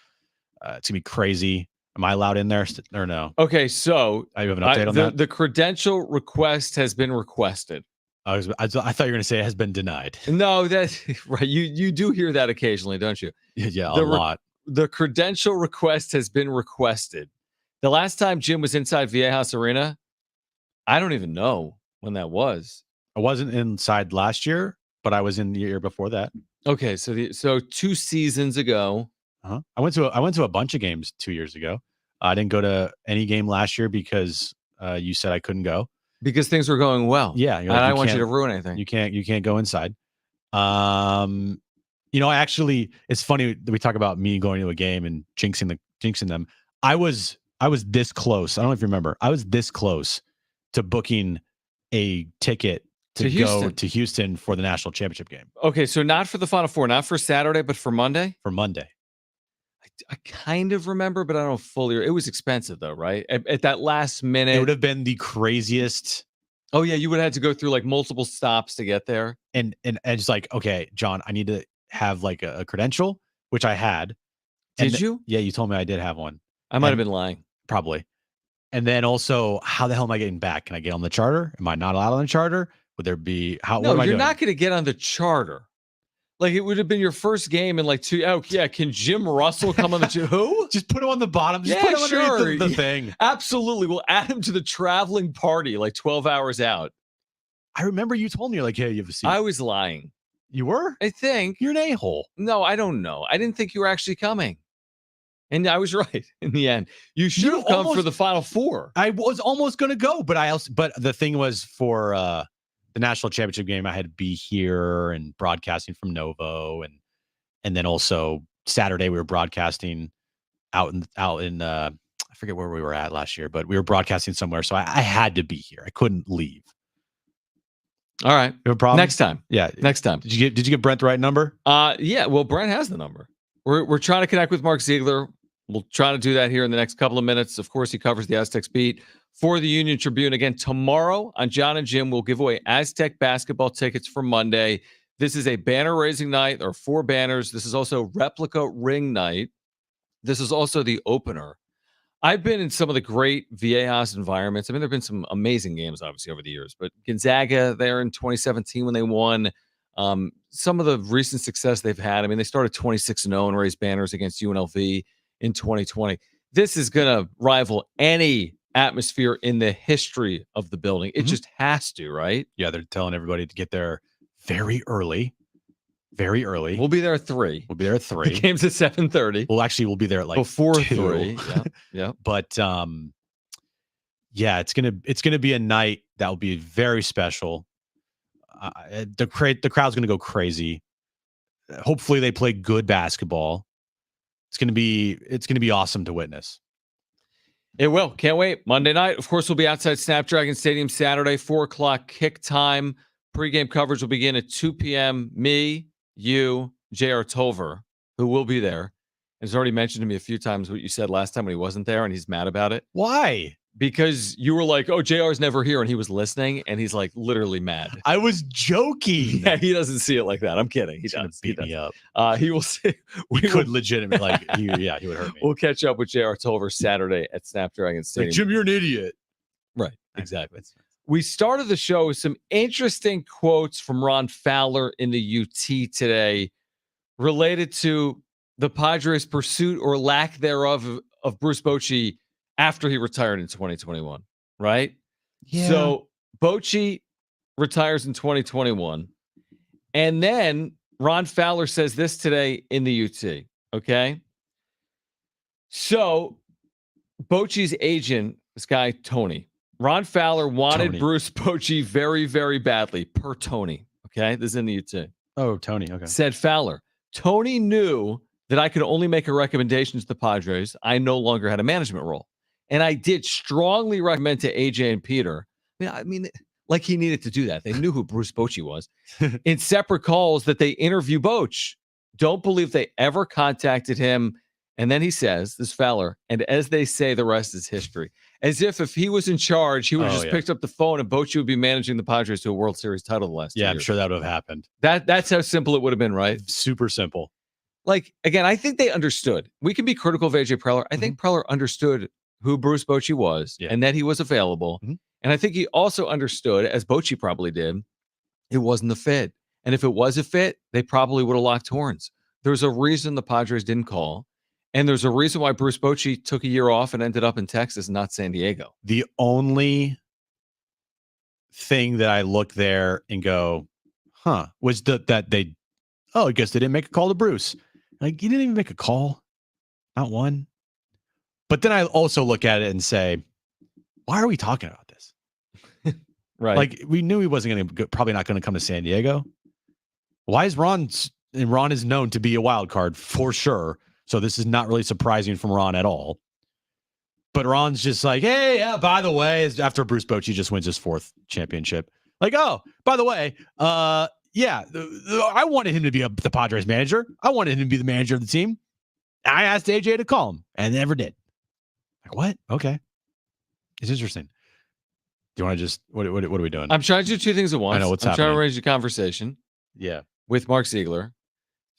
It's going to be crazy. Am I allowed in there or no? Okay, so I have an update on that. The credential request has been requested. I thought you were going to say it has been denied. No, that's right. You do hear that occasionally, don't you? Yeah, a lot. The credential request has been requested. The last time Jim was inside Viejas Arena, I don't even know when that was. I wasn't inside last year, but I was in the year before that. Okay, so 2 seasons ago. I went to a bunch of games 2 years ago. I didn't go to any game last year because you said I couldn't go. Because things were going well. Yeah. And I don't want you to ruin anything. You can't go inside. It's funny that we talk about me going to a game and jinxing them. I was this close. I don't know if you remember. I was this close to booking a ticket to go to Houston for the national championship game. Okay, so not for the Final Four, not for Saturday, but for Monday? For Monday. I kind of remember, but I don't fully. It was expensive though, right? At that last minute, it would have been the craziest. Oh yeah, you would have had to go through like multiple stops to get there. And it's like, okay, John, I need to have like a credential, which I had. Did you? Yeah, you told me I did have one. I might have been lying. Probably. And then also, how the hell am I getting back? Can I get on the charter? Am I not allowed on the charter? Would there be No, you're not going to get on the charter. Like it would have been your first game in like 2. Oh yeah, can Jim Russell come on the who? Just put him on the bottom. Just put him underneath the thing. Absolutely, we'll add him to the traveling party like 12 hours out. I remember you told me you're like, hey, you have a seat. I was lying. You were? I think you're an a-hole. No, I don't know. I didn't think you were actually coming, and I was right in the end. You should have come for the Final Four. I was almost going to go, but the thing was for the national championship game, I had to be here and broadcasting from Novo, and then also Saturday we were broadcasting out in I forget where we were at last year, but we were broadcasting somewhere, so I had to be here. I couldn't leave. All right, you have a problem next time. Yeah, next time. Did you get Brent the right number? Yeah. Well, Brent has the number. We're trying to connect with Mark Ziegler. We'll try to do that here in the next couple of minutes. Of course, he covers the Aztecs beat for the Union Tribune. Again, tomorrow on Jon and Jim, we'll give away Aztec basketball tickets for Monday. This is a banner raising night. There are 4 banners. This is also replica ring night. This is also the opener. I've been in some of the great Viejas environments. I mean, there have been some amazing games, obviously, over the years. But Gonzaga there in 2017 when they won. Some of the recent success they've had. I mean, they started 26-0 and raised banners against UNLV in 2020. This is going to rival any atmosphere in the history of the building. It just has to, right? Yeah, they're telling everybody to get there very early. Very early. We'll be there at 3. We'll be there at 3. The game's at 7:30. Well, actually, we'll be there at like before 2. 3. Yeah. But yeah, it's gonna be a night that will be very special. The crowd's gonna go crazy. Hopefully, they play good basketball. It's gonna be awesome to witness. It will. Can't wait. Monday night, of course, we'll be outside Snapdragon Stadium Saturday, 4:00 kick time. Pre-game coverage will begin at 2 p.m. Me, you, J.R. Tolver, who will be there, has already mentioned to me a few times what you said last time when he wasn't there, and he's mad about it. Why? Because you were like, oh, JR's never here, and he was listening, and he's like literally mad. I was joking. Yeah, he doesn't see it like that. I'm kidding. He does. Beat me up. He will see. We could legitimately he would hurt me. We'll catch up with J.R. Tolver Saturday at Snapdragon Stadium. Like, Jim, you're an idiot. Right. Exactly. We started the show with some interesting quotes from Ron Fowler in the UT today related to the Padres' pursuit or lack thereof of Bruce Bochy after he retired in 2021, right? Yeah. So Bochy retires in 2021. And then Ron Fowler says this today in the UT, okay? So Bochy's agent, this guy, Tony, Ron Fowler wanted Bruce Bochy very, very badly, per Tony. Okay, this is in the UT. Oh, Tony. Okay. Said Fowler, Tony knew that I could only make a recommendation to the Padres. I no longer had a management role. And I did strongly recommend to AJ and Peter. I mean, like he needed to do that. They knew who Bruce Bochy was. In separate calls that they interview Boch. Don't believe they ever contacted him. And then he says, this Fowler, and as they say, the rest is history. As if he was in charge, he would have just picked up the phone and Bochy would be managing the Padres to a World Series title the last 2 years. I'm sure that would have happened. That's how simple it would have been, right? Super simple. Like, again, I think they understood. We can be critical of AJ Preller. I think Preller understood who Bruce Bochy was and that he was available. And I think he also understood, as Bochy probably did, it wasn't a fit. And if it was a fit, they probably would have locked horns. There's a reason the Padres didn't call. And there's a reason why Bruce Bochy took a year off and ended up in Texas, not San Diego. The only thing that I look there and go, was that they, I guess they didn't make a call to Bruce. Like, you didn't even make a call. Not one. But then I also look at it and say, why are we talking about this? Right. Like, we knew he wasn't going to, probably not going to come to San Diego. Why is Ron is known to be a wild card for sure. So this is not really surprising from Ron at all. But Ron's just like, hey, yeah, by the way, after Bruce Bochy just wins his 4th championship. Like, oh, by the way, I wanted him to be the Padres manager. I wanted him to be the manager of the team. I asked AJ to call him, and never did. Like, what? Okay. It's interesting. Do you want to just, what are we doing? I'm trying to do 2 things at once. I know what's I'm happening. trying to arrange a conversation. Yeah. With Mark Ziegler.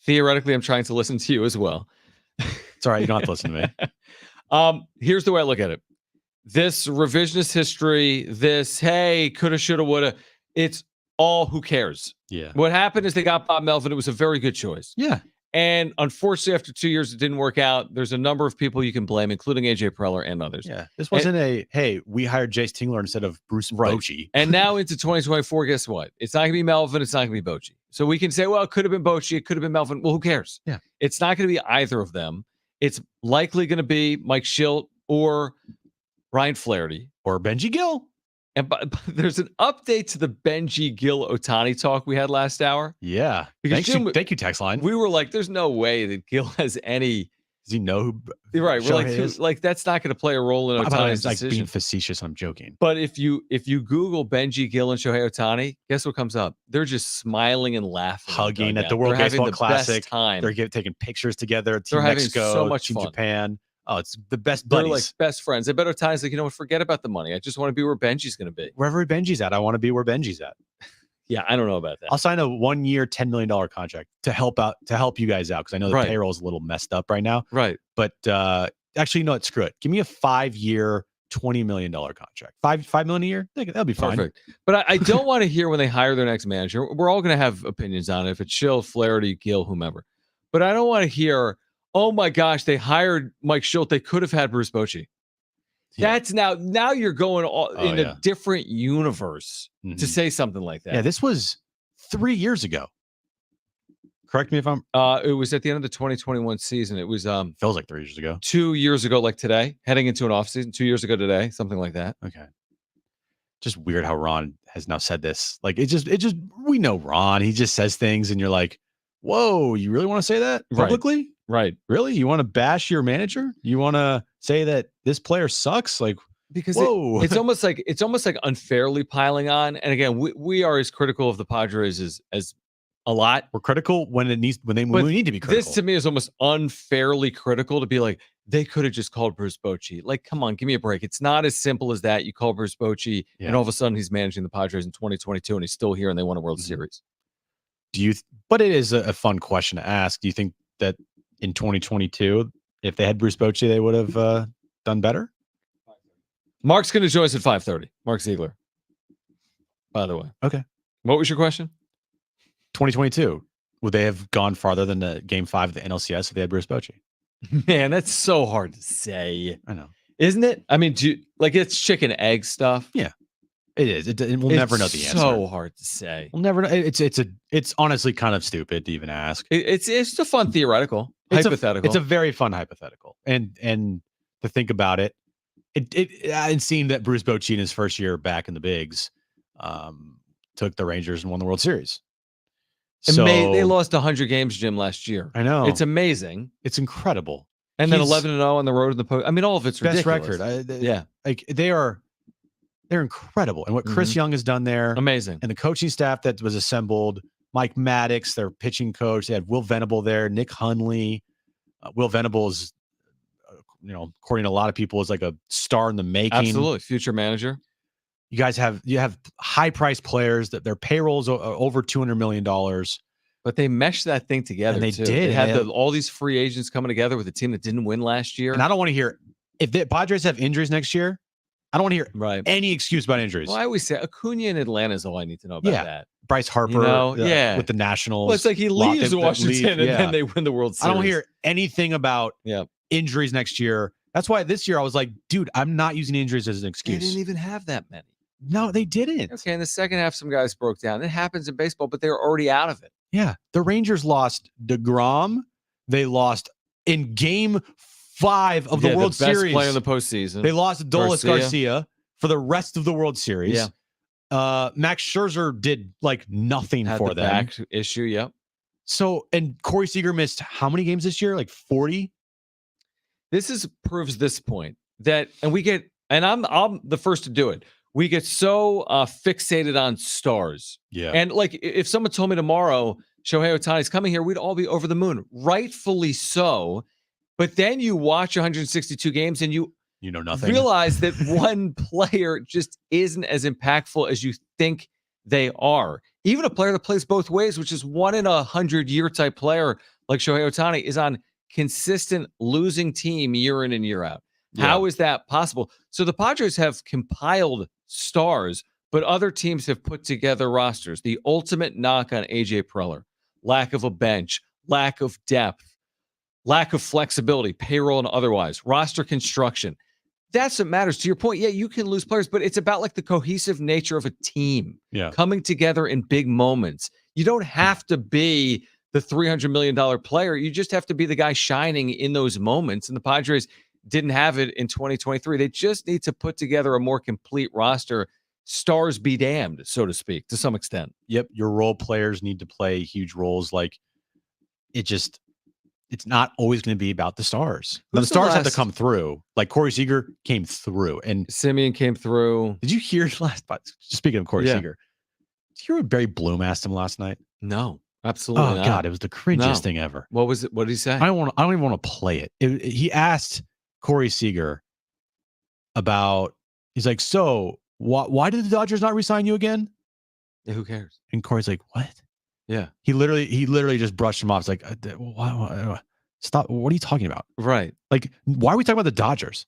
Theoretically, I'm trying to listen to you as well. It's all right. You don't have to listen to me. Here's the way I look at it. This revisionist history, this, hey, coulda, shoulda, woulda, it's all who cares. Yeah. What happened is they got Bob Melvin. It was a very good choice. Yeah. And unfortunately, after 2 years, it didn't work out. There's a number of people you can blame, including AJ Preller and others. Yeah. This wasn't hey, we hired Jace Tingler instead of Bruce Bochy. And now into 2024, guess what? It's not going to be Melvin. It's not going to be Bochy. So we can say, well, it could have been Bochy. It could have been Melvin. Well, who cares? Yeah. It's not going to be either of them. It's likely going to be Mike Schilt or Ryan Flaherty. Or Benji Gill. And but there's an update to the Benji Gill Ohtani talk we had last hour. Yeah. Because thank you, text line. We were like, there's no way that Gill has any. Does he know who? Right. We're like that's not going to play a role in Ohtani's like decision. being facetious. I'm joking. But if you Google Benji Gill and Shohei Ohtani, guess what comes up? They're just smiling and laughing, hugging at the World Baseball Classic. They're taking pictures together. Team They're Mexico, having so much Team fun. Japan. Oh, it's the best They're buddies. like best friends. I bet Ohtani's like, you know what? Forget about the money. I just want to be where Benji's going to be. Wherever Benji's at, I want to be where Benji's at. Yeah, I don't know about that. I'll sign a 1-year, $10 million contract to help you guys out because I know the Right. payroll is a little messed up right now. Right. But actually, no, screw it. Give me a 5-year, $20 million contract. $5 million a year. That'll be fine. Perfect. But I don't want to hear when they hire their next manager. We're all going to have opinions on it. If it's Schill, Flaherty, Gill, whomever. But I don't want to hear, oh my gosh, they hired Mike Schilt. They could have had Bruce Bochy. Yeah. That's now you're going in yeah. a different universe to say something like that. Yeah, this was 3 years ago. Correct me if I'm. It was at the end of the 2021 season. It was Feels like 3 years ago. 2 years ago, like today, heading into an off season. 2 years ago today, something like that. Okay. Just weird how Ron has now said this. Like it just we know Ron. He just says things, and you're like, whoa, you really want to say that publicly? Right. Really? You want to bash your manager? You want to say that this player sucks? Like, because whoa. it's almost like unfairly piling on. And again, we are as critical of the Padres as a lot. We're critical when we need to be critical. This to me is almost unfairly critical to be like, they could have just called Bruce Bochy. Like, come on, give me a break. It's not as simple as that. You call Bruce Bochy, and all of a sudden he's managing the Padres in 2022, and he's still here, and they won a World Series. But it is a fun question to ask. Do you think that in 2022, if they had Bruce Bochy, they would have done better? Mark's going to join us at 5:30. Mark Ziegler, by the way. Okay. What was your question? 2022, would they have gone farther than the Game 5 of the NLCS if they had Bruce Bochy? Man, that's so hard to say. I know. Isn't it? I mean, it's chicken egg stuff? Yeah, it is. We'll never know the answer. So hard to say. We'll never know. It's honestly kind of stupid to even ask. It's a fun theoretical, hypothetical. It's a very fun hypothetical, and to think about it, it seemed that Bruce Bochy in his first year back in the bigs, took the Rangers and won the World Series. So they lost 100 games, Jim, last year. I know. It's amazing. It's incredible. And then 11-0 on the road in the post. I mean, all of it's best ridiculous. record. Yeah. Like they're incredible. And what Chris Young has done there. Amazing. And the coaching staff that was assembled, Mike Maddox, their pitching coach, they had Will Venable there, Nick Hundley. Will Venable is, according to a lot of people, is like a star in the making. Absolutely. Future manager. You guys have high priced players that their payrolls are over $200 million. But they meshed that thing together. And they too. did. They had all these free agents coming together with a team that didn't win last year. And I don't want to hear if the Padres have injuries next year. I don't want to hear any excuse about injuries. Well, I always say Acuna in Atlanta is all I need to know about that. Bryce Harper, with the Nationals. Well, it's like he leaves Washington and then they win the World Series. I don't hear anything about injuries next year. That's why this year I was like, dude, I'm not using injuries as an excuse. They didn't even have that many. No, they didn't. Okay, in the second half, some guys broke down. It happens in baseball, but they were already out of it. Yeah, the Rangers lost DeGrom. They lost in Game 5 of the World Series. Best player in the postseason. They lost Adolis Garcia for the rest of the World Series. Yeah. Max Scherzer did like nothing for them. Back issue. Yep. So, and Corey Seager missed how many games this year? Like 40. This proves this point that, and we get, and I'm the first to do it. We get so fixated on stars. Yeah. And like, if someone told me tomorrow Shohei Ohtani is coming here, we'd all be over the moon. Rightfully so. But then you watch 162 games and you know nothing. Realize that one player just isn't as impactful as you think they are. Even a player that plays both ways, which is 1 in 100-year type player like Shohei Ohtani, is on consistent losing team year in and year out. Yeah. How is that possible? So the Padres have compiled stars, but other teams have put together rosters. The ultimate knock on AJ Preller: lack of a bench, lack of depth, lack of flexibility, payroll and otherwise, roster construction. That's what matters. To your point, yeah, you can lose players, but it's about like the cohesive nature of a team coming together in big moments. You don't have to be the $300 million player. You just have to be the guy shining in those moments. And the Padres didn't have it in 2023. They just need to put together a more complete roster. Stars be damned, so to speak, to some extent. Yep. Your role players need to play huge roles. Like it's not always going to be about the stars. Now, the stars have to come through. Like Corey Seager came through and Simeon came through. Did you hear speaking of Corey Seager, did you hear what Barry Bloom asked him last night? No, absolutely not. God, it was the cringiest thing ever. What was it? What did he say? I don't even want to play it. He asked Corey Seager about, he's like, so why did the Dodgers not re-sign you again? Yeah, who cares? And Corey's like, what? Yeah. He literally just brushed him off. It's like, stop. What are you talking about? Right. Like, why are we talking about the Dodgers?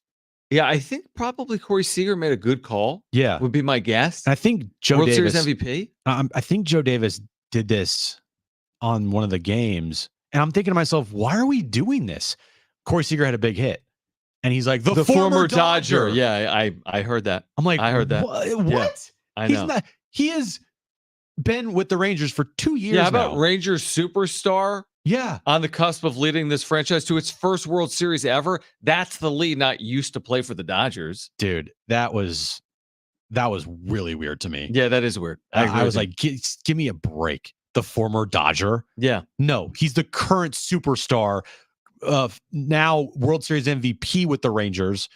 Yeah, I think probably Corey Seager made a good call. Yeah. Would be my guess. And I think Joe World Davis, Series MVP. I think Joe Davis did this on one of the games. And I'm thinking to myself, why are we doing this? Corey Seager had a big hit. And he's like, the former Dodger. Yeah, I heard that. I'm like, I heard that. What? Yeah, I know. He has been with the Rangers for 2 years how about now. Rangers superstar? Yeah. On the cusp of leading this franchise to its first World Series ever. That's the lead not used to play for the Dodgers. Dude, that was really weird to me. Yeah, that is weird. I was like, give me a break. The former Dodger. Yeah. No, he's the current superstar of now World Series MVP with the Rangers,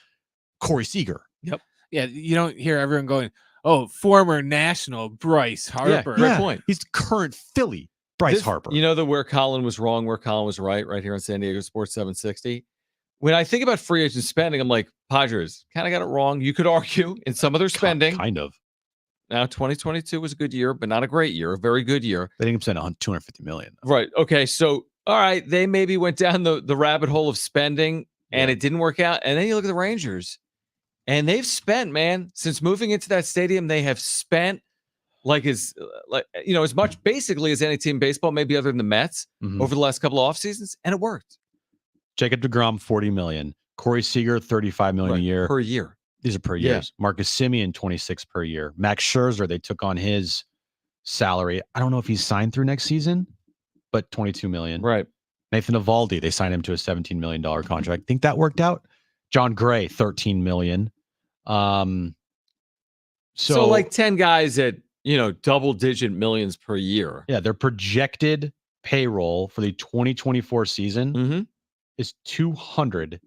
Corey Seager. Yep. Yeah, you don't hear everyone going, oh, former national Bryce Harper. Great point. He's current Philly Bryce Harper. You know where Colin was wrong, where Colin was right here on San Diego Sports 760. When I think about free agent spending, I'm like, Padres kind of got it wrong. You could argue in some of their spending. Kind of. Now, 2022 was a good year, but not a great year, a very good year. They didn't spend $250 million. Right. Okay. So, all right, they maybe went down the rabbit hole of spending and it didn't work out. And then you look at the Rangers and they've spent, man, since moving into that stadium, they have spent as much basically as any team in baseball, maybe other than the Mets over the last couple of off seasons. And it worked. Jacob deGrom, $40 million. Corey Seager, $35 million a year. Per year. These are per years. Marcus Semien, 26 per year. Max Scherzer, they took on his salary. I don't know if he's signed through next season, but $22 million. Right. Nathan Eovaldi, they signed him to a $17 million contract. I think that worked out. John Gray, $13 million. So like 10 guys at, double-digit millions per year. Yeah, their projected payroll for the 2024 season is $218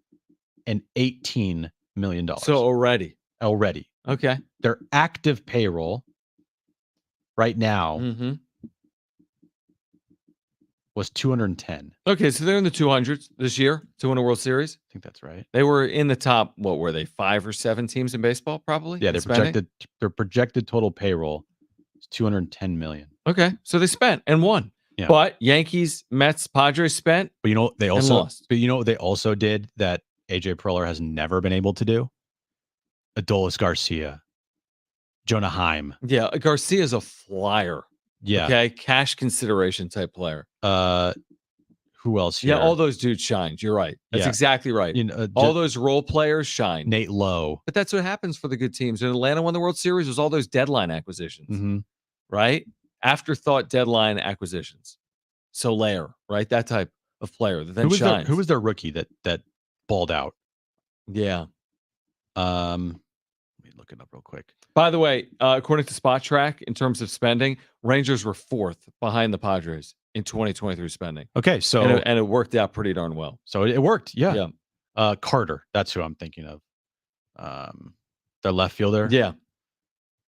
million. So already. Okay. Their active payroll right now was 210. Okay, so they're in the 200s this year to win a World Series. I think that's right. They were in the top, what were they, 5 or 7 teams in baseball, probably? Yeah, their projected total payroll is 210 million. Okay, so they spent and won. Yeah. But Yankees, Mets, Padres spent. But they also lost. But what they also did that AJ Preller has never been able to do? Adolis Garcia, Jonah Heim. Yeah, Garcia's a flyer. Yeah. Okay, cash consideration type player. Who else here? Yeah, all those dudes shined. You're right. That's exactly right. All those role players shine. Nate Lowe. But that's what happens for the good teams. When Atlanta won the World Series, it was all those deadline acquisitions, right? Afterthought deadline acquisitions. Soler, right? That type of player that then shines. Who was their rookie that balled out? Yeah. Let me look it up real quick. By the way, according to Spot Track, in terms of spending, Rangers were 4th behind the Padres in 2023 spending. Okay, so and it worked out pretty darn well. So it worked, yeah. Carter, that's who I'm thinking of. Their left fielder. Yeah,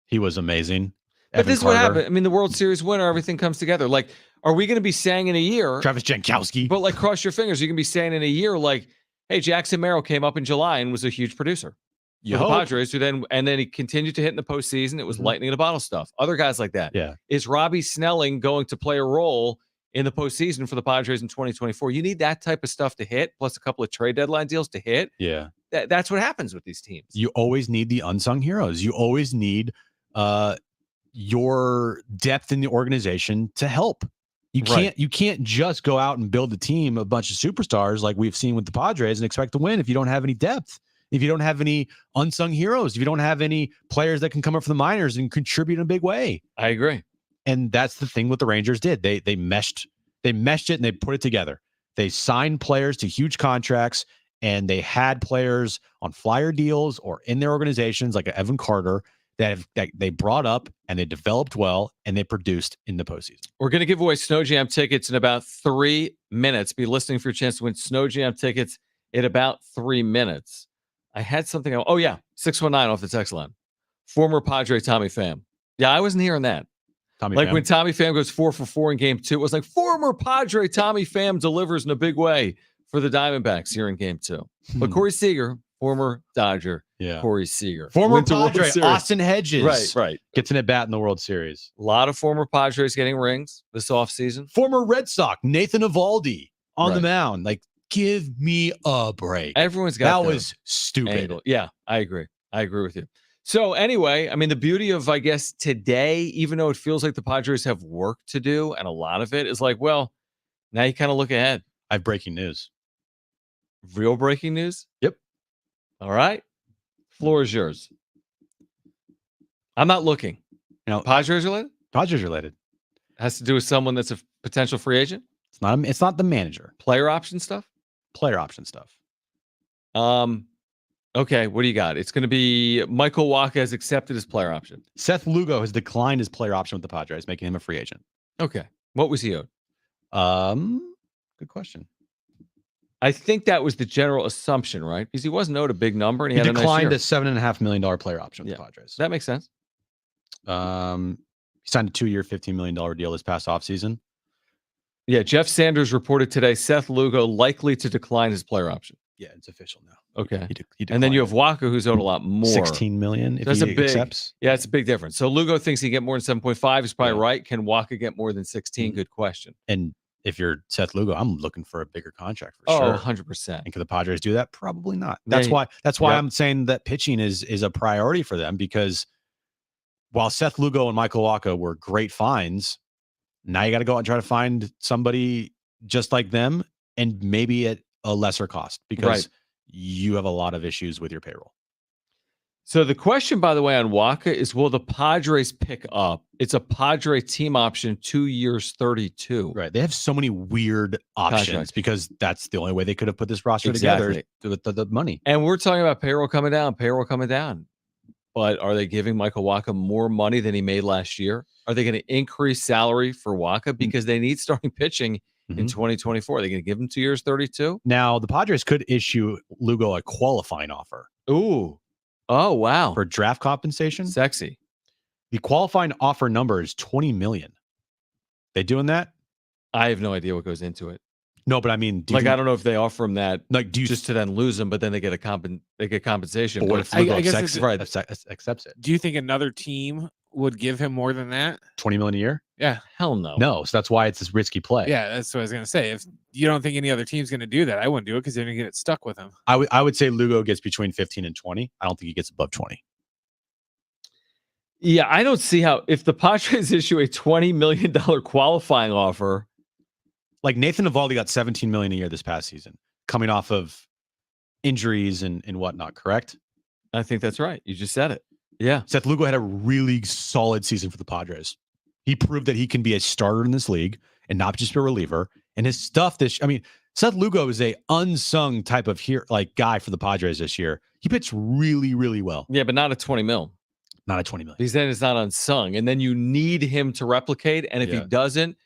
he was amazing. But this is what happened. I mean, the World Series winner, everything comes together. Like, are we going to be saying in a year, Travis Jankowski? But like, cross your fingers. You can be saying in a year, like, hey, Jackson Merrill came up in July and was a huge producer. The Padres, and then he continued to hit in the postseason. It was lightning in a bottle stuff. Other guys like that. Yeah. Is Robbie Snelling going to play a role in the postseason for the Padres in 2024? You need that type of stuff to hit, plus a couple of trade deadline deals to hit. Yeah. That's what happens with these teams. You always need the unsung heroes. You always need your depth in the organization to help. You can't just go out and build a team, a bunch of superstars like we've seen with the Padres and expect to win if you don't have any depth. If you don't have any unsung heroes, if you don't have any players that can come up from the minors and contribute in a big way. I agree. And that's the thing what the Rangers did. They meshed it and they put it together. They signed players to huge contracts and they had players on flyer deals or in their organizations like Evan Carter that they brought up and they developed well and they produced in the postseason. We're going to give away Snow Jam tickets in about 3 minutes. Be listening for your chance to win Snow Jam tickets in about 3 minutes. I had something. 619 off the text line. Former Padre Tommy Pham. Yeah, I wasn't hearing that. When Tommy Pham goes 4 for 4 in game 2, it was like former Padre Tommy Pham delivers in a big way for the Diamondbacks here in Game 2. But Corey Seager, former Dodger, Corey Seager. Former wins the World Padre, Series. Austin Hedges. Right. Gets an at-bat in the World Series. A lot of former Padres getting rings this offseason. Former Red Sox, Nathan Eovaldi on the Right. mound. Like, give me a break. Everyone's got that their was stupid. angle. Yeah, I agree. I agree with you. So anyway, I mean, the beauty of, I guess, today, even though it feels like the Padres have work to do, and a lot of it is like, well, now you kind of look ahead. I have breaking news. Real breaking news? Yep. All right. Floor is yours. I'm not looking. Padres related? Padres related. Has to do with someone that's a potential free agent? It's not the manager. Player option stuff? Player option stuff. Okay, what do you got? It's going to be Michael Wacha has accepted his player option. Seth Lugo has declined his player option with the Padres, making him a free agent. Okay. What was he owed? Good question. I think that was the general assumption, right? Because he wasn't owed a big number, and he had declined a nice a $7.5 million player option with the Padres. That makes sense. He signed a 2-year, $15 million deal this past offseason. Yeah, Jeff Sanders reported today Seth Lugo likely to decline his player option. Yeah, it's official now. Okay. He and then you have Wacha, who's owed a lot more. $16 million if he accepts. Yeah, it's a big difference. So Lugo thinks he get more than 7.5. He's probably right. Can Wacha get more than 16? Good question. And if you're Seth Lugo, I'm looking for a bigger contract for sure. 100%. And can the Padres do that? Probably not. That's why I'm saying that pitching is a priority for them, because while Seth Lugo and Michael Wacha were great finds, now you got to go out and try to find somebody just like them, and maybe at a lesser cost, because you have a lot of issues with your payroll. So the question, by the way, on Wacha is, will the Padres pick up? It's a Padre team option, 2 years, 32. Right. They have so many weird options because that's the only way they could have put this roster together with the money. And we're talking about payroll coming down. But are they giving Michael Wacha more money than he made last year? Are they going to increase salary for Wacha because they need starting pitching in 2024? Are they going to give him 2 years, 32? Now, the Padres could issue Lugo a qualifying offer. Ooh. Oh, wow. For draft compensation. Sexy. The qualifying offer number is $20 million. They doing that? I have no idea what goes into it. No, but I mean, I don't know if they offer him that just to then lose him, but then they get compensation. But if Lugo accepts it. Do you think another team would give him more than that? $20 million a year? Yeah. Hell no. No. So that's why it's this risky play. Yeah, that's what I was going to say. If you don't think any other team's going to do that, I wouldn't do it because they're going to get stuck with him. I would say Lugo gets between 15 and 20. I don't think he gets above 20. Yeah, I don't see how, if the Padres issue a $20 million qualifying offer. Like Nathan Eovaldi got $17 million a year this past season, coming off of injuries and whatnot, correct? I think that's right. You just said it. Yeah. Seth Lugo had a really solid season for the Padres. He proved that he can be a starter in this league and not just a reliever. And his stuff Seth Lugo is a unsung type of guy for the Padres this year. He pitched really, really well. Yeah, but not at 20 mil. Not at 20 million. Because then it's not unsung. And then you need him to replicate. And if he doesn't,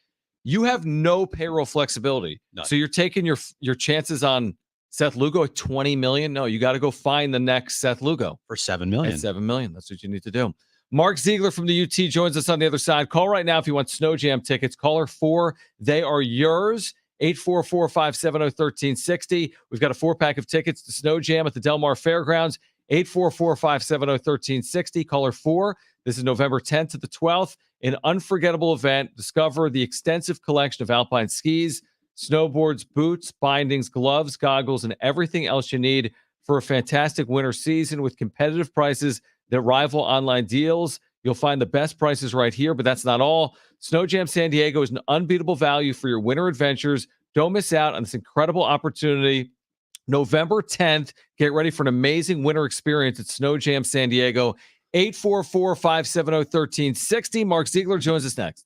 you have no payroll flexibility. None. So you're taking your chances on Seth Lugo at 20 million. No, you got to go find the next Seth Lugo for $7 million. At $7 million. That's what you need to do. Mark Ziegler from the UT joins us on the other side. Call right now if you want Snow Jam tickets. Caller 4, they are yours. 844-570-1360. We've got a 4-pack of tickets to Snow Jam at the Del Mar Fairgrounds. 844-570-1360. Caller 4. This is November 10th to the 12th. An unforgettable event. Discover the extensive collection of alpine skis, snowboards, boots, bindings, gloves, goggles, and everything else you need for a fantastic winter season with competitive prices that rival online deals. You'll find the best prices right here, but that's not all. Snow Jam San Diego is an unbeatable value for your winter adventures. Don't miss out on this incredible opportunity. November 10th, get ready for an amazing winter experience at Snow Jam San Diego. 844-570-1360. Mark Ziegler joins us next.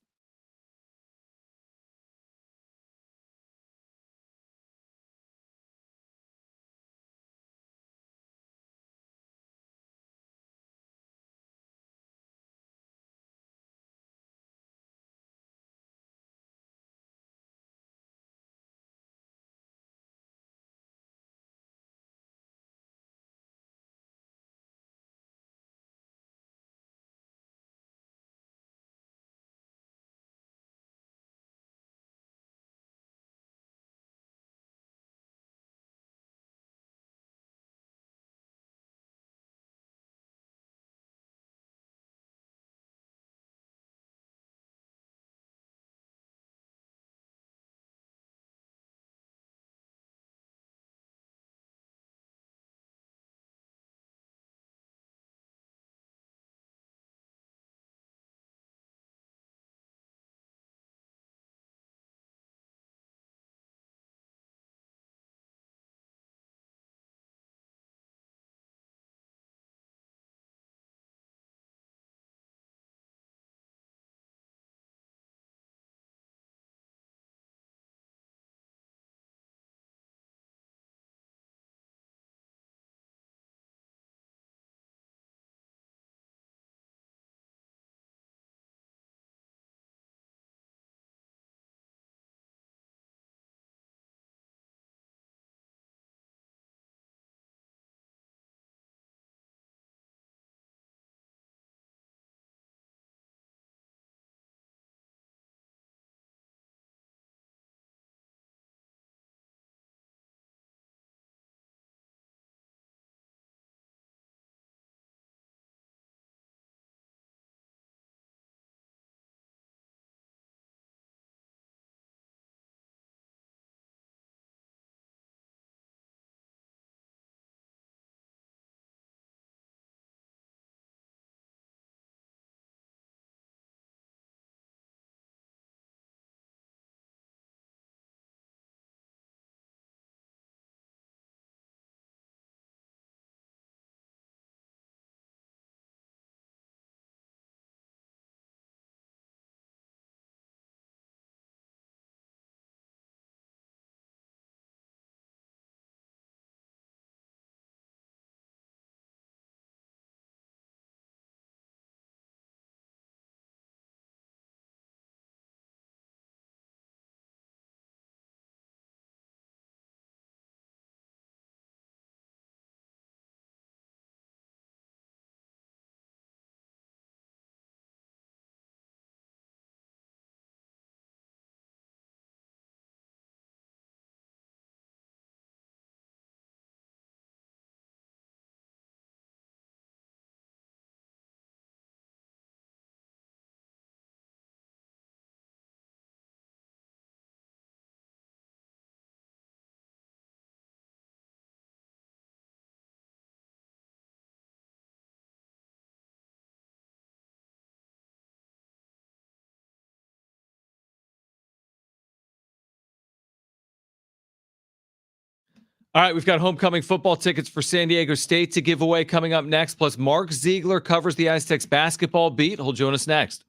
All right, we've got homecoming football tickets for San Diego State to give away coming up next. Plus, Mark Ziegler covers the Aztecs basketball beat. He'll join us next.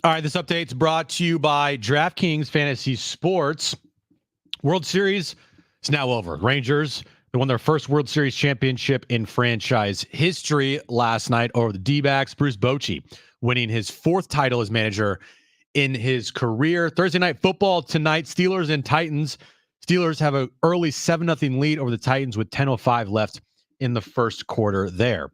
All right, this update's brought to you by DraftKings Fantasy Sports. World Series is now over. Rangers, they won their first World Series championship in franchise history last night over the D-backs. Bruce Bochy winning his fourth title as manager in his career. Thursday night football tonight, Steelers and Titans. Steelers have an early 7-0 lead over the Titans with 10:05 left in the first quarter there.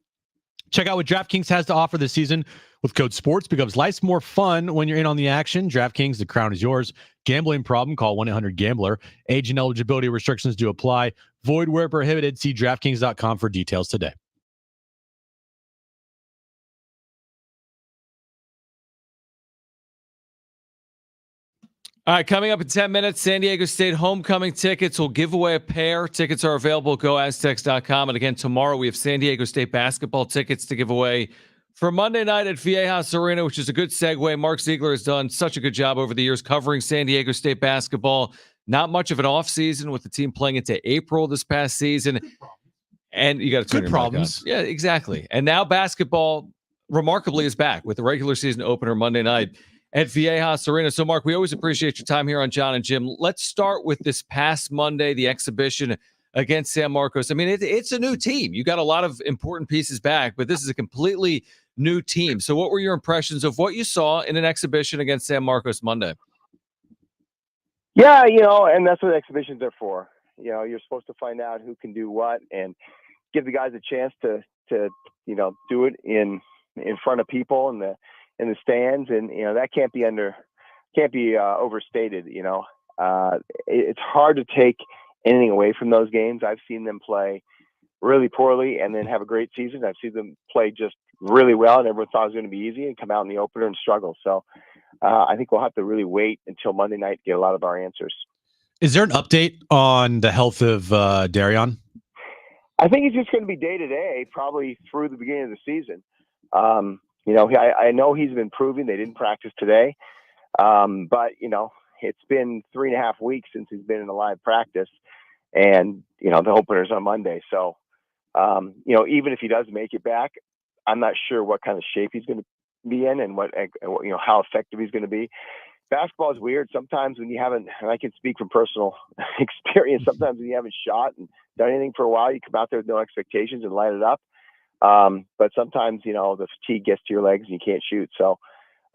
Check out what DraftKings has to offer this season. With code SPORTS becomes life's more fun when you're in on the action. DraftKings, the crown is yours. Gambling problem, call 1-800-GAMBLER. Age and eligibility restrictions do apply. Void where prohibited. See DraftKings.com for details today. All right, coming up in 10 minutes, San Diego State homecoming tickets. We'll give away a pair. Tickets are available. GoAztecs.com. And again, tomorrow we have San Diego State basketball tickets to give away for Monday night at Viejas Arena, which is a good segue. Mark Ziegler has done such a good job over the years covering San Diego State basketball. Not much of an offseason with the team playing into April this past season. And you got to turn your problems. mic on. Yeah, exactly. And now basketball, remarkably, is back with the regular season opener Monday night at Viejas Arena. So, Mark, we always appreciate your time here on Jon and Jim. Let's start with this past Monday, the exhibition against San Marcos. I mean, it's a new team. You got a lot of important pieces back, but this is a completely new team. So what were your impressions of what you saw in an exhibition against San Marcos Monday? Yeah, and that's what exhibitions are for. You're supposed to find out who can do what and give the guys a chance to do it in front of people in the stands, and that can't be overstated. It's hard to take anything away from those games. I've seen them play really poorly and then have a great season. I've seen them play just really well and everyone thought it was going to be easy and come out in the opener and struggle. So I think we'll have to really wait until Monday night to get a lot of our answers. Is there an update on the health of Darion? I think it's just going to be day to day, probably through the beginning of the season. I know he's been improving. They didn't practice today. But it's been 3.5 weeks since he's been in a live practice, and the opener's on Monday. So, even if he does make it back, I'm not sure what kind of shape he's going to be in and what how effective he's going to be. Basketball is weird. Sometimes when you haven't, and I can speak from personal experience, sometimes when you haven't shot and done anything for a while, you come out there with no expectations and light it up. But sometimes, the fatigue gets to your legs and you can't shoot. So,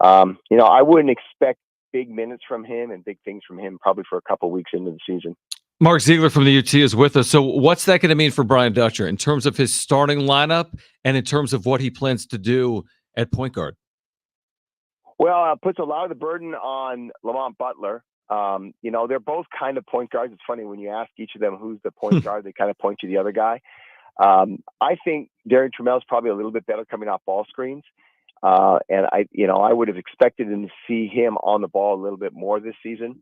I wouldn't expect big minutes from him and big things from him probably for a couple of weeks into the season. Mark Ziegler from the UT is with us. So what's that going to mean for Brian Dutcher in terms of his starting lineup and in terms of what he plans to do at point guard? Well, it puts a lot of the burden on Lamont Butler. They're both kind of point guards. It's funny when you ask each of them who's the point guard, they kind of point to the other guy. I think Darren Trammell is probably a little bit better coming off ball screens. And I would have expected to see him on the ball a little bit more this season.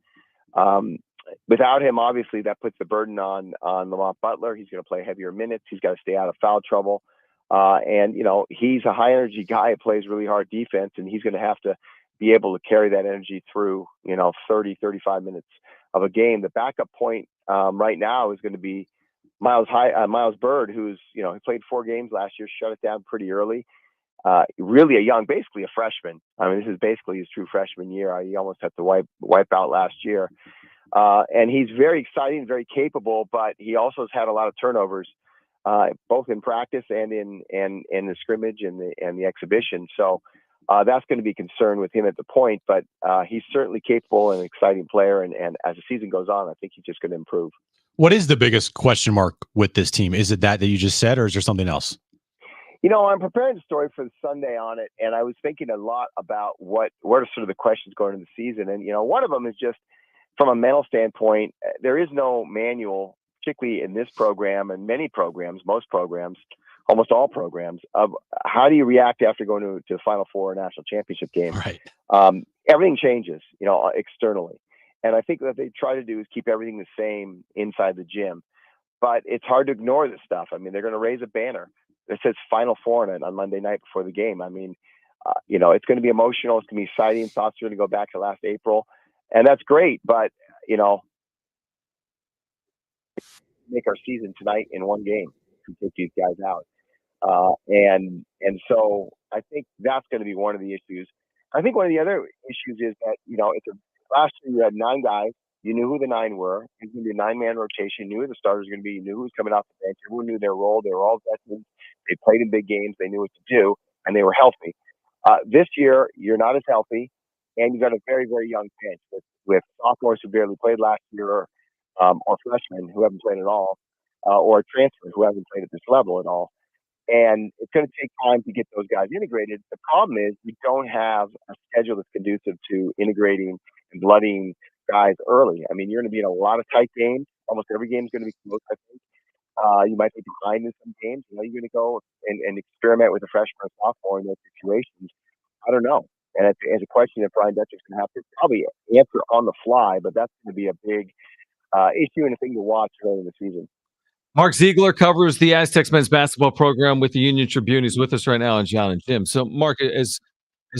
Without him, obviously, that puts the burden on Lamont Butler. He's going to play heavier minutes. He's got to stay out of foul trouble. And he's a high energy guy who plays really hard defense, and he's going to have to be able to carry that energy through, 30, 35 minutes of a game. The backup point right now is going to be Miles Bird, who's, he played 4 games last year, shut it down pretty early. Really basically a freshman. I mean, this is basically his true freshman year. He almost had to wipe out last year. And he's very exciting, very capable, but he also has had a lot of turnovers, both in practice and in the scrimmage and the exhibition. So that's going to be a concern with him at the point, but he's certainly capable and an exciting player. And as the season goes on, I think he's just going to improve. What is the biggest question mark with this team? Is it that you just said, or is there something else? I'm preparing the story for the Sunday on it, and I was thinking a lot about what are sort of the questions going into the season. And, one of them is just from a mental standpoint, there is no manual, particularly in this program and many programs, most programs, almost all programs, of how do you react after going to the Final Four or national championship game. Right. Everything changes, externally. And I think what they try to do is keep everything the same inside the gym. But it's hard to ignore this stuff. I mean, they're going to raise a banner that says Final Four on Monday night before the game. I mean, it's going to be emotional. It's going to be exciting. Thoughts are going to go back to last April. And that's great. But, make our season tonight in one game to take these guys out. And so I think that's going to be one of the issues. I think one of the other issues is that, last year you had 9 guys. You knew who the 9 were. It was going to be a 9-man rotation. You knew who the starters were going to be. You knew who was coming off the bench. Everyone knew their role. They were all veterans. They played in big games. They knew what to do, and they were healthy. This year, you're not as healthy, and you've got a very, very young bench with sophomores who barely played last year, or freshmen who haven't played at all, or transfers who haven't played at this level at all. And it's going to take time to get those guys integrated. The problem is you don't have a schedule that's conducive to integrating and blooding guys early. I mean, you're going to be in a lot of tight games. Almost every game is going to be close, I think. You might be behind in some games. You're going to go and experiment with a freshman or sophomore in those situations. I don't know. And it's a question that Brian Dutcher's going to have to probably answer on the fly, but that's going to be a big issue and a thing to watch early in the season. Mark Ziegler covers the Aztecs men's basketball program with the Union Tribune. He's with us right now on Jon and Jim. So, Mark, as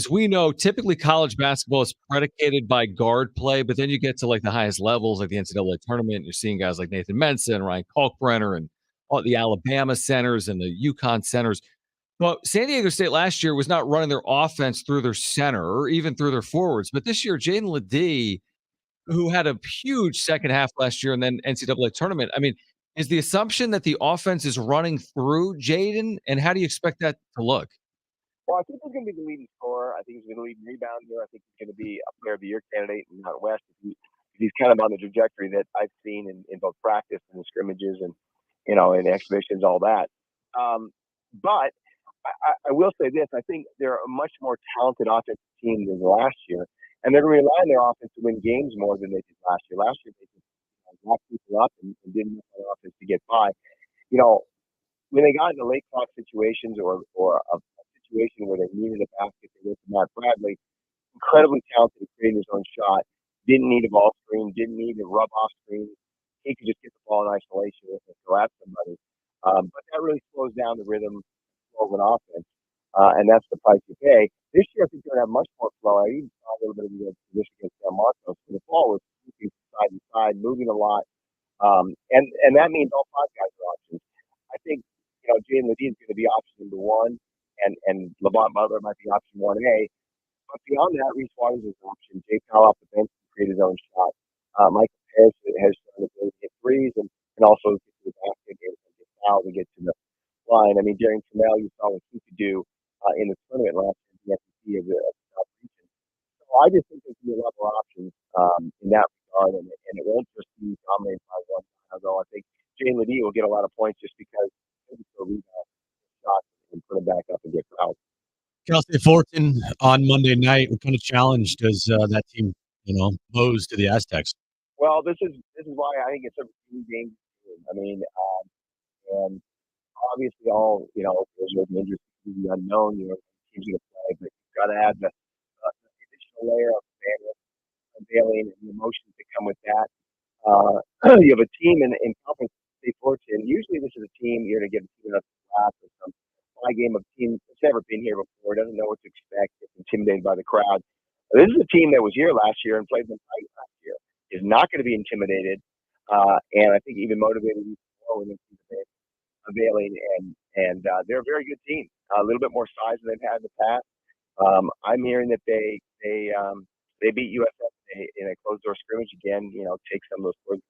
we know, typically college basketball is predicated by guard play, but then you get to like the highest levels, like the NCAA tournament, and you're seeing guys like Nathan Mensah and Ryan Kalkbrenner and all the Alabama centers and the UConn centers. Well, San Diego State last year was not running their offense through their center or even through their forwards. But this year, Jaden Ledee, who had a huge second half last year and then NCAA tournament, I mean, is the assumption that the offense is running through Jaden? And how do you expect that to look? Well, I think he's going to be the leading scorer. I think he's going to be the leading rebounder. I think he's going to be a player of the year candidate in the Mountain West. He's kind of on the trajectory that I've seen in both practice and scrimmages and, in exhibitions, all that. But I will say this. I think they're a much more talented offensive team than last year. And they're going to rely on their offense to win games more than they did last year. Last year, they just locked people up and didn't have an offense to get by. When they got into late clock situations or a situation where they needed a basket, they went to Matt Bradley, incredibly talented at creating his own shot, didn't need a ball screen, didn't need a rub-off screen. He could just get the ball in isolation and go at somebody. But that really slows down the rhythm of an offense, and that's the price you pay. This year, I think they're going to have much more flow. I even saw a little bit of the position against San Marcos. The ball was moving side to side, moving a lot, and that means all 5 guys are options. I think Jaden Ledee is going to be option number 1, and Lamont Butler might be option 1A. But beyond that, Reese Waters is an option. Jake Powell off the bench can create his own shot. Michael Harris has shown the ability to hit threes and also get to the basket and get fouls and get to the line. I mean, Darren Trammell, you saw what he could do in the tournament last year, the SEC of the South region. So I just think there's going to be a lot more options in that regard, and it won't just be dominated by one guy, although I think Jane Ledee will get a lot of points just because he'll rebound shots and put him back up and get fouls. Cal State Fullerton on Monday night. What kind of challenge does that team, pose to the Aztecs? Well, this is why I think it's a really dangerous game. I mean, and obviously all there's no injuries to the unknown. Teams going to play, but you've got to add the additional layer of unveiling and the emotions that come with that. You have a team in Conference State Fullerton. Usually, this is a team you're going to give a team a class or some high game of team that's never been here before, doesn't know what to expect, gets intimidated by the crowd. This is a team that was here last year and played them tight last year. Is not going to be intimidated, and I think even motivated when they see the unveiling. And they're a very good team. A little bit more size than they've had in the past. I'm hearing that they beat USF in a closed door scrimmage again. Take some of those scores.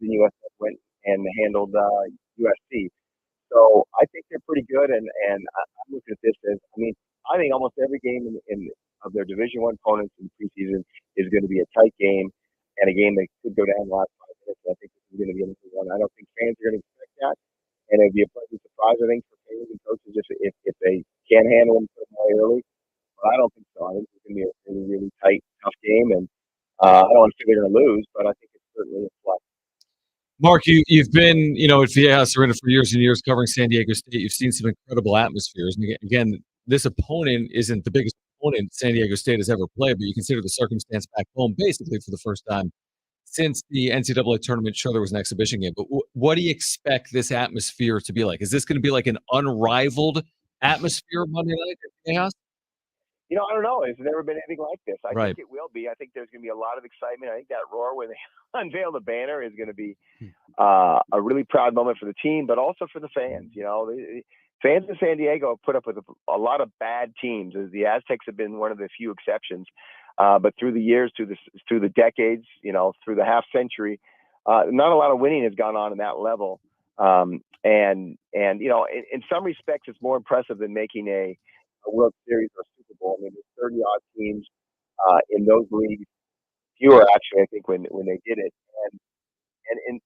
Then USF went and handled USC. So I think they're pretty good, and I'm looking at this as, I think almost every game of their Division I opponents in the preseason is going to be a tight game and a game that could go down the last 5 minutes. I think this is going to be another one. I don't think fans are going to expect that, and it'd be a pleasant surprise, I think, for fans and coaches if they can handle them away early. But I don't think so. I think it's going to be a really, really tight, tough game, and I don't want to say they're going to lose, but I think it's certainly a plus. Mark, you've been, at Viejas Arena for years and years covering San Diego State. You've seen some incredible atmospheres. And again, this opponent isn't the biggest opponent San Diego State has ever played, but you consider the circumstance back home basically for the first time since the NCAA tournament. Sure, there was an exhibition game, but what do you expect this atmosphere to be like? Is this going to be like an unrivaled atmosphere Monday night at Viejas? I don't know. There's never been anything like this. I Right. think it will be. I think there's going to be a lot of excitement. I think that roar when they unveil the banner is going to be a really proud moment for the team, but also for the fans. Fans in San Diego have put up with a lot of bad teams. The Aztecs have been one of the few exceptions. But through the years, through the decades, through the half century, not a lot of winning has gone on in that level. And in some respects, it's more impressive than making a World Series or Super Bowl. I mean, there's 30 odd teams in those leagues. Fewer actually, I think, when they did it. And in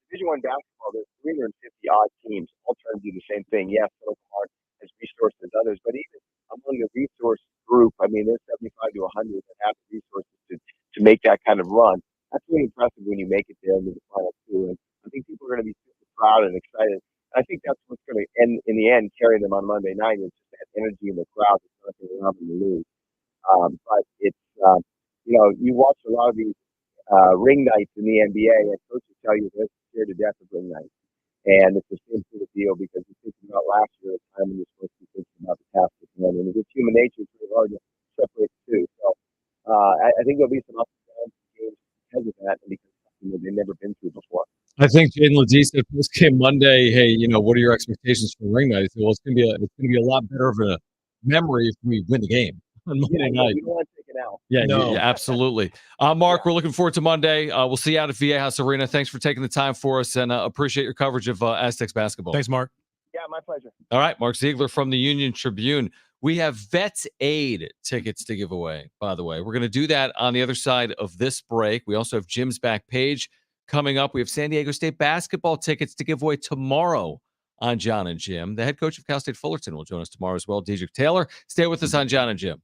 Division I basketball, there's 350 odd teams all trying to do the same thing. Yes, some of them aren't as resourced as others, but even among the resource group, there's 75 to 100 that have the resources to make that kind of run. That's really impressive when you make it there into the final two. And I think people are going to be super proud and excited. I think that's what's going to end in the end carry them on Monday night. Is just that energy in the crowd that's not going to allow them to lose. But it's you watch a lot of these ring nights in the NBA, and coaches tell you they're scared to death of ring nights. And it's the same sort of deal because you're thinking about last year, the time when you're supposed to be thinking about the task at hand. And it's human nature, it's really hard to separate the two. So I think there'll be some ups and downs games because of that, and because it's something that they've never been through before. I think Jaden Ledee said post game Monday, "Hey, what are your expectations for ring night?" I said, "Well, it's going to be a lot better of a memory if we win the game on Monday night." You don't want to take it out. Yeah, No. yeah, absolutely. Mark, we're looking forward to Monday. We'll see you out at Viejas Arena. Thanks for taking the time for us, and appreciate your coverage of Aztecs basketball. Thanks, Mark. Yeah, my pleasure. All right, Mark Ziegler from the Union Tribune. We have Vets Aid tickets to give away, by the way. We're going to do that on the other side of this break. We also have Jim's back page coming up. We have San Diego State basketball tickets to give away tomorrow on Jon and Jim. The head coach of Cal State Fullerton will join us tomorrow as well, Diedrich Taylor. Stay with us on Jon and Jim.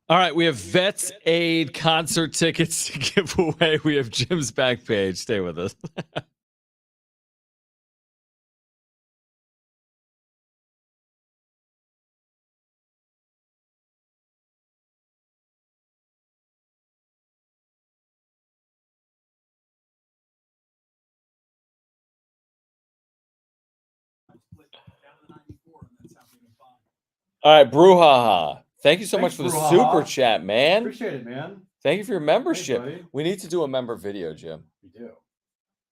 All right, we have Vets Aid concert tickets to give away. We have Jim's back page. Stay with us. All right, Brouhaha. Thank you so much for the super chat, man. Appreciate it, man. Thank you for your membership. Hey, we need to do a member video, Jim. We do.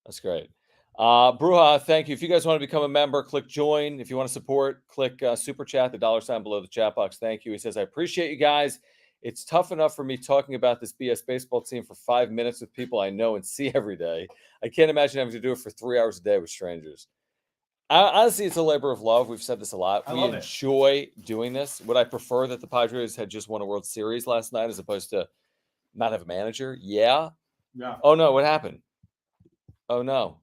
That's great. Bruja, thank you. If you guys want to become a member, click join. If you want to support, click super chat, the $ below the chat box. Thank you. He says, I appreciate you guys. It's tough enough for me talking about this BS baseball team for 5 minutes with people I know and see every day. I can't imagine having to do it for 3 hours a day with strangers. Honestly, it's a labor of love. We've said this a lot. We enjoy doing this. Would I prefer that the Padres had just won a World Series last night as opposed to not have a manager? Yeah. Oh, no. What happened? Oh, no.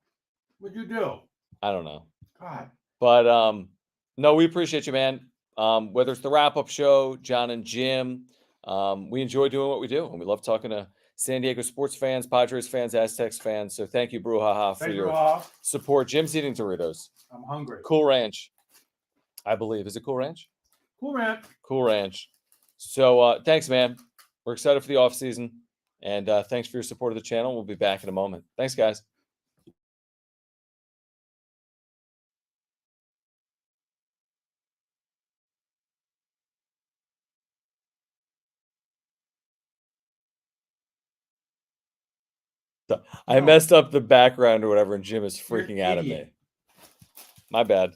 What'd you do? I don't know. God. But no, we appreciate you, man. Whether it's the wrap-up show, Jon and Jim, we enjoy doing what we do. And we love talking to San Diego sports fans, Padres fans, Aztecs fans. So thank you, Brouhaha, for your support. Jim's eating Doritos. I'm hungry. Cool Ranch, I believe. Is it Cool Ranch? Cool Ranch. Cool Ranch. So thanks, man. We're excited for the offseason. And thanks for your support of the channel. We'll be back in a moment. Thanks, guys. I messed up the background or whatever, and Jim is freaking out at me. My bad.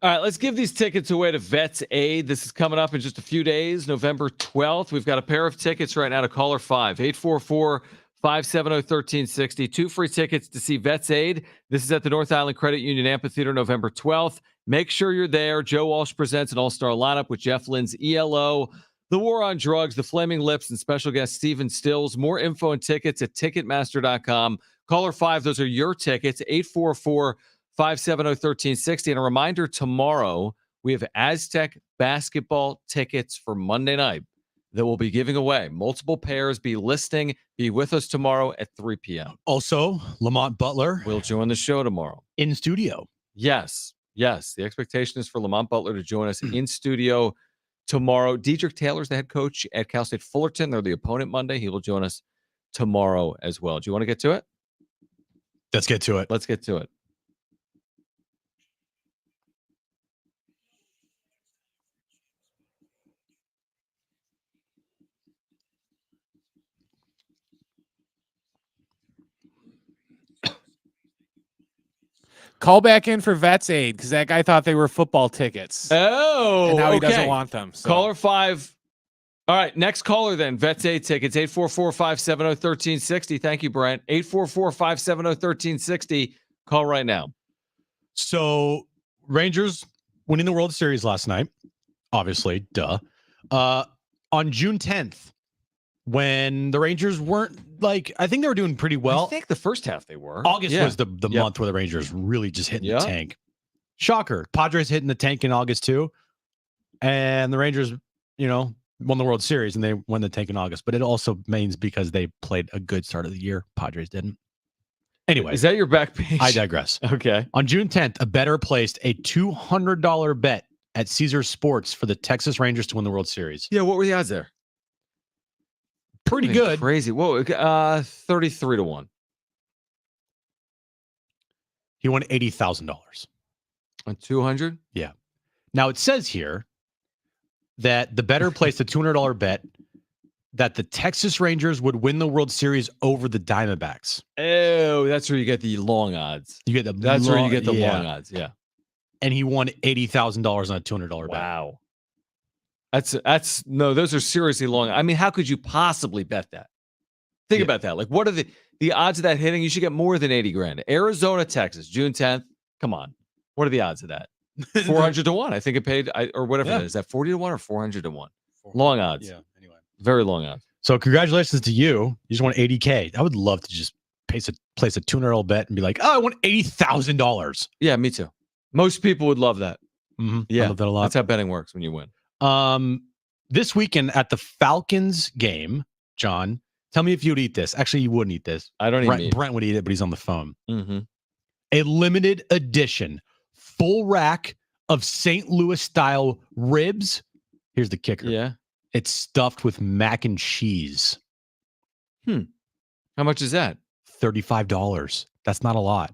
All right, let's give these tickets away to Vets Aid. This is coming up in just a few days, November 12th. We've got a pair of tickets right now to caller 5, 844-570-1360. 2 free tickets to see Vets Aid. This is at the North Island Credit Union Amphitheater, November 12th. Make sure you're there. Joe Walsh presents an all-star lineup with Jeff Lynn's ELO, The War on Drugs, The Flaming Lips, and special guest Steven Stills. More info and tickets at Ticketmaster.com. Caller 5, those are your tickets, 844-570-1360. And a reminder, tomorrow we have Aztec basketball tickets for Monday night that we'll be giving away. Multiple pairs. Be listening. Be with us tomorrow at 3 p.m. Also, Lamont Butler will join the show tomorrow. In studio. Yes. Yes. The expectation is for Lamont Butler to join us in studio tomorrow. Diedrich Taylor's the head coach at Cal State Fullerton. They're the opponent Monday. He will join us tomorrow as well. Do you want to get to it? Let's get to it. Let's get to it. Call back in for Vets Aid because that guy thought they were football tickets. Oh, and now he okay. doesn't want them. So. Caller 5. All right, next caller then. Vets Aid tickets, 844-570-1360. Thank you, Brent. 844-570-1360. Call right now. So, Rangers winning the World Series last night, obviously, duh. On June 10th, when the Rangers weren't I think they were doing pretty well. I think the first half they were. August was the month where the Rangers really just hitting the tank. Shocker. Padres hitting the tank in August too. And the Rangers, won the World Series and they won the tank in August. But it also means because they played a good start of the year. Padres didn't. Anyway. Is that your back page? I digress. Okay. On June 10th, a bettor placed a $200 bet at Caesars Sports for the Texas Rangers to win the World Series. Yeah, what were the odds there? Pretty good. Crazy. Whoa, 33-1. He won $80,000. On 200? Yeah. Now it says here that the bettor placed a $200 bet that the Texas Rangers would win the World Series over the Diamondbacks. Oh, that's where you get the long odds. You get the That's where you get the long odds. Yeah. And he won $80,000 on a $200 bet. Wow. That's no, those are seriously long. I mean, how could you possibly bet that? Think about that. Like, what are the odds of that hitting? You should get more than 80 grand. Arizona, Texas, June 10th. Come on. What are the odds of that? 400 to 1. I think it paid, or whatever it is. Is that 40 to 1 or 400 to 1? Long odds. Yeah, anyway. Very long odds. So congratulations to you. You just won 80K. I would love to just place a $200 bet and be like, oh, I won $80,000. Yeah, me too. Most people would love that. Mm-hmm. Yeah, I love that a lot. That's how betting works when you win. This weekend at the Falcons game, John, tell me if you would eat this. Actually, you wouldn't eat this. I don't eat meat. Brent would eat it, but he's on the phone. Mm-hmm. A limited edition full rack of St. Louis style ribs. Here's the kicker. Yeah. It's stuffed with mac and cheese. How much is that? $35. That's not a lot.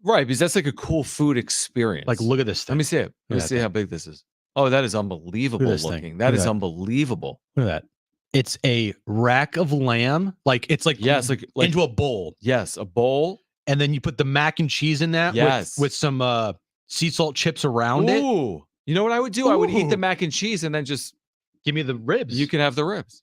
Right, because that's like a cool food experience. Like, look at this thing. Let me see it. Let me see how big this is. Oh, that is unbelievable looking. That is unbelievable. Look at that. It's a rack of lamb. Like, it's like, yes, like into a bowl. Yes, a bowl. And then you put the mac and cheese in that with some sea salt chips around it. Ooh. You know what I would do? I would eat the mac and cheese and then just give me the ribs. You can have the ribs.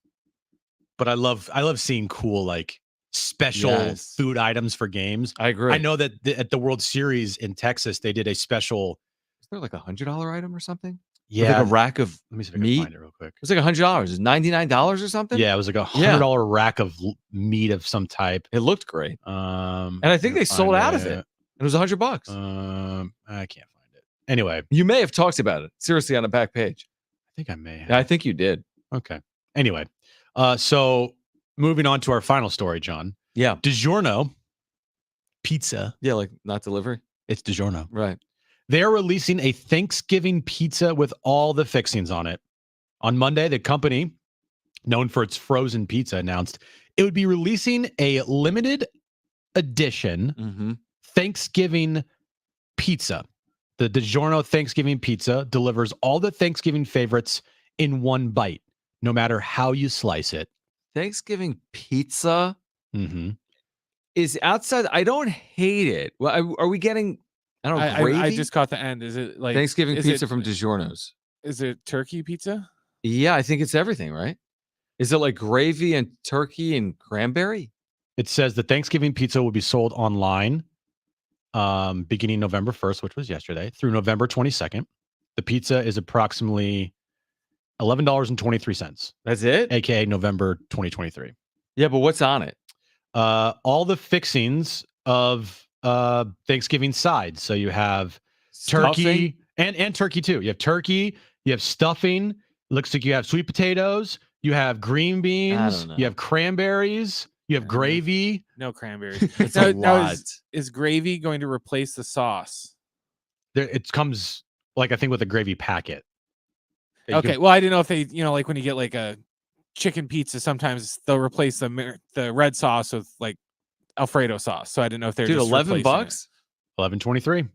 But I love seeing cool, like, special food items for games. I agree. I know that at the World Series in Texas, they did a special. Is there like $100 item or something? Yeah, like a rack of let me see if I meat. can find it real quick. It's like $100. It's $99 or something. Yeah, it was like $100 rack of meat of some type. It looked great. And I think they sold out of it. It was $100. I can't find it. Anyway, you may have talked about it seriously on the back page. I think I may have. I think you did. Okay. Anyway, so moving on to our final story, John. Yeah. DiGiorno pizza. Yeah, like not delivery. It's DiGiorno. Right. They're releasing a Thanksgiving pizza with all the fixings on it. On Monday, the company, known for its frozen pizza, announced it would be releasing a limited edition Thanksgiving pizza. The DiGiorno Thanksgiving pizza delivers all the Thanksgiving favorites in one bite, no matter how you slice it. Thanksgiving pizza is outside. I don't hate it. Well, are we getting? I don't know. Gravy? I just caught the end. Is it like Thanksgiving pizza from DiGiorno's? Is it turkey pizza? Yeah, I think it's everything, right? Is it like gravy and turkey and cranberry? It says the Thanksgiving pizza will be sold online beginning November 1st, which was yesterday, through November 22nd. The pizza is approximately $11.23. That's it? AKA November 2023. Yeah, but what's on it? All the fixings of Thanksgiving sides. So you have turkey and turkey too. You have turkey, you have stuffing. Looks like you have sweet potatoes, you have green beans, you have cranberries, you have gravy. No cranberries. It's a lot. Is gravy going to replace the sauce? It comes like I think with a gravy packet. Okay. Well, I didn't know if they, like when you get like a chicken pizza, sometimes they'll replace the red sauce with like Alfredo sauce. So I didn't know if they're just $11, $11.23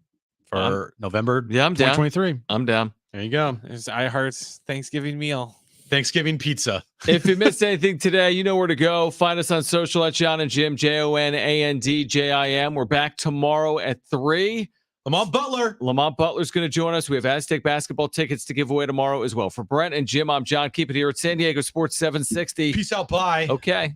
for November. Yeah, I'm down. 2023. I'm down. There you go. There's iHeart's Thanksgiving meal. Thanksgiving pizza. If you missed anything today, you know where to go. Find us on social at Jon and Jim, JONANDJIM. We're back tomorrow at 3. Lamont Butler's going to join us. We have Aztec basketball tickets to give away tomorrow as well. For Brent and Jim, I'm John. Keep it here at San Diego Sports 760. Peace out. Bye. Okay.